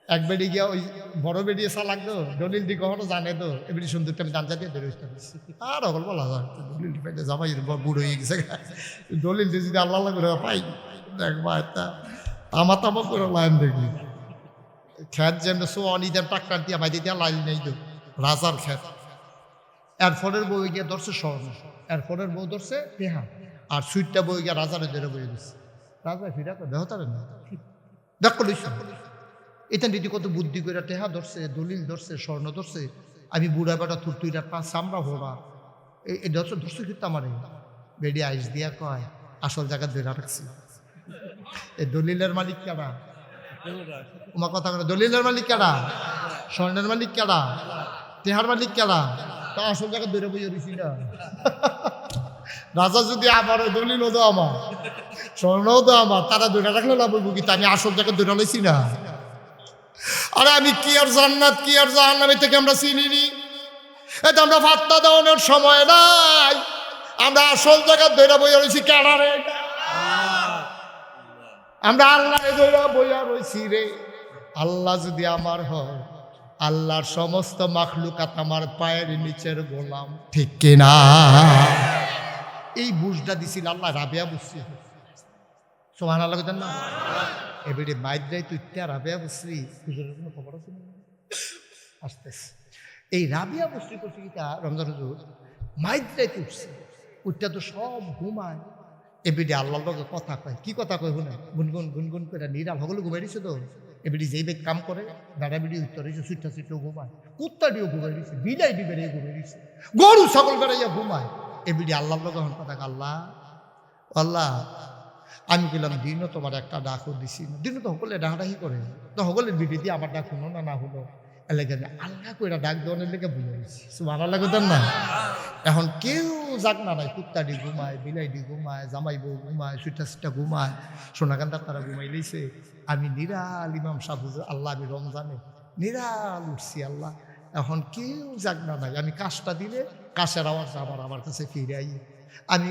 এক বেড়ি গিয়া ওই বড় বেরিয়ে চালাক তো দলিল দি কখনো জানে তো এবারে সুন্দরটা আমি দান দিয়ে ধরে আর অকল বলা যায় দলিল পাইতে যাবাই বুড়ো হয়ে গেছে, দলিল দিয়ে যদি আল্লাহ করে পাই দেখবা একটা তামা তামা করে লাইন দেখবি খ্যাত যেমন সো অনিদের টাক্কার দিয়া মাই দিয়া লাইন নেই তো রাজার খ্যাত, এরপরের বই গিয়ে ধরছে স্বর্ণ, এরপরের বউ ধরছে টেহা, আর সুইটটা বই গিয়া রাজারে ধরে বই দিচ্ছে, রাজা ফিরা করে দেহ তারে না দেখ করিস এটা দিদি কত বুদ্ধি করে টেহা ধরছে, দলিল ধরছে, স্বর্ণ ধরছে, আমি বুড়া বেটা তুরতুইটা পাঁচ সামরা ভোরা এই ধরছে ধরছে কিন্তু আমার বেডি আইস দিয়া কয় আসল জায়গা ধরে রাখছি, এই দলিলের মালিক কেডা? তোমার কথা বলে দলিলের মালিক কেডা? স্বর্ণের মালিক কেডা? টেহার মালিক কেডা? তা আসল জায়গা ধরে বই রইছি না রাজা যদি আমার দলিল তো আমার স্বর্ণও তো আমার, তারা দুইটা রাখলে না বলবো কিন্তু আমি আসল জায়গায় দুইটা লইছি না। আরে আমি কি আর জান্নাত কি আর জাহান্নামের থেকে আমরা চিনিনি, এটা আমরা ফাত্তা দেওয়ানোর সময় নাই। আমরা আসল জায়গায় দৈরা বইয়া রয়েছি কেনারে, আমরা আল্লাহ দৈরা বইয়া রয়েছি রে। আল্লাহ যদি আমার হয়, আল্লাহর সমস্ত মাখলুকাত আমার পায়ের নিচের গোলাম, ঠিক কিনা? এই বুঝটা দিছিল আল্লাহ রাবিয়া বুঝছি। সুবহানাল্লাহ কইতেন না? এবারে মাইদ্রাই তুই রাবিয়া বুঝছি, হুজুরের কোনো খবর আছে না? আসতেছে এই রাবিয়া বুঝছি করছি কিটা রমজান হুজুর মাইদ্রাই উঠছে, উঠটা তো সব ঘুমায়। এবারে আল্লাহর লগে কথা কয়, কি কথা কয় শুনে গুনগুন গুনগুন করে নিরাল হগলে ঘুমাই দিছে তো। এবারে যেই বেগ কাম করে বেড়া বিড়ি উত্তর হয়েছে, সুইটা সুইটাও ঘুমায়, কুত্তা দিয়েও ঘুমাই দিছে, বিলাই ডি বেড়ে ঘুমাই দিছে, গরু ছাগল বেড়াইয়া ঘুমায়। এবারে আল্লাহর লগে এখন কথা, আল্লাহ আল্লাহ আমি বললাম দিনও তোমার একটা ডাকও দিছি না, দিনও তো সকলে ডাকাডাকি করে, তো সকলের বিড়ি দিয়ে আমার ডাক শুনো না না শুনো এলাকা আল্লাহ কইরা ডাক দেওয়ানের লেগে বুঝে গেছি। সুবহানাল্লাহ কইতেন না? এখন কেউ যাক না নাই, কুত্তাডি ঘুমায়, বিলাইডি ঘুমায়, জামাই বউ ঘুমায়, সুইটা সুইটা ঘুমায়, সোনাকান্দার তারা ঘুমাই লইছে। আমি নিরাল ইমাম সাহুজ আল্লাহ, আমি রমজানে নিরাল উঠছি আল্লাহ। এখন কেউ যাক না নাই, আমি কাজটা দিলে কাশের আওয়াজ আবার আমার কাছে ফিরে আই, আমি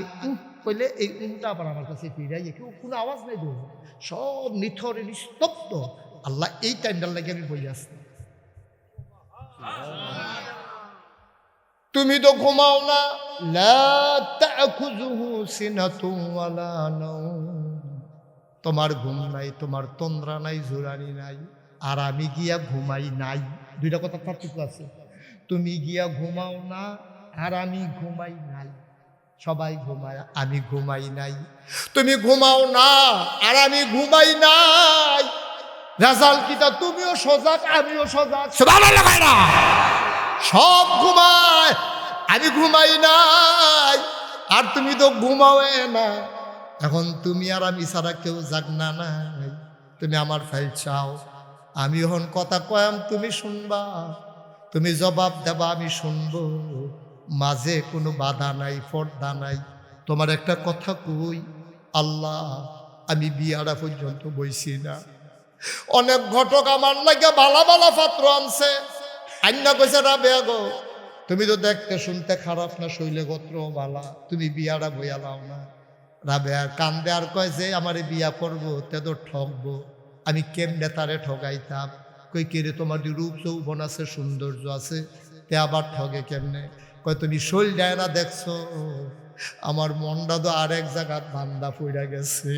কইলে এই উনটা আবার আমার কাছে ফিরে আই, কেউ কোনো আওয়াজ নাই দেব, সব নিথরে নিস্তব্ধ। আল্লাহ এই টাইমটার লাগে আমি বই আসছি। তুমি তো ঘুমাও না, লা তাখুযুহু সিনাতুন ওয়ালা নাওম, তোমার ঘুম নাই, তোমার তন্দ্রা নাই, জোরানি নাই, আর আমি গিয়া ঘুমাই নাই। দুইটা কথা পার্থক্য আছে। তুমি গিয়া ঘুমাও না আর আমি ঘুমাই নাই, সবাই ঘুমায় আমি ঘুমাই নাই। তুমি ঘুমাও না আর আমি ঘুমাই নাই, রেজাল্ট কিটা তুমিও সজাগ আমিও সজাগ, সুবহানাল্লাহ ভাইরা সব ঘুমায় আমি ঘুমাই নাই, আর তুমি তো ঘুমাও না। এখন তুমি আর আমি ছাড়া কেউ জাগ না নাই, তুমি আমার ফাইল চাও, আমি এখন কথা কয়াম তুমি শুনবা, তুমি জবাব দেবা আমি শুনবো, মাঝে কোনো বাধা নাই পর্দা নাই। তোমার একটা কথা কই, আল্লাহ আমি বিয়ারা পর্যন্ত বইছি না, অনেক ঘটক আমার লাগে বালা বালা পাত্র আনছে, আইনা কইছে রাবেয়া গো তুমি তো দেখতে শুনতে খারাপ না, শৈলে গোত্র বালা, তুমি বিয়ারা বইয়া লাও না। রাবেয়ার কান্দে আর কয় যে আমারে বিয়া করবো তে তো ঠকবো, আমি কেমনে তারে ঠগাইতাম? কই কে রে তোমার যে রূপ যৌবন আছে সৌন্দর্য আছে, তে আবার ঠগে কেমনে? কয় তুমি শৈল যায় না দেখছো, আমার মনটা তো আরেক জায়গার ধান্দা পড়া গেছে।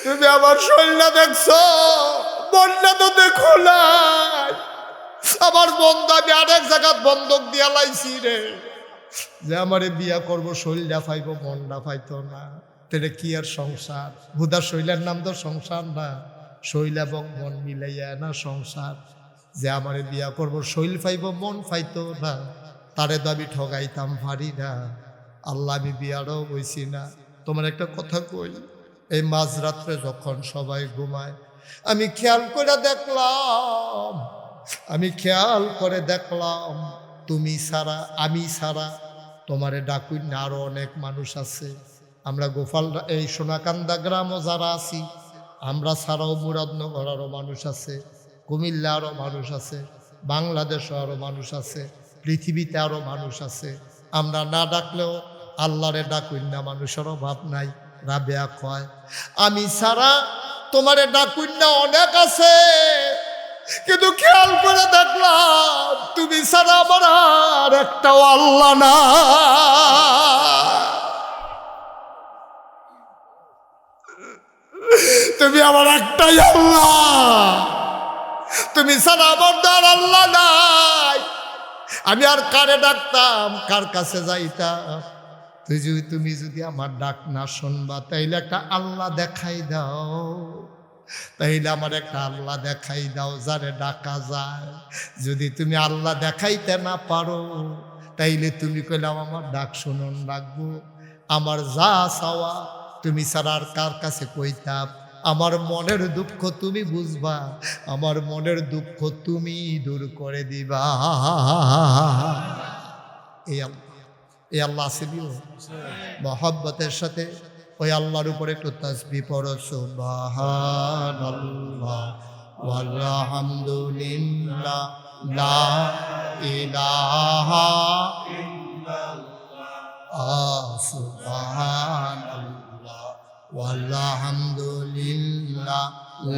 তুমি আমার শৈলটা দেখছো, মনটা তো দেখো নাই, আমার বন্ধ আমি আরেক জায়গাত বন্ধক দিয়া লাইছি রে, যে আমারে বিয়া করবো শৈলটা পাইব মনটা পাইতো না, তেরে কি আর সংসার? হুদা শৈলের নাম তো সংসার না, শৈল এবং মন মিলাইয়া না সংসার। যে আমারে বিয়া করবো শৈল পাইব মন পাইতো না, তারে তো আমি ঠগাইতাম পারি না। আল্লাহ আমি বিয়ারও বইছি না। তোমার একটা কথা কই, এই মাঝরাত্রে যখন সবাই ঘুমায় আমি খেয়াল করে দেখলাম, তুমি ছাড়া আমি ছাড়া তোমারে ডাকুই না আরো অনেক মানুষ আছে। আমরা গোপাল এই সোনাকান্দা গ্রামও যারা আছি, আমরা ছাড়াও মুরাদনগর আরও মানুষ আছে, কুমিল্লা আরও মানুষ আছে, বাংলাদেশও আরও মানুষ আছে, পৃথিবীতে আরও মানুষ আছে। আমরা না ডাকলেও আল্লাহরে ডাকুই না, মানুষের অভাব নাই। রাবেয়া কয় আমি ছাড়া তোমারে ডাকুই না অনেক আছে, কিন্তু খেয়াল করে দেখলাম তুমি ছাড়া আমার আর একটাও আল্লাহ না। তুমি আমার একটাই আল্লাহ, তুমি ছাড়া আমার আর আল্লাহ নাই। আমি আর কারে ডাকতাম, কার কাছে যাইতাম? তুমি যদি আমার ডাক না শুনবা তাইলে একটা আল্লাহ দেখাই দাও, তাইলে আমার একটা আল্লাহ দেখাই দাও যারে ডাকা যায়। যদি তুমি আল্লাহ দেখাইতে না পারো তাইলে তুমি কইলাম আমার ডাক শুনুন রাখবো, আমার যা চাওয়া তুমি ছাড়া আর কার কাছে কইতাম? আমার মনের দুঃখ তুমি বুঝবা, আমার মনের দুঃখ তুমি দূর করে দিবা। এই আল্লাহ আসিবিও মহব্বতের সাথে ওই আল্লাহর উপরে একটু তাসবিহ পড়ো, সুবহানাল্লাহ ওয়ালহামদুলিল্লাহ লা ইলাহা ইল্লাল্লাহ সুবহানাল্লাহ ওয়ালহামদুলিল্লাহ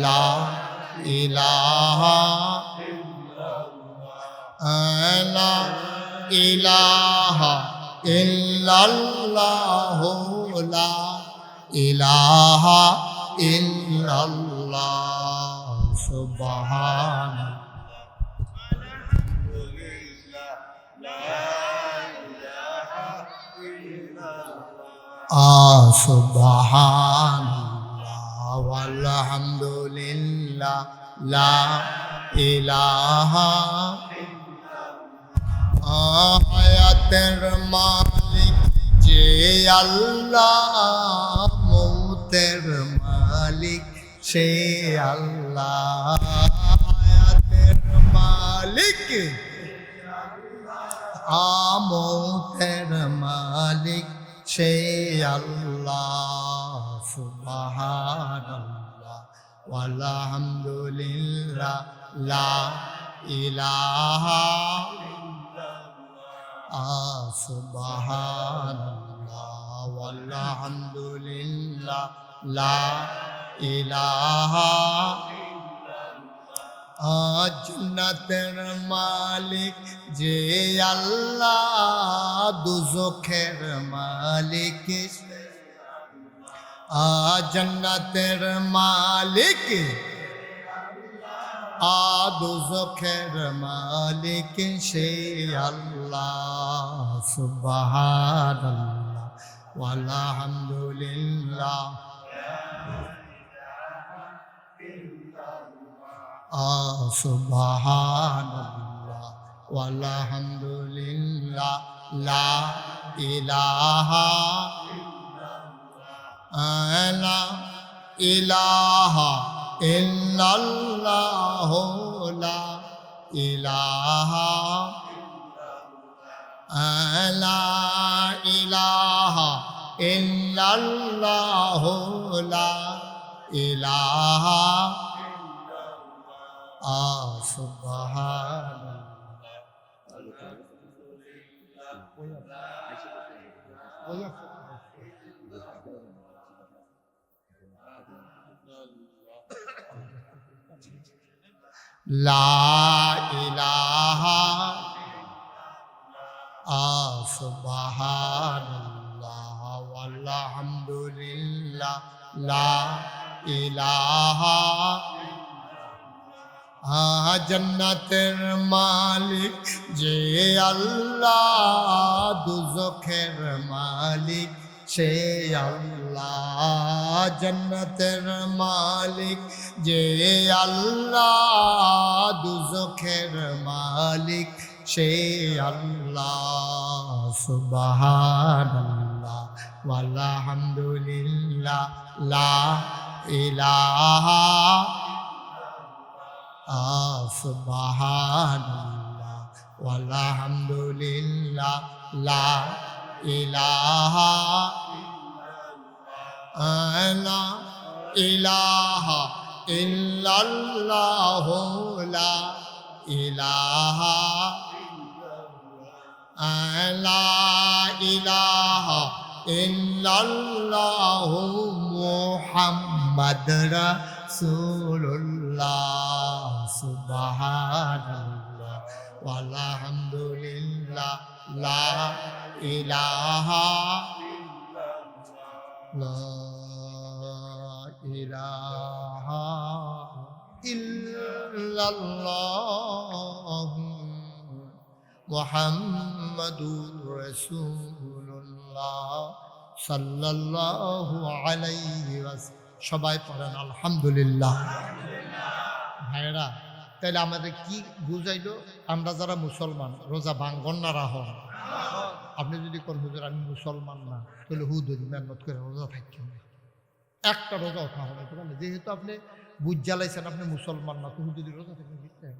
লা ইলাহা ইল্লাল্লাহ ইলাহা ইল্লাল্লাহু লা ইলাহা ইল্লাল্লাহ সুবহানাল্লাহ সুবহানাল্লাহ ওয়ালহামদুলিল্লাহ লা ইলাহা হায়াতের মালিক যে আল্লাহ, মৌতের মালিক সে আল্লাহ। হায়াতের মালিক মৌতের মালিক সে আল্লাহ। সুবহানাল্লাহ ওয়ালহামদুলিল্লাহ লা ইলাহা সুবহানাল্লাহ ওয়ালহামদুলিল্লাহ লা ইলাহা জান্নাতের মালিক যে আল্লাহ, দুজখের মালিক জান্নাতের মালিক দুজখের মালিক সে আল্লাহ। সুবহানাল্লাহ ওয়ালহামদুলিল্লাহ সুবহানাল্লাহ ওয়ালহামদুলিল্লাহ লা ইলাহা ইলাহা ইল্লাল্লাহু লা ইলাহা লা ইলাহা ইল্লাল্লাহু লা ইলাহা সুবহানাল্লাহ লা ইলাহা সুবহানাল্লাহ ওয়ালহামদুলিল্লাহ লা ইলাহা জান্নাতের মালিক যে আল্লাহ, দুজখের মালিক সে আল্লাহ। জান্নাতের মালিক যে আল্লাহ, দুজখের মালিক সে আল্লাহ। সুবহানাল্লাহ ওয়ালহামদুলিল্লাহ লা ইলাহা সুবহানাল্লাহ ওয়ালহামদুলিল্লাহ লা ইলাহা লা ইলাহা ইল্লাল্লাহু লা ইলাহা লা ইলাহা ইল্লাল্লাহু মুহাম্মাদ রাসূলুল্লাহ। সুবহানাল্লাহ ওয়ালহামদুলিল্লাহ লা ইলাহা লা ইলাহা ইল্লাল্লাহ মুহাম্মাদুর রাসূলুল্লাহ সাল্লাল্লাহু আলাইহি ওয়াসাল্লাম। সবাই পড়েন আলহামদুলিল্লাহ। ভাইরা, তাহলে আমাদের কি বুঝাইলো? আমরা যারা মুসলমান, রোজা ভাঙ্গন না রাহন। আপনি যদি কোন হুজুর আমি মুসলমান না, তাহলে হুজুর মেহনত করে রোজা থাকছেন। একটা রোজা ওঠা হবে, যেহেতু আপনি বুঝ জ্বালাইছেন আপনি মুসলমান না, তো হুজুরি রোজা থেকে ফিরতেন,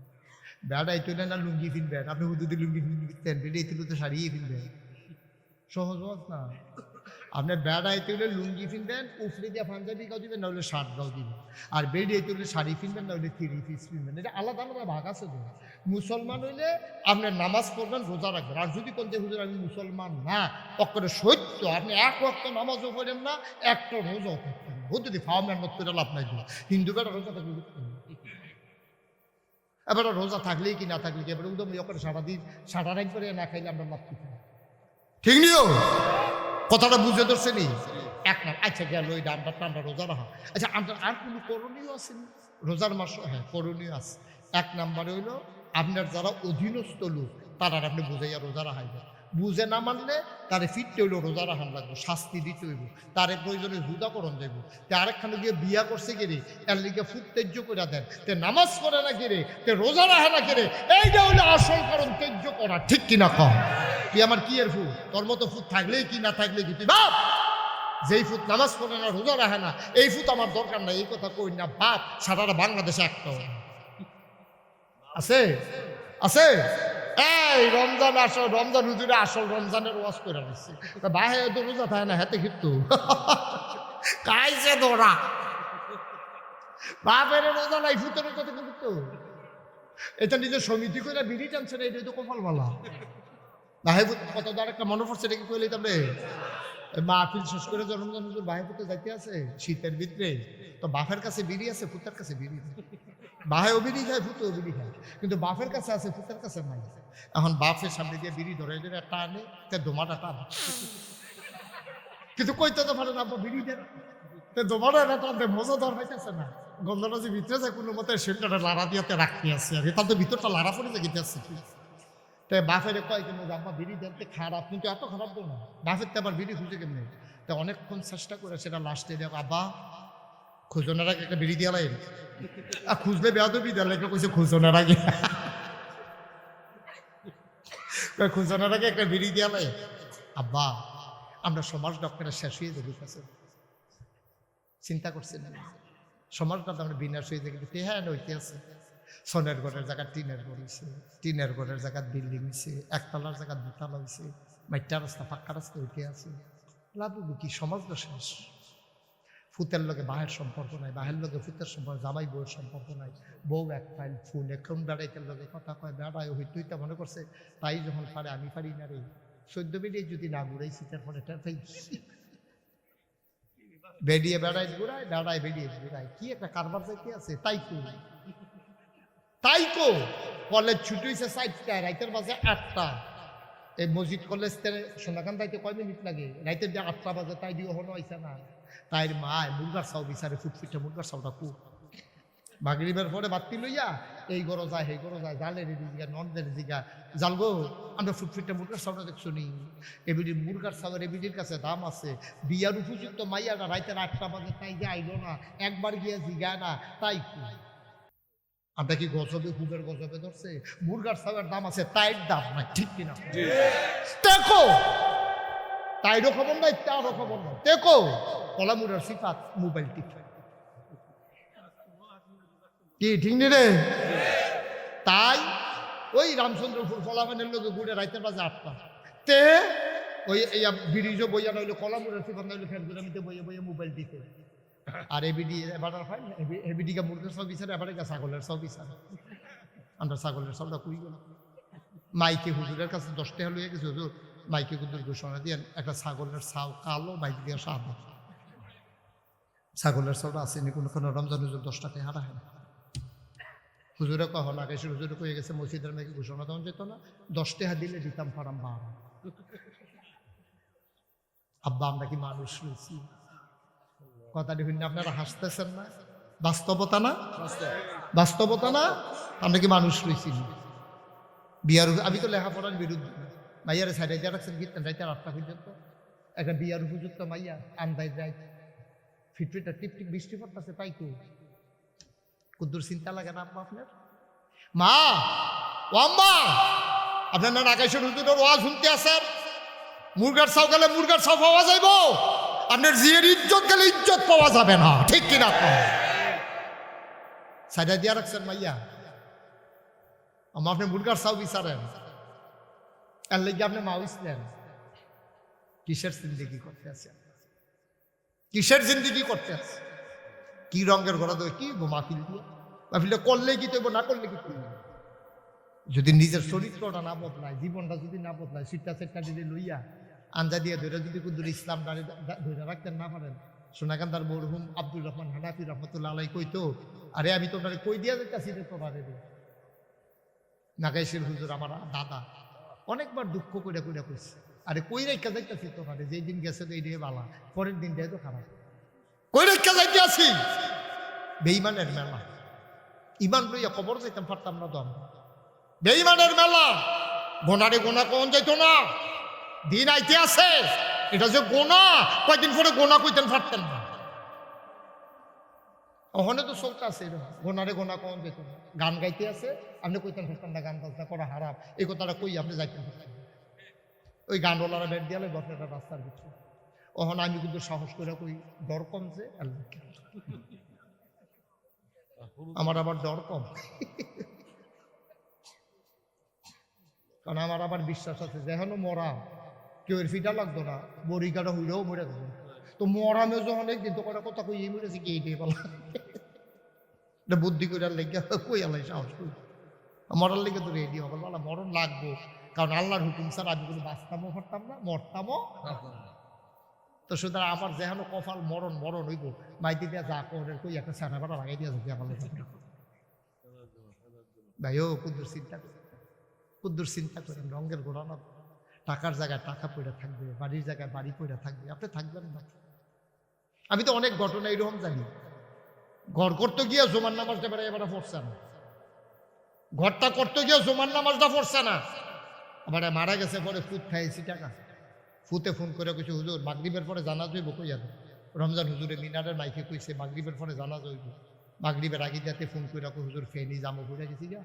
বেড়াই তুলে না লুঙ্গি ফিনবেন, আপনি হুজুরি লুঙ্গি ফিরতেন, বেড়ে তুলে তো শাড়িয়ে ফিনবেন, সহজ না। আপনি বেড়াই তুলে লুঙ্গি ফিনবেন, উফরে দিয়ে পাঞ্জাবি গাও দিবেন, নাহলে শার্ট গাও দিবেন, আর বেড়িয়ে তুলে শাড়ি ফিনবেন, নাহলে 3 পিস ফিনবেন। এটা আলাদা আলাদা ভাগ আছে তো। মুসলমান হইলে আপনি নামাজ পড়বেন, রোজা রাখবেন, আর যদি কোন যে হুজুর আমি মুসলমান না, অক্ষরে সত্য আপনি এক ওয়াক্ত নামাজও পড়েন না, একটা রোজাও থাকতেন না, যদি ফাও মেহনত করে লাভ নাই দিল। হিন্দু বেড়া রোজা থাকলে এবার রোজা থাকলেই কি না থাকলে কি, এবার উদম করে সারাদিন সারা রাত করে না খাইলে আমরা মাতৃ খাই, ঠিক নিও কথাটা বুঝে ধরছে নি। এক না আচ্ছা গেল ওই ডান্ডা টান্ডা রোজা রাখা। আচ্ছা আপনার আর কোনো করণীয় আছে রোজার মাস? হ্যাঁ করণীয় আছে। এক নাম্বারে হইলো আপনার যারা অধীনস্থ লোক তারা আপনি বুঝাইয়া রোজা রাখাইবেন, বুঝে না মানলে তারে ফিরতে হইলো রোজা রাখান লাগবে, শাস্তি দিতে হইব, তারে প্রয়োজনে জুদা করণ যাইব। তে আরেকখানে গিয়ে বিয়া করছে গেরে এর লিগে ফুট তেজ্য করে দেন, তে নামাজ করে না গেরে, তে রোজা রাখা না গেরে, এইটা হইলো আসল কারণ তেজ্য করা, ঠিক কিনা কম? তুই আমার কি এর ফুট, তোর মতো ফুট থাকলেই কি না থাকলে কি তুই বাপ? যেই ফুট নামাজ পড়ে না রোজা রাখে না এই ফুট আমার দরকার নাই, এই কথা কই না বাপ। সারাটা বাংলাদেশে একটা আছে আছে এই রমজান আসল, রমজান হুজুরে আসল রমজানের ওয়াজ করে দিচ্ছে, বাহে তো রোজা থাকে না, হাতে কিন্তু কাইছে দৌড়া বাপের রোজা নাই, ফুটের কথা কিন্তু এটা নিজের সমিতি করে বিড়ি টানছে না, এটাই তো কপাল বলা। বাহে কত দ্বার একটা মনে পড়ছে, এটা কি কইলে তবে মাহফিল শেষ করে রমজান হুজুর বাহে পুতে যাইতে আছে শীতের ভিতরে, তো বাপের কাছে বিড়ি আছে, ফুতের কাছে বিড়ি নেই। বাহেও বিড়ি খায়, ফুতেও বিড়ি খায়, কিন্তু বাপের কাছে আছে, ফুতের কাছে নাই। এখন বাপের সামনে দিয়ে বিড়ি ধরে ধরে একটা আনে, তে দোমাটা টান, কিন্তু কইতে তো পারে না বিড়ি দেন, তে দোমাটা একটা টানতে মজা ধর পাইতেছে না, গন্ধটা যে ভিতরে যায় কোনো মতে সেটা লাড়া দিয়াতে রাখতে আসছে, আর তার তো ভিতরটা লাড়া পড়ে যায় গিতে আসছে। তাই বাপের কয় কেন আব্বা বিড়ি দেখতে খারাপ, কিন্তু এত খারাপ তো না, বাপের তো আবার বিড়ি খুঁজে কেমনি। তা অনেকক্ষণ চেষ্টা করে সেটা লাস্টে দেখ আব্বা খুঁজনের আগে একটা বিড়ি দিয়ে লাই, আর খুঁজলে বেয়া তো বিড়ি দেওয়া কইছে খুঁজনের আগে, খুঁজনের আগে একটা বিড়ি দিয়ে লাই। আব্বা আমরা সমাজ ডক্টরের শেষ হয়ে যাবি কাছে, চিন্তা করছেন না সমাজটা আমরা বিনাশ হয়ে যাবে। হ্যাঁ ওইতে আছে, সোনের ঘরের জায়গা টিনের ঘর হয়েছে, টিনের ঘরের জায়গা বিল্ডিং হয়েছে, একতলার জায়গা দুতলা হয়েছে, মাইটা রাস্তা পাক্কা রাস্তা উঠে আছে, লাভ কি সমাজটা শেষ। ফুতের লোকে বাহের সম্পর্ক নাই, বাহের লোকে ফুতের সম্পর্ক, জামাই বউয়ের সম্পর্ক নাই, বউ এক ফাইল ফুল এখন বেড়াইতের লোকে কথা কয় বেড়ায় ওই তুইটা মনে করছে তাই যখন পারে আমি পারি না রে, 14 বেরিয়ে যদি না ঘুরাইছি তারপরে বেরিয়ে বেড়াই ঘুরায়, বেড়ায় বেরিয়ে ঘুরায়, কি একটা কারবার যাইতে আছে। তাই তো কলেজ ছুটি হয়েছে 4টায়, রাইতের বাজে 8টা, এই মসজিদ কলেজ সোনাকান তাইতে কয় মিনিট লাগে, রাইতের যে 8টা বাজে তাই দিয়ে হনো হয়েছে না। তাই মা মুরগার চাও বিচারে, ফুটফুটে মুরগার চাওটা কু মাগরিবের পরে বাতি লইয়া এই গরো যায় সেই গরো যায়, জালের দিঘা নন্দের দিঘা জাল গো, আমরা ফুটফুটে মুরগার চাওটা দেখছো নি, এবিডির মুরগার চাওয়ার এবিডির কাছে দাম আছে। বিয়ার উপযুক্ত মাইয়াটা রাইতের 8টা বাজে তাই যে আইলো না, একবার গিয়ে জিগায় না, তাই আমরা কি গজবে হুবের গজবে ধরছে? মুরগার চাওয়ার দাম আছে, তাই দাম নাই, ঠিক কিনা দেখো, তাইরও খবর নাই তারও খবর নাই, দেখো কলামুরের সিফাত মোবাইল টিপ কি ঠিক নি রে। তাই ওই রামচন্দ্রপুর ফলাফানের লোকে ঘুরে রাইতের বাজে 8টা, তে ওই এই ব্রিজও বইয়া নইলো, কলামুরের সিফাত নইলো, ফের গুলামিতে বইয়ে বইয়ে মোবাইল টিপে। আর এবিডি এবার হয় এবিডিকে মুরগের সব বিচারে, এবারে ছাগলের সব বিচারে। আমরা ছাগলের সবটা কুই গেল, মাইকে হুজুরের কাছে 10 টাকা লইয়া গেছে, হুজুর মাইকে হুজুর ঘোষণা দিয়ে একটা ছাগলের ছাও কালো, মাইক দিয়ে সাদা, ছাগলের সবটা আসেনি কোনো কোনো, রমজান হুজুর 10 টাকা হারা হয় না। হুজুরে কখন আগে হুজুরে কয়ে গেছে মসজিদের মেয়েকে ঘোষণা দেওয়া যেত না, 10 টাকা দিলে দিতাম ফারাম 12। আব্বা আমরা কি মানুষ রয়েছি? কথাটি শুনে আপনারা হাসতেছেন না? বাস্তবতা না, বাস্তবতা না, আমরা কি মানুষ রয়েছি? বিয়ার আমি তো লেখাপড়ার বিরুদ্ধে, মাইয়ারে সাইডে যা রাখছেন গিয়েছেন রাইতে 8টা পর্যন্ত, একটা বিয়ার উপযুক্ত মাইয়া আন্দাই যায় ফিটফিটা টিপ টিপ বৃষ্টি পড়তেছে, তাই তো কুদ্দুর চিন্তা লাগে না আপনার? মা ও আম্মা আপনার না আকাশের হুজুরের ওয়াজ শুনতে আসেন, মুরগার চাও গেলে মুরগার চাও পাওয়া যাইব, আপনার জিয়ের ইজ্জত গেলে ইজ্জত পাওয়া যাবে না, ঠিক কিনা? সাইডা দিয়া রাখছেন মাইয়া, আপনি মুরগার চাও বিচারেন, এর লেগে আপনি মাউস নেন। কিসের জিন্দিগি করতে আছেন? কিসের জিন্দিগি করতে আছে? কি রঙের ঘোরা দেবে? কি মাহফিল দিয়ে? মাহফিলটা করলে কি দেবো, না করলে কি করবো? যদি নিজের চরিত্রটা না বদলায়, জীবনটা যদি না বদলায়, সিটটা সেটটা যদি লইয়া আঞ্জা দিয়ে ধরে যদি কুদুর ইসলাম ধরে রাখতে না পারেন, সোনাকান্দার মরহুম আব্দুর রহমান হানাফি রহমতুল্লাহ আলাই কইতো, আরে আমি তোমরা কই দিয়া যাইতাছি রে তোরা রে। নাগাইশের হুজুর আমার দাদা অনেকবার দুঃখ কইরা কইরা কইছে, আরে কই রেখা যাইতাছি তোরা রে, যেই দিন গেছে তো এই দিয়ে বালা, পরের দিনটাই তো খারাপ। কই রেখা যাইতে আছি? বেঈমানের মেলা, ইমান লইয়া কবর যাইতাম পারতাম না তো আমরা। বেঈমানের মেলা, গোনারে গোনা কোন যাইতো না, দিন আইতে আছে, এটা যে গোনা, কয়দিন পরে গোনা কইতেন পারতেন না। ওখানে তো চলতে আছে এরকম, গোনারে গোনা কোন যেত না, গান গাইতে আছে, আপনি কইতেন পারতেন না গান বাজনা করা হারাম, এই কথাটা কই আপনি যাইতেন পারতেন না। ওই গানওয়ালারা বেড দিয়ালে আপনারা রাস্তার ভিতরে। ওখানে আমি কিন্তু সাহস করে কই, ডর কমছে, আমার আবার ডর কম, কারণ আমার আবার বিশ্বাস আছে যেখানে মরা কেউ এর ফিটা লাগতো না, বরিকাটা হইলেও মরে গেছে, তো মরামে যখন একদিন তো কটা কথা কই মরেছে কি এইটাই বলা, এটা বুদ্ধি করে লেগে কই আল্লাহ সাহস করি, মরার লেগে তো রেডি হবে, বলা মরণ লাগবো, কারণ আল্লাহর হুকুম স্যার আমি কোনো বাঁচতামও পারতাম না, মরতামও। তো সুতরাং আমার যেখানে কপাল মরণ মরণ হইব, মাইতে দিয়া যা করে কই একটা সারা ভাড়া লাগাই দিয়া যাবে আমার ভাই। ও কুদ্দুর চিন্তা করে, কুদ্দুর চিন্তা করেন, রঙের গোড়া না, টাকার জায়গায় টাকা পড়ে থাকবে, বাড়ির জায়গায় বাড়ি পড়ে থাকবে, আপনি থাকবেন না। আমি তো অনেক ঘটনা এইরকম জানি, ঘর করতে গিয়ে জোমান নামাজটা বেড়ে এবারে পড়ছে না, ঘরটা করতে গিয়ে জোমান নামাজটা পড়ছে না, আবার মারা গেছে পরে ফুট খাইছি টাকা, ফুতে ফোন করে কইছে হুজুর মাগরিবের পরে জানা যাইব, কই যাবে রমজান হুজুরে মিনারের মাইকে কইছে মাগরিবের পরে জানা যাইব, মাগরিবের আগে যাতে ফোন করে হুজুর ফেনি জামো ঘুরে গেছি গা,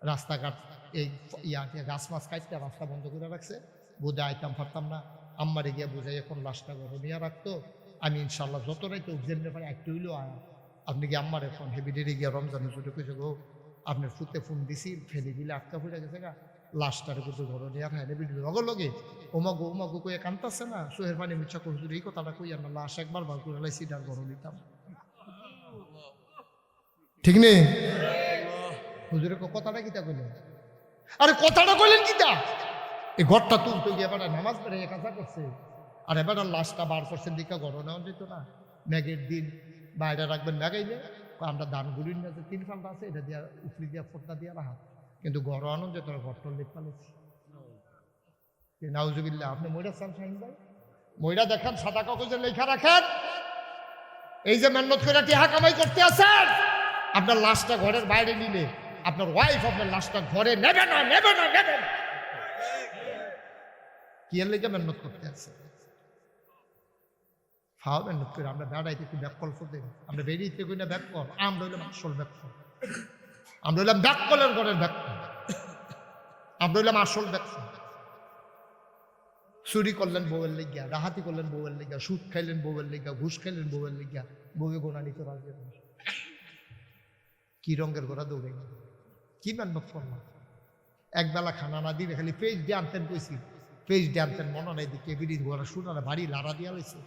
রাস্তাঘাট এই ইয়াকে গাছ মাছ কাটতে রাস্তা বন্ধ করে রাখছে, বোঝা আইতাম পারতাম না, আম্মারে গিয়া বোঝাই এখন লাশটা ঘরে নিয়ে রাখতো, আমি ইনশাল্লাহ যত রাইতে যেমনি পারে একটু হইলেও আয়া, আপনি কি আম্মার এখন হেবিডেরে গিয়া রমজান হুজুরে কইছে গো আপনার ফুতে ফোন দিছি ফেনি দিলে আটকা ফুটে গেছে গা, লাশটারে কিন্তু ঘরে নিয়ে খায় হেবিডের লগে লগে ওমাগো কইয়া কান্তাছে না, সোহের পানি মিচ্ছা হুজুর এই কথাটা কই আমরা লাশ একবার বার করে লাইছি ডার ঘরে দিতাম, ঠিক নেই? হুজুরের কথাটা কিতা কইলেন? আরে কথাটা কইলেন কিতা? এই ঘরটা তুলতে গিয়ে এবার নামাজ পড়ে কাজা করছে, আর এবার লাশটা বার করছেন দিকে ঘরে নেওয়া যেত না, ম্যাগের দিন বাইরে রাখবেন ম্যাগাইলে, আমরা দান গুলির না যে 3 ফালটা আছে এটা দিয়া উপরি দিয়া ফোটটা দিয়া রাখা, কিন্তু ঘর আনন্দ যে তোর ঘরটা লেপ পালেছি। নাউজুবিল্লাহ, আপনি মইরা চান শাহিন ভাই, মইরা দেখান, সাদা কাগজে লেখা রাখেন, এই যে মেহনত করে টিহা কামাই করতে আছেন, আপনার লাশটা ঘরের বাইরে নিলে আপনার ওয়াইফ আপনার লাশটা ঘরে নেবে না, নেবে না, নেবে না। কি এর লেগে মেহনত করতে আছে? ফাও মেহনত করে আমরা বেড়াইতে একটু ব্যাককল্প দেব, আমরা বেরিয়েতে কই না ব্যাককল, আমরা হইলাম আসল ব্যাককল, আমরা হইলাম ব্যাককলের ঘরের ব্যাককল, আমরা হইলাম আসল ব্যাককল। চুরি করলেন বউয়ের লেগিয়া, ডাহাতি করলেন বউয়ের লেগিয়া, সুদ খাইলেন বউয়ের লেগিয়া, ঘুষ খাইলেন বউয়ের লেগিয়া, বউয়ে গোনা নিতে রাজি। কি রঙের গোড়া দৌড়ে কি মেহনত করলাম, একবেলা খানা না দিলে খালি পেজ দিয়ে আনতেন, কইছি পেজ দিয়ে আনতেন, মনে নাই দিকে বিড়ি গোড়া শুনারা বাড়ি লাড়া দিয়া লাইছে,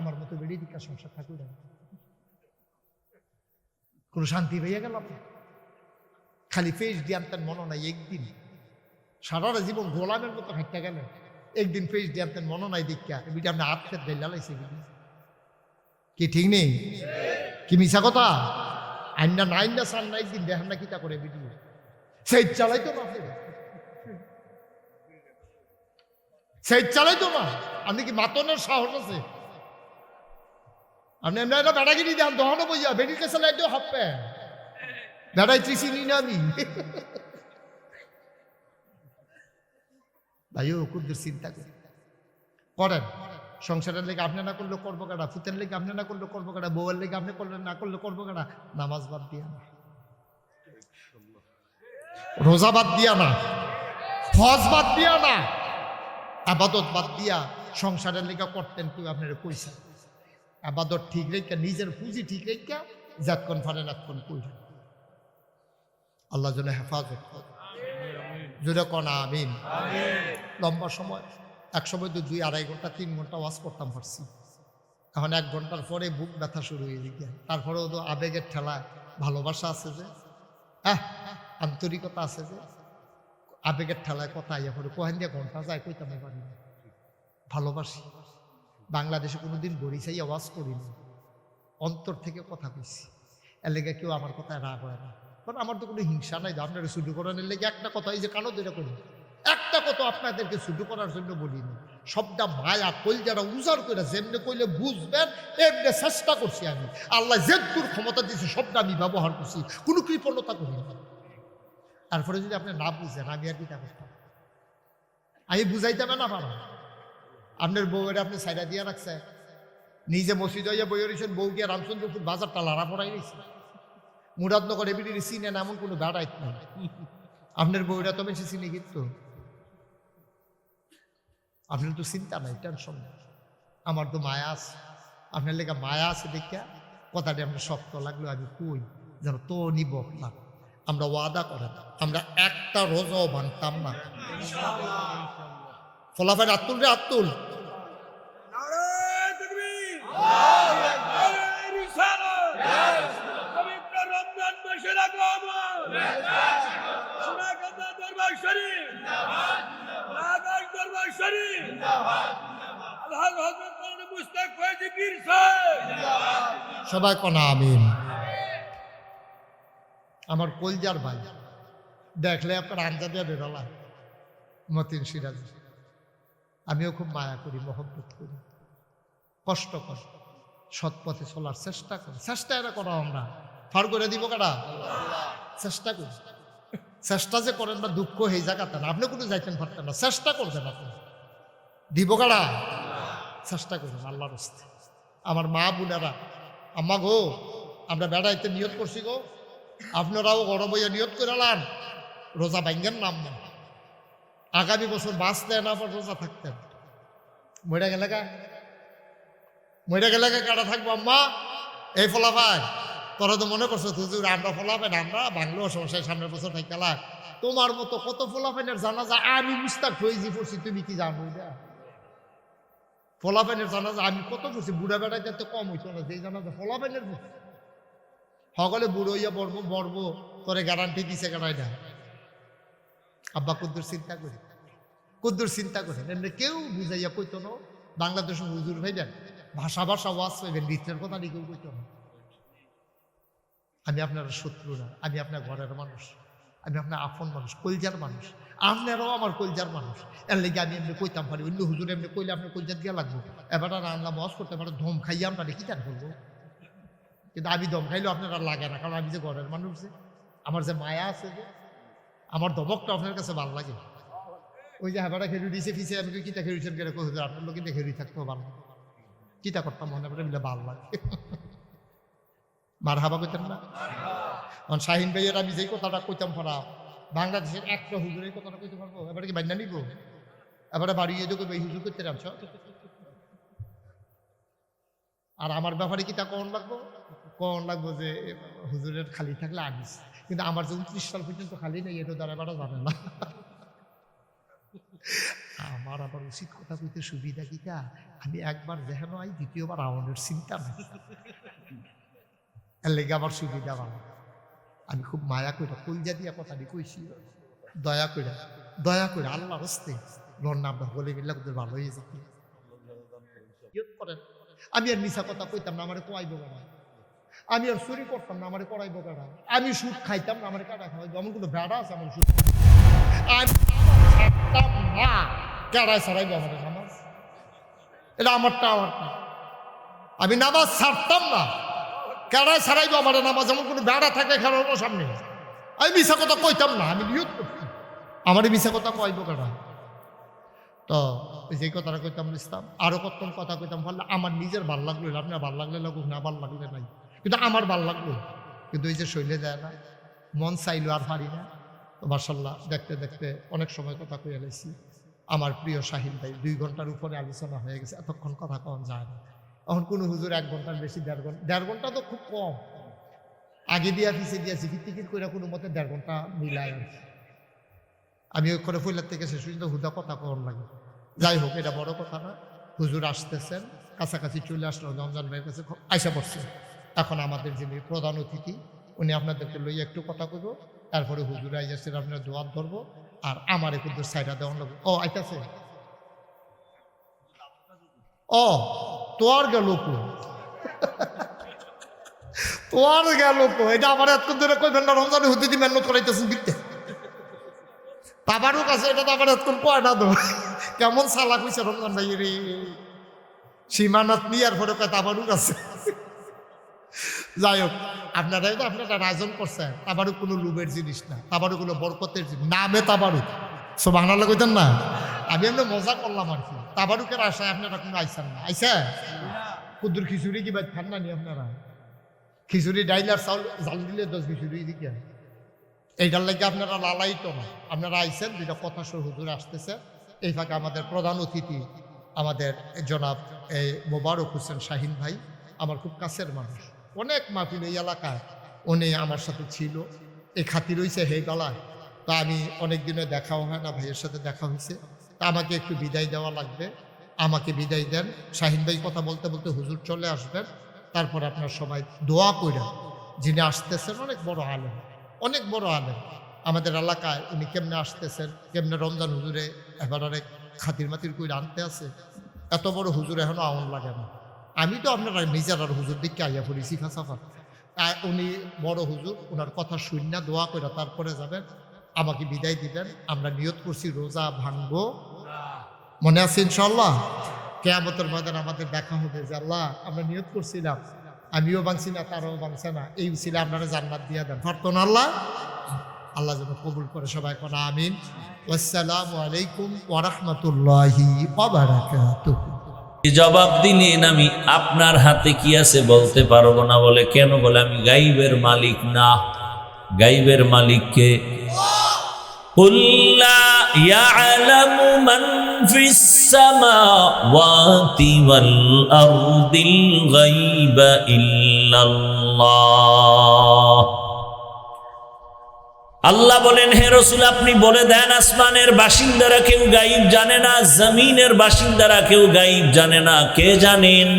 আমার মতো বেড়ি দিকা সংসার থাকুক, কোনো শান্তি হইয়া গেলাম, খালি পেজ দিয়ে আনতেন, মনে নাই একদিন, সারাটা জীবন গোলামের মতো হাঁটতে গেলেন, একদিন পেজ দিয়ে আনতেন, মনে নাই দীক্ষা বিটা আপনি হাত খেতে গাইলা লাইছে, কি ঠিক নেই? কি মিছা কথা? আইনা নাইন না সান না একদিন দেখেন না কিতা করে ভিডিও, সেই চালাইতো না, সেই চালাইতো না, আপনি কি মাতনের সাহস আছে? আপনি এমনি একটা বেড়াগিরি দেন দহনো বইয়া বেড়ির কাছে লাইট হাঁপে বেড়াইছি চিনি না আমি ভাইও কুদ্দুর চিন্তা করেন, সংসারের লেগে আপনি না করলে করবো কাটা, ফুতের লেগে আপনি না করলে করবো কাটা, বউয়ের লেগে আপনি করলে না করলে করবো কাটা, নামাজ বাদ দিয়া না, রোজা বাদ দিয়া না, হজ বাদ দিয়া না, আবাদত বাদ দিয়া সংসারের লেখা করতেন কেউ আপনার পয়সা আবাদত ঠিক রেখা নিজের পুঁজি ঠিক রেখা যাতক্ষণ ফারেন এতক্ষণ কইরা আল্লাহ যেন হেফাজত করে জোরে কনা আমিন। লম্বা সময় এক সময় তো 2-2.5 ঘন্টা 3 ঘন্টা ওয়াজ করতাম পারছি, এখন 1 ঘন্টার পরে বুক ব্যথা শুরু হয়ে গিয়ে। তারপরেও তো আবেগের ঠেলায় ভালোবাসা আছে যে আন্তরিকতা আছে যে আবেগের ঠেলায় কথা ইয়ে করে কোহেন দিয়ে ঘন্টা যায় কইতাম পারি না। ভালোবাসি, বাংলাদেশে কোনোদিন গড়ি চাই আওয়াজ করিনি, অন্তর থেকে কথা কইছি। এর লেগে কেউ আমার কথায় রাগ হয় না, কারণ আমার তো কোনো হিংসা নাই। আপনার শুধু করানোর লেগে একটা কথা এই যে কানো ধরে করি, একটা কথা আপনাদেরকে শুধু করার জন্য বলিনি, সবটা মায়া কলজারা উজাড় করে যেমনি কইলে বুঝবেন এমনি চেষ্টা করছি আমি। আল্লাহ যেদূর ক্ষমতা দিয়েছে সবটা আমি ব্যবহার করছি, কোনো কৃপণতা করি না। তারপরে যদি আপনি না বুঝেন আমি আর কি তা করতাম, আমি বুঝাইতাম না পারা। আপনার বউয়ের আপনি সাইডা দিয়ে রাখছে, নিজে মসজিদ হইয়া বই রয়েছেন, বউ গিয়ে রামচন্দ্রপুর বাজারটা লাড়া পড়াই রয়েছে, মুরাদনগর এবিডি চিনেন এমন কোনো বেড়াইত নাই। আপনার বউরা তো বেশি চিনি কিন্তু আপনার তো চিন্তা নাই, টেনশন নাই। আমার তো মায়া আছে, আপনার লেগে মায়া আছে দেখিয়া কথাটি আপনার শক্ত লাগলো আমি কই যেন তো নিব না। আমরা ওয়াদা করেন আমরা একটা রোজাও ভাঙতাম না। ফলাফল আত্মুল রে আত্মুল সবাই কনা আমিন। আমার কলজার ভাই দেখলে আপনার আঞ্জা দিয়ে বেরোলা মতিন সিরাজ, আমিও খুব মায়া করি, মহব্বত করি, কষ্ট করি, সৎ পথে চলার চেষ্টা করি। চেষ্টা এরা করা আমরা ফার করে দিব কারা চেষ্টা করি। চেষ্টা যে করেন না দুঃখ হয়ে জায়গাতে না, আপনি কোনো যাইতেন পারতেন না, চেষ্টা করবেন আপনি দিব কারা চেষ্টা করবেন আল্লাহর রাস্তে। আমার মা বোনেরা আম্মা গো আমরা বেড়াইতে নিয়ত করছি গো, আপনারাও গরম হইয়া নিয়ত করে লান রোজা ভাঙ্গেন নাম নেন, আগামী বছর বাঁচতেন আবার রোজা থাকতেন। মরে গেলে কাটা থাকবো আম্মা এই ফলাফায় তোরা তো মনে করছো হুজুর আমরা ফলাফেন আমরা বাংলো সমস্যায় সামনের বছর থাকলা, তোমার মতো কত ফলাফেনের জানা যায় আমি মুস্তাক হয়েছি পড়ছি, তুমি কি জানো এটা ফলাফেনের জানা যায় আমি কত পড়ছি, বুড়া বেড়াইতে তো কম হইতো না, যেই জানা যায় ফলাফেনের সকলে বুড়ো হইয়া বড়বো তোরে গ্যারান্টি দিছে কেনাই না। আব্বা কুদ্দুর চিন্তা করেন এমনি কেউ বুঝাইয়া কইতো না। বাংলাদেশের হুজুর ভাইবেন ভাষা ওয়াজ পাইবেন, নৃত্যের কথা কেউ কইতো না। আমি আপনার শত্রু না, আমি আপনার ঘরের মানুষ, আমি আপনার আপন মানুষ, কলজার মানুষ, আপনারাও আমার কলজার মানুষ। এর লেগে আমি এমনি কইতাম পারি, অন্য হুজুর এমনি কইলে আপনার কলজার দিয়া লাগবো, এবার রান্না ওয়াজ করতে পারে ধম খাইয়া আমরা কি তার করবো, কিন্তু আমি দম খাইলেও আপনার আর লাগে না, কারণ আমি যে ঘরের মানুষ যে আমার যে মায়া আছে যে আমার দমকটা আপনার কাছে ভালো লাগে। ওই যে হেবাটা খেলু দিয়েছে ফিসে আমি কিতা খেলুছেন কেন হুজুর আপনার লোক কিন্তু খেলুই থাকতো ভালো, কিতা করতাম মনে করে মিলে ভালো লাগে। মার হাবা কইতেন না শাহিন ভাইয়ের আমি যেই কথাটা কইতাম পড়া বাংলাদেশের একটা হুজুরের কথাটা কইতে পারবো, এবারে কি বান্না নিব, এবারে বাড়িয়ে দেখো এই হুজুর করতে রাখছ। আর আমার ব্যাপারে কি তা কখন লাগবো যে হুজুরের খালি থাকলে আনিস, কিন্তু আমার যে 29 সাল পর্যন্ত খালি নেই এটা দ্বারা এবারও জানে না। আমার আবার উচিত কথা কইতে সুবিধা কি কা, আমি একবার যেহেন আই দ্বিতীয়বার আওয়ানের চিন্তা নাই, এর লেগে আমার সুবিধা ভালো। আমি খুব মায়া করে কলজা দিয়া কথাটি কইছি, দয়া করে আল্লাহ হস্তে লন্না আমরা বলে গেলে ভালো হয়ে যেত করেন। আমি আর মিশা কথা কইতাম না, আমার কোয়াইব কারা, আমি আর চুরি করতাম না, আমার করাইব কারা, আমি সুদ খাইতাম না, আমার কাটা খাওয়াইব, আমার কোনো বেড়া আছে আমার সুদ আমি ছাড়তাম না, কেড়ায় ছাড়াইব আমার নামাজ, এটা আমারটা আমি নামাজ ছাড়তাম না, কেড়ায় ছাড়াইব আমার নামাজ, এমন কোনো বেড়া থাকে খেলার সামনে আমি মিশা কথা কইতাম না, আমি নিয়ত করতাম আমার মিশা কথা কইব কারা। তো যে কথাটা কইতাম ইসলাম আরো কত কথা কইতাম পারলে আমার নিজের ভাল লাগলো, আপনার ভাল লাগলে লাগুক না ভাল লাগলে নাই, কিন্তু আমার ভাল লাগলো, কিন্তু এই যে শৈলে যায় না, মন চাইলো আর পারি না। তো মাশাআল্লাহ দেখতে দেখতে অনেক সময় কথা কইয়া লাইছি, আমার প্রিয় শাহিন ভাই 2 ঘন্টার উপরে আলোচনা হয়ে গেছে, এতক্ষণ কথা কম যায় না। এখন কোনো হুজুর 1 ঘন্টার বেশি 1.5 ঘন্টা তো খুব কম। আগে দিয়া পিছিয়ে দিয়া জিকির টিকিট করে কোনো মতে 1.5 ঘন্টা মিলায় আর কি। আমি ওই করে ফুলের থেকে শেষ পর্যন্ত হুদা কথা কম লাগে। যাই হোক, এটা বড় কথা না। হুজুর আসতেছেন, কাছাকাছি চলে আসলো, রমজান ভাইয়ের কাছে আইসা পড়ছে। এখন আমাদের যিনি প্রধান অতিথি উনি আপনাদেরকে লইয়া একটু কথা কইব, তারপরে হুজুর আইয়াছেন, আপনার দোয়াত ধরবো, আর আমার একটু সাইডা দেওয়ান লাগবে। ও আইতাছে, ও তোর গেল তোর গেল এটা আমার এত ধরে কইবেন না, রমজানে হুদি দি মেহনত করাইতেছেন দিতে তাবারুক আছে, এটা তো আবার এতক্ষণ কয়টা দো কেমন সালাক হইছে রমজান ভাই রে, সীমানাত নিয়ে আর পরে কয় তাবারুক আছে। যাই হোক, আপনারা তো আপনারা আয়োজন করছেন, তাবারুক কোনো লোভের জিনিস না, তাবারুক হলো বরকতের জিনিস, নামে তাবারুক। সুবহানাল্লাহ কইতেন না? আমি এমনি মজা করলাম আর কি। তাবারুকের আশায় আপনারা কোনো আইসান না, আইসা কুদ্দুর খিচুড়ি কি ভাই খান না নি আপনারা? খিচুড়ি ডাইল আর চাউল জাল দিলে 10 খিচুড়ি দিকে এইটার লাগে আপনারা লালাইত না। আপনারা আইসেন, 2টা কথা সহ হুজুর আসতেছে। এই ফাঁকে আমাদের প্রধান অতিথি আমাদের জনাব এই মোবারক হোসেন শাহিন ভাই, আমার খুব কাছের মানুষ, অনেক মাহফিল এই এলাকায় উনি আমার সাথে ছিল, এই খাতির হয়েছে হে গলায়। তা আমি অনেক দিনে দেখাও হয় না, ভাইয়ের সাথে দেখা হয়েছে, তা আমাকে একটু বিদায় দেওয়া লাগবে, আমাকে বিদায় দেন। শাহিন ভাই কথা বলতে বলতে হুজুর চলে আসবেন, তারপর আপনার সবাই দোয়া কইরা, যিনি আসতেছেন অনেক বড় আলেম, অনেক বড় আলেম আমাদের এলাকায়, উনি কেমনে আসতেছেন, কেমনে রমজান হুজুরে এবার অনেক খাতির মাতির কইরা আনতে আছে, এত বড় হুজুর এখনো আউন লাগে না। আমি তো আপনারা নিজের আর হুজুর দিকে আইয়া পড়ি সিফা সাফা। উনি বড় হুজুর, ওনার কথা শূন্য দোয়া কইরা তারপরে যাবেন, আমাকে বিদায় দিবেন। আমরা নিয়ত করছি রোজা ভাঙবো, মনে আছে ইনশাল্লাহ? কিয়ামতের ময়দানে আমাদের দেখা হবে যে আল্লাহ আমরা নিয়ত করছিলাম, আমিও ভাঙছি না, তারাও ভাঙছে না, এই ছিল আপনারা জান্নাত দিয়া দেন, পারতো না আল্লাহ? আল্লাহ যেন কবুল করে, সবাই কোন আমিন। আসসালামু আলাইকুম ওয়া রাহমাতুল্লাহি ওয়া বারাকাতুহু। জবাব দিলেন আমি আপনার হাতে কি আছে বলতে পারবো না। বলে কেন? বলে আমি গাইবের মালিক না। গাইবের মালিককে قُلْ لَا يَعْلَمُ مَنْ فِي السَّمَاوَاتِ وَالْأَرْضِ الْغَيْبَ إِلَّا اللَّهُ। আল্লাহ বলেন, হে রাসূল আপনি বলে দেন, আসমানের বাসিন্দারা কেউ গায়েব জানে না, জমিনের বাসিন্দারা কেউ গায়েব জানে না। কে জানেন?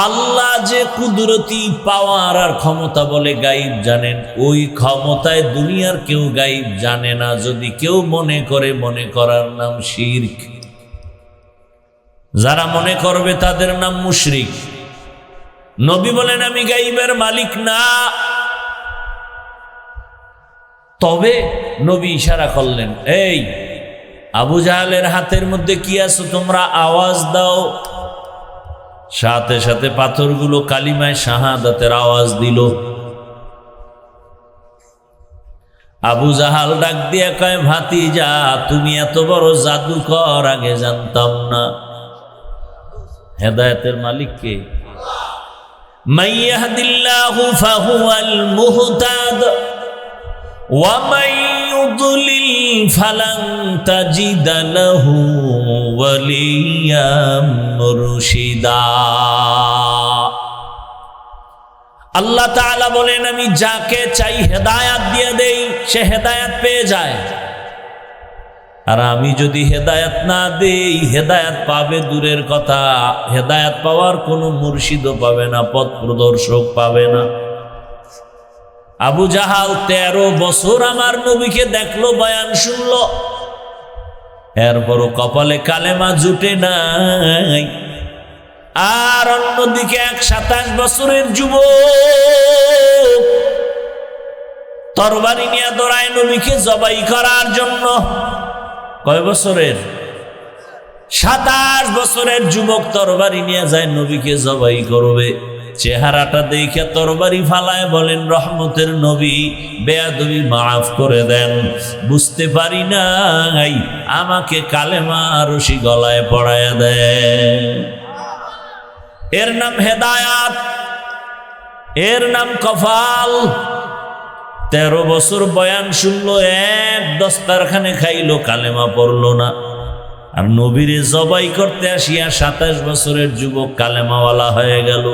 আল্লাহ যে কুদরতি পাওয়ার আর ক্ষমতা বলে গায়েব জানেন, ওই ক্ষমতায় দুনিয়ার কেউ গায়েব জানে না। যদি কেউ মনে করে, মনে করার নাম শিরক। যারা মনে করবে তাদের নাম মুশরিক। নবী বলেন আমি গায়েবের মালিক না। তবে নবী ইশারা করলেন, এই আবু জাহালের হাতের মধ্যে কি আছো তোমরা আওয়াজ দাও। সাথে সাথে পাথরগুলো কালিমায় শাহাদাতের আওয়াজ দিল। আবু জাহাল ডাক দিয়া কয়, ভাতিজা তুমি এত বড় জাদুকর আগে জানতাম না। হেদায়েতের মালিক কে? মান ইয়াহদিল্লাহু ফাহুয়াল মুহতাদ ওয়া মান ইউদ্লিল ফালান তাজিদা লাহু ওয়ালিয়াম মুরশিদা। আল্লাহ তাআলা বলেন, আমি যাকে চাই হেদায়াত দিয়ে দেই, সে হেদায়াত পেয়ে যায়। আর আমি যদি হেদায়াত না দেই, হেদায়াত পাবে দূরের কথা, হেদায়াত পাওয়ার কোনো মুর্শিদও পাবে না, পথ প্রদর্শক পাবে না। আবু জাহাল 13 বছর আমার নবীকে দেখলো, বয়ান শুনলো, এরপরও কপালে কালেমা জুটে নাই। আর অন্যদিকে 27 বছরের যুবক তরবারি নিয়ে দৌড়ায় নবীকে জবাই করার জন্য। কয় বছরের? 27 বছরের যুবক তরবারি নিয়ে যায় নবীকে জবাই করবে। চেহারাটা দেখে তরবারি ফালায় বলেন, রহমতের নবী বেয়াদবি মাফ করে দেন, বুঝতে পারি নাই, আমাকে কালেমা রশি গলায় পড়ায়া দেন। এর নাম হেদায়াত, এর নাম কফাল। 13 বছর বয়ান শুনলো, এক দস্তারখানে খাইলো, কালেমা পড়লো না। আর নবীরে জবাই করতে আসিয়া 27 বছরের যুবক কালেমাওয়ালা হয়ে গেল।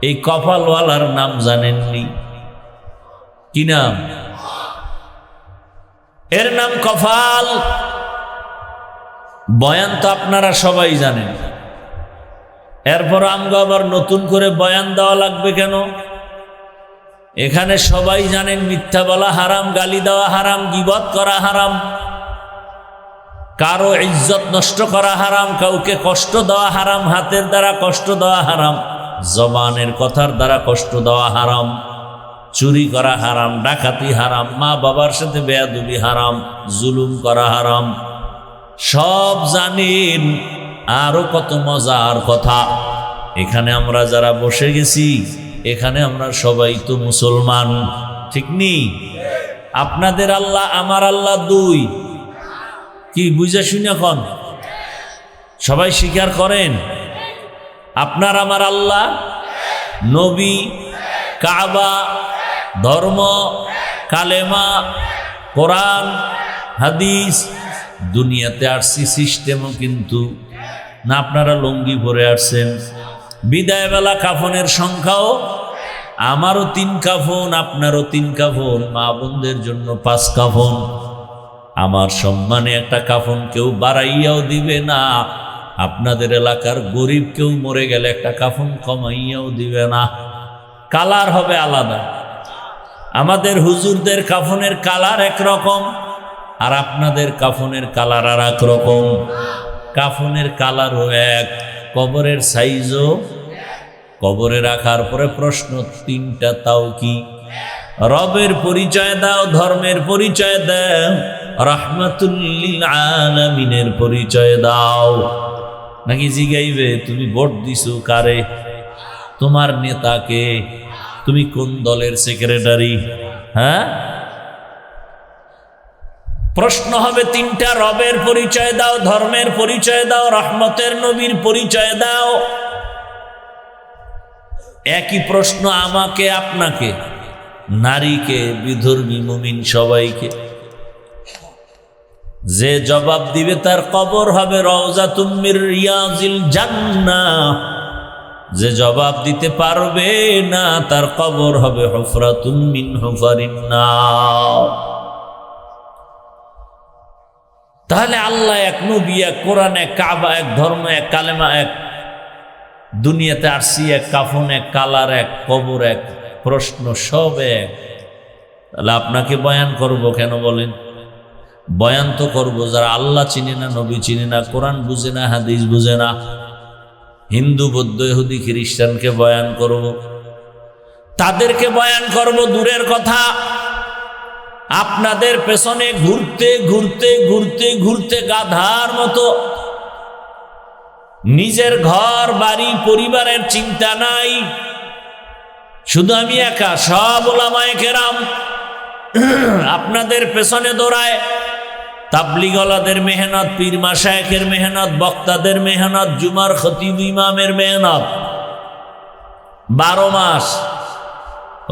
এই কপালওয়ালার নাম জানেননি? কি নাম? এর নাম কপাল। বয়ান তো আপনারা সবাই জানেন, এরপর আমগো আবার নতুন করে বয়ান দেওয়া লাগবে কেন? এখানে সবাই জানেন মিথ্যা বলা হারাম, গালি দেওয়া হারাম, গীবত করা হারাম, কারো ইজ্জত নষ্ট করা হারাম, কাউকে কষ্ট দেওয়া হারাম, হাতের দ্বারা কষ্ট দেওয়া হারাম, জবানের কথার দ্বারা কষ্ট দেওয়া হারাম, চুরি করা হারাম, ডাকাতি হারাম, মা বাবার সাথে বেয়াদবি হারাম, জুলুম করা হারাম, সব জানেন। আরো কত মজার কথা, এখানে আমরা যারা বসে গেছি, এখানে আমরা সবাই তো মুসলমান, ঠিক নেই? আপনাদের আল্লাহ আমার আল্লাহ দুই, কি বুঝে শুনে কোন সবাই স্বীকার করেন? আপনার আমার আল্লাহ, নবী, কাবা, ধর্ম, কালেমা, কোরআন, হাদিস, দুনিয়াতে আসছি সিস্টেমও কিন্তু না। আপনারা লুঙ্গি পরে আসছেন, বিদায়বেলা কাফনের সংখ্যাও আমারও 3 কাফন, আপনারও 3 কাফন, মা বোনদের জন্য 5 কাফন। আমার সম্মানে একটা কাফন কেউ বাড়াইয়াও দিবে না, আপনাদের এলাকার গরিব কেউ মরে গেলে একটা কাফন কমাইয়াও দিবে না। কালার হবে আলাদা। আমাদের হুজুরদের কাফনের কালার একরকম, আর আপনাদের কাফনের কালার আর এক রকম। কাফনের কালারও এক, কবরের সাইজও, কবরে রাখার পরে প্রশ্ন 3টা, তাও কি? রবের পরিচয় দাও, ধর্মের পরিচয় দাও, রাহমাতুল লিল আলামিনের পরিচয় দাও। নাকি জিগাইবে তুমি ভোট দিছো কারে, তোমার নেতাকে, তুমি কোন দলের সেক্রেটারি? হ্যাঁ, প্রশ্ন হবে 3টা, রবের পরিচয় দাও, ধর্মের পরিচয় দাও, রহমতের নবীর পরিচয় দাও। একই প্রশ্ন আমাকে, আপনাকে, নারীকে, বিধর্মী, মুমিন, সবাইকে। যে জবাব দিবে তার কবর হবে রওজাতুম মির রিয়াজিল জান্নাহ, যে জবাব দিতে পারবে না তার কবর হবে হুফরাতুম মিন হুফারিন নার। তাহলে আল্লাহ এক, নবী এক, কোরআন এক, কাবা এক, ধর্ম এক, কালেমা এক, দুনিয়াতে আসছি এক, কাফন এক, কালার এক, কবর এক, প্রশ্ন সব এক। তাহলে আপনাকে বয়ান করব কেন বলেন? বয়ান তো করবো যারা আল্লাহ চিনে না, নবী চিনে না, কোরআন বুঝে না, হাদিস বুঝে না, হিন্দু, বৌদ্ধ, ইহুদি, খ্রিস্টানকে বয়ান করব, তাদেরকে বয়ান করব দূরের কথা। আপনাদের পেছনে ঘুরতে ঘুরতে ঘুরতে ঘুরতে গাধার মতো, নিজের ঘর বাড়ি পরিবারের চিন্তা নাই, শুধু আমি একা, সব ওলামায়ে কেরাম আপনাদের পেছনে দৌড়ায়। তাবলিগওয়ালাদের মেহনত, পীর মাশায়েখের মেহনত, বক্তাদের মেহনত, জুমার খতিব ইমামের মেহনত, 12 মাস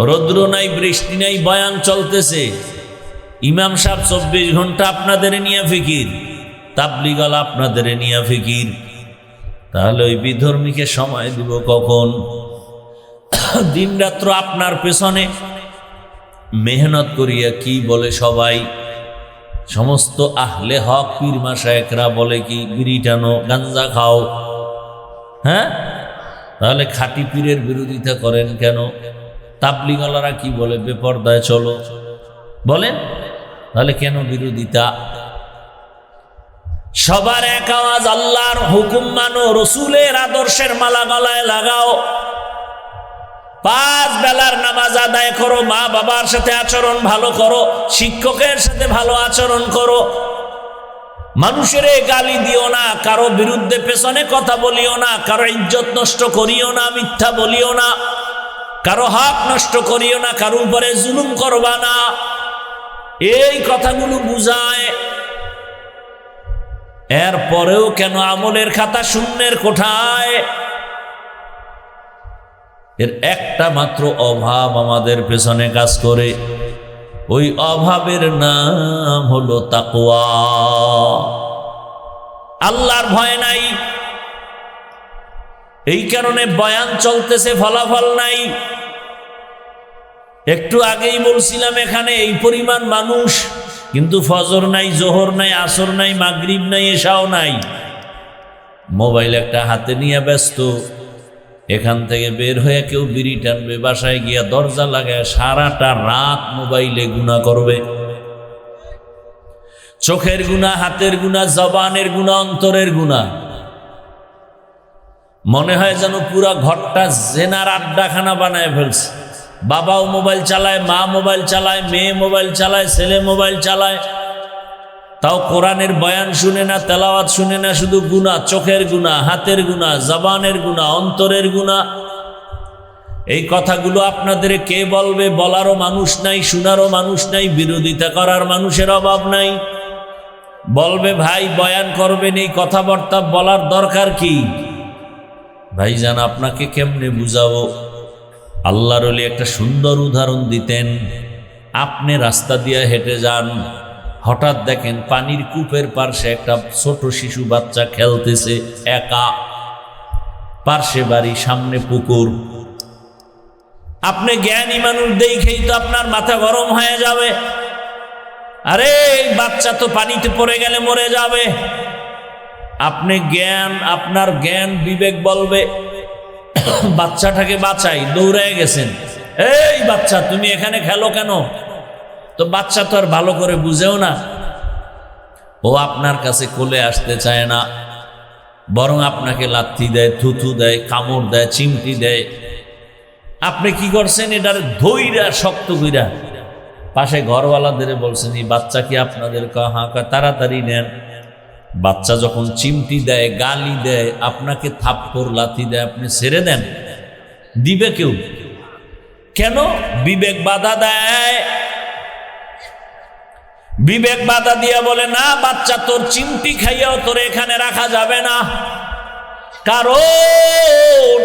রৌদ্র নাই, বৃষ্টি নাই, বয়ান চলতেছে। ইমাম সাহেব 24 ঘন্টা আপনাদের নিয়ে ফিকির, তাবলিগওয়ালা আপনাদের নিয়ে ফিকির। তাহলে ওই বিধর্মীকে সময় দিব কখন? দিন রাত্র আপনার পেছনে মেহনত করিয়া কি বলে সবাই? সমস্ত আহলে হক পীর মাশায়েখরা বলে কি? বিড়ি টানো, গাঞ্জা খাও। হ্যাঁ, তাহলে খাঁটি পীরের বিরোধিতা করেন কেন? তাবলিগওয়ালারা কি বলে? বেপরদায় চলো বলেন, তাহলে কেন বিরোধিতা? সবার এক আওয়াজ, আল্লাহর হুকুম মানো, রসুলের আদর্শের মালা গলায় লাগাও, 5 বেলার নামাজ আদায় করো, মা বাবার সাথে আচরণ ভালো করো, শিক্ষকের সাথে ভালো আচরণ করো, মানুষের গালি দিও না, কারো বিরুদ্ধে পেছনে কথা বলিও না, কারো ইজ্জত নষ্ট করিও না, মিথ্যা বলিও না, কারো হক নষ্ট করিও না, কারো উপরে জুলুম করবা না। এই কথাগুলো বুঝায়। এরপরেও কেন আমলের খাতা শূন্যের কোঠায়? এর একটা মাত্র অভাব আমাদের পেছনে কাজ করে, ওই অভাবের নাম হলো তাকওয়া। আল্লাহর ভয় নাই, এই কারণে বয়ান চলতেছে, ফলাফল নাই। একটু আগেই বলছিলাম এখানে এই পরিমাণ মানুষ, কিন্তু ফজর নাই, জোহর নাই, আসর নাই, মাগরিব নাই, এশাও নাই। মোবাইল একটা হাতে নিয়ে ব্যস্ত। এখান থেকে বের হয়ে কেউ বিড়ি টানবে, বাসায় গিয়া দরজা লাগায় সারাটা রাত মোবাইলে গুনাহ করবে। চোখের গুনাহ, হাতের গুনাহ, জবানের গুনাহ, অন্তরের গুনাহ। মনে হয় যেন পুরা ঘরটা জেনার আড্ডাখানা বানায় ফেলছে। বাবাও মোবাইল চালায়, মা মোবাইল চালায়, মেয়ে মোবাইল চালায়, ছেলে মোবাইল চালায়, তাও কোরআনের বয়ান শুনে না, তেলাওয়াত শুনে না, শুধু গুনাহ, চোখের গুনাহ, হাতের গুনাহ, জবানের গুনাহ, অন্তরের গুনাহ। এই কথাগুলো আপনাদের কে বলবে? বলারও মানুষ নাই, শোনারও মানুষ নাই, বিরোধিতা করার মানুষের অভাব নাই। বলবে ভাই বয়ান করবেন, এই কথাবার্তা বলার দরকার কি? ভাইজান আপনাকে কেমনে বুঝাবো? আল্লাহর ওলি একটা সুন্দর উদাহরণ দিতেন। আপনি রাস্তা দিয়ে হেঁটে যান, হঠাৎ দেখেন পানির কূপের পার্শ্বে একটা ছোট শিশু বাচ্চা খেলতেছে একা, পার্শ্বে বাড়ি, সামনে পুকুর। আপনি জ্ঞানী মানুষ দেখেই তো আপনার মাথা গরম হয়ে যাবে, আরে এই বাচ্চা তো পানিতে পড়ে গেলে মরে যাবে। আপনার জ্ঞান বিবেক বলবে বাচ্চাটাকে বাঁচাই, দৌড়ায় গেছেন, এই বাচ্চা তুমি এখানে খেলো কেন? তো বাচ্চা তো আর ভালো করে বুঝেও না, ও আপনার কাছে কোলে আসতে চায় না, বরং আপনাকে লাথি দেয়, থুথু দেয়, কামড় দেয়, চিমটি দেয়। আপনি কি করছেন? এটার ধৈরা শক্ত কইরা পাশে ঘরওয়ালাদের বলছেন, এই বাচ্চা কি আপনাদের? হ্যাঁ। তাড়াতাড়ি নেন। বাচ্চা যখন চিমটি দেয়, গালি দেয়, আপনাকে থাপ্পড় লাথি দেয়, আপনি ছেড়ে দেন? দিবে কেউ? কেন? বিবেক বাধা দেয়। বিবেক বাধা দিয়ে বলে না, বাচ্চা তোর চিমটি খাইয়াও তোর এখানে রাখা যাবে না, কারণ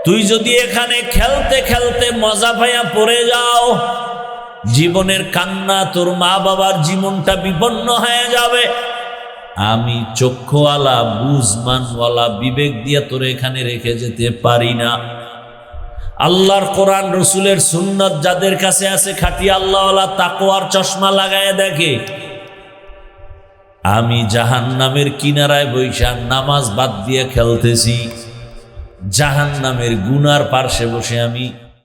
তুই যদি এখানে খেলতে খেলতে মজা পাইয়া পড়ে যাও, জীবনের কান্না, তোর মা বাবার জীবনটা বিপন্ন হয়ে যাবে। আমি চক্ষুওয়ালা, বুঝমানওয়ালা, বিবেক দিয়ে তোর এখানে রেখে যেতে পারি না। আল্লাহর কোরআন, রসুলের সুন্নাত যাদের কাছে আছে, খাঁটি আল্লাহওয়ালা, তাকওয়ার চশমা লাগায় দেখে, আমি জাহান্নামের কিনারায় বৈশা নামাজ বাদ দিয়ে খেলতেছি, জাহান্নামের গুনার পার্শ্বে বসে আমি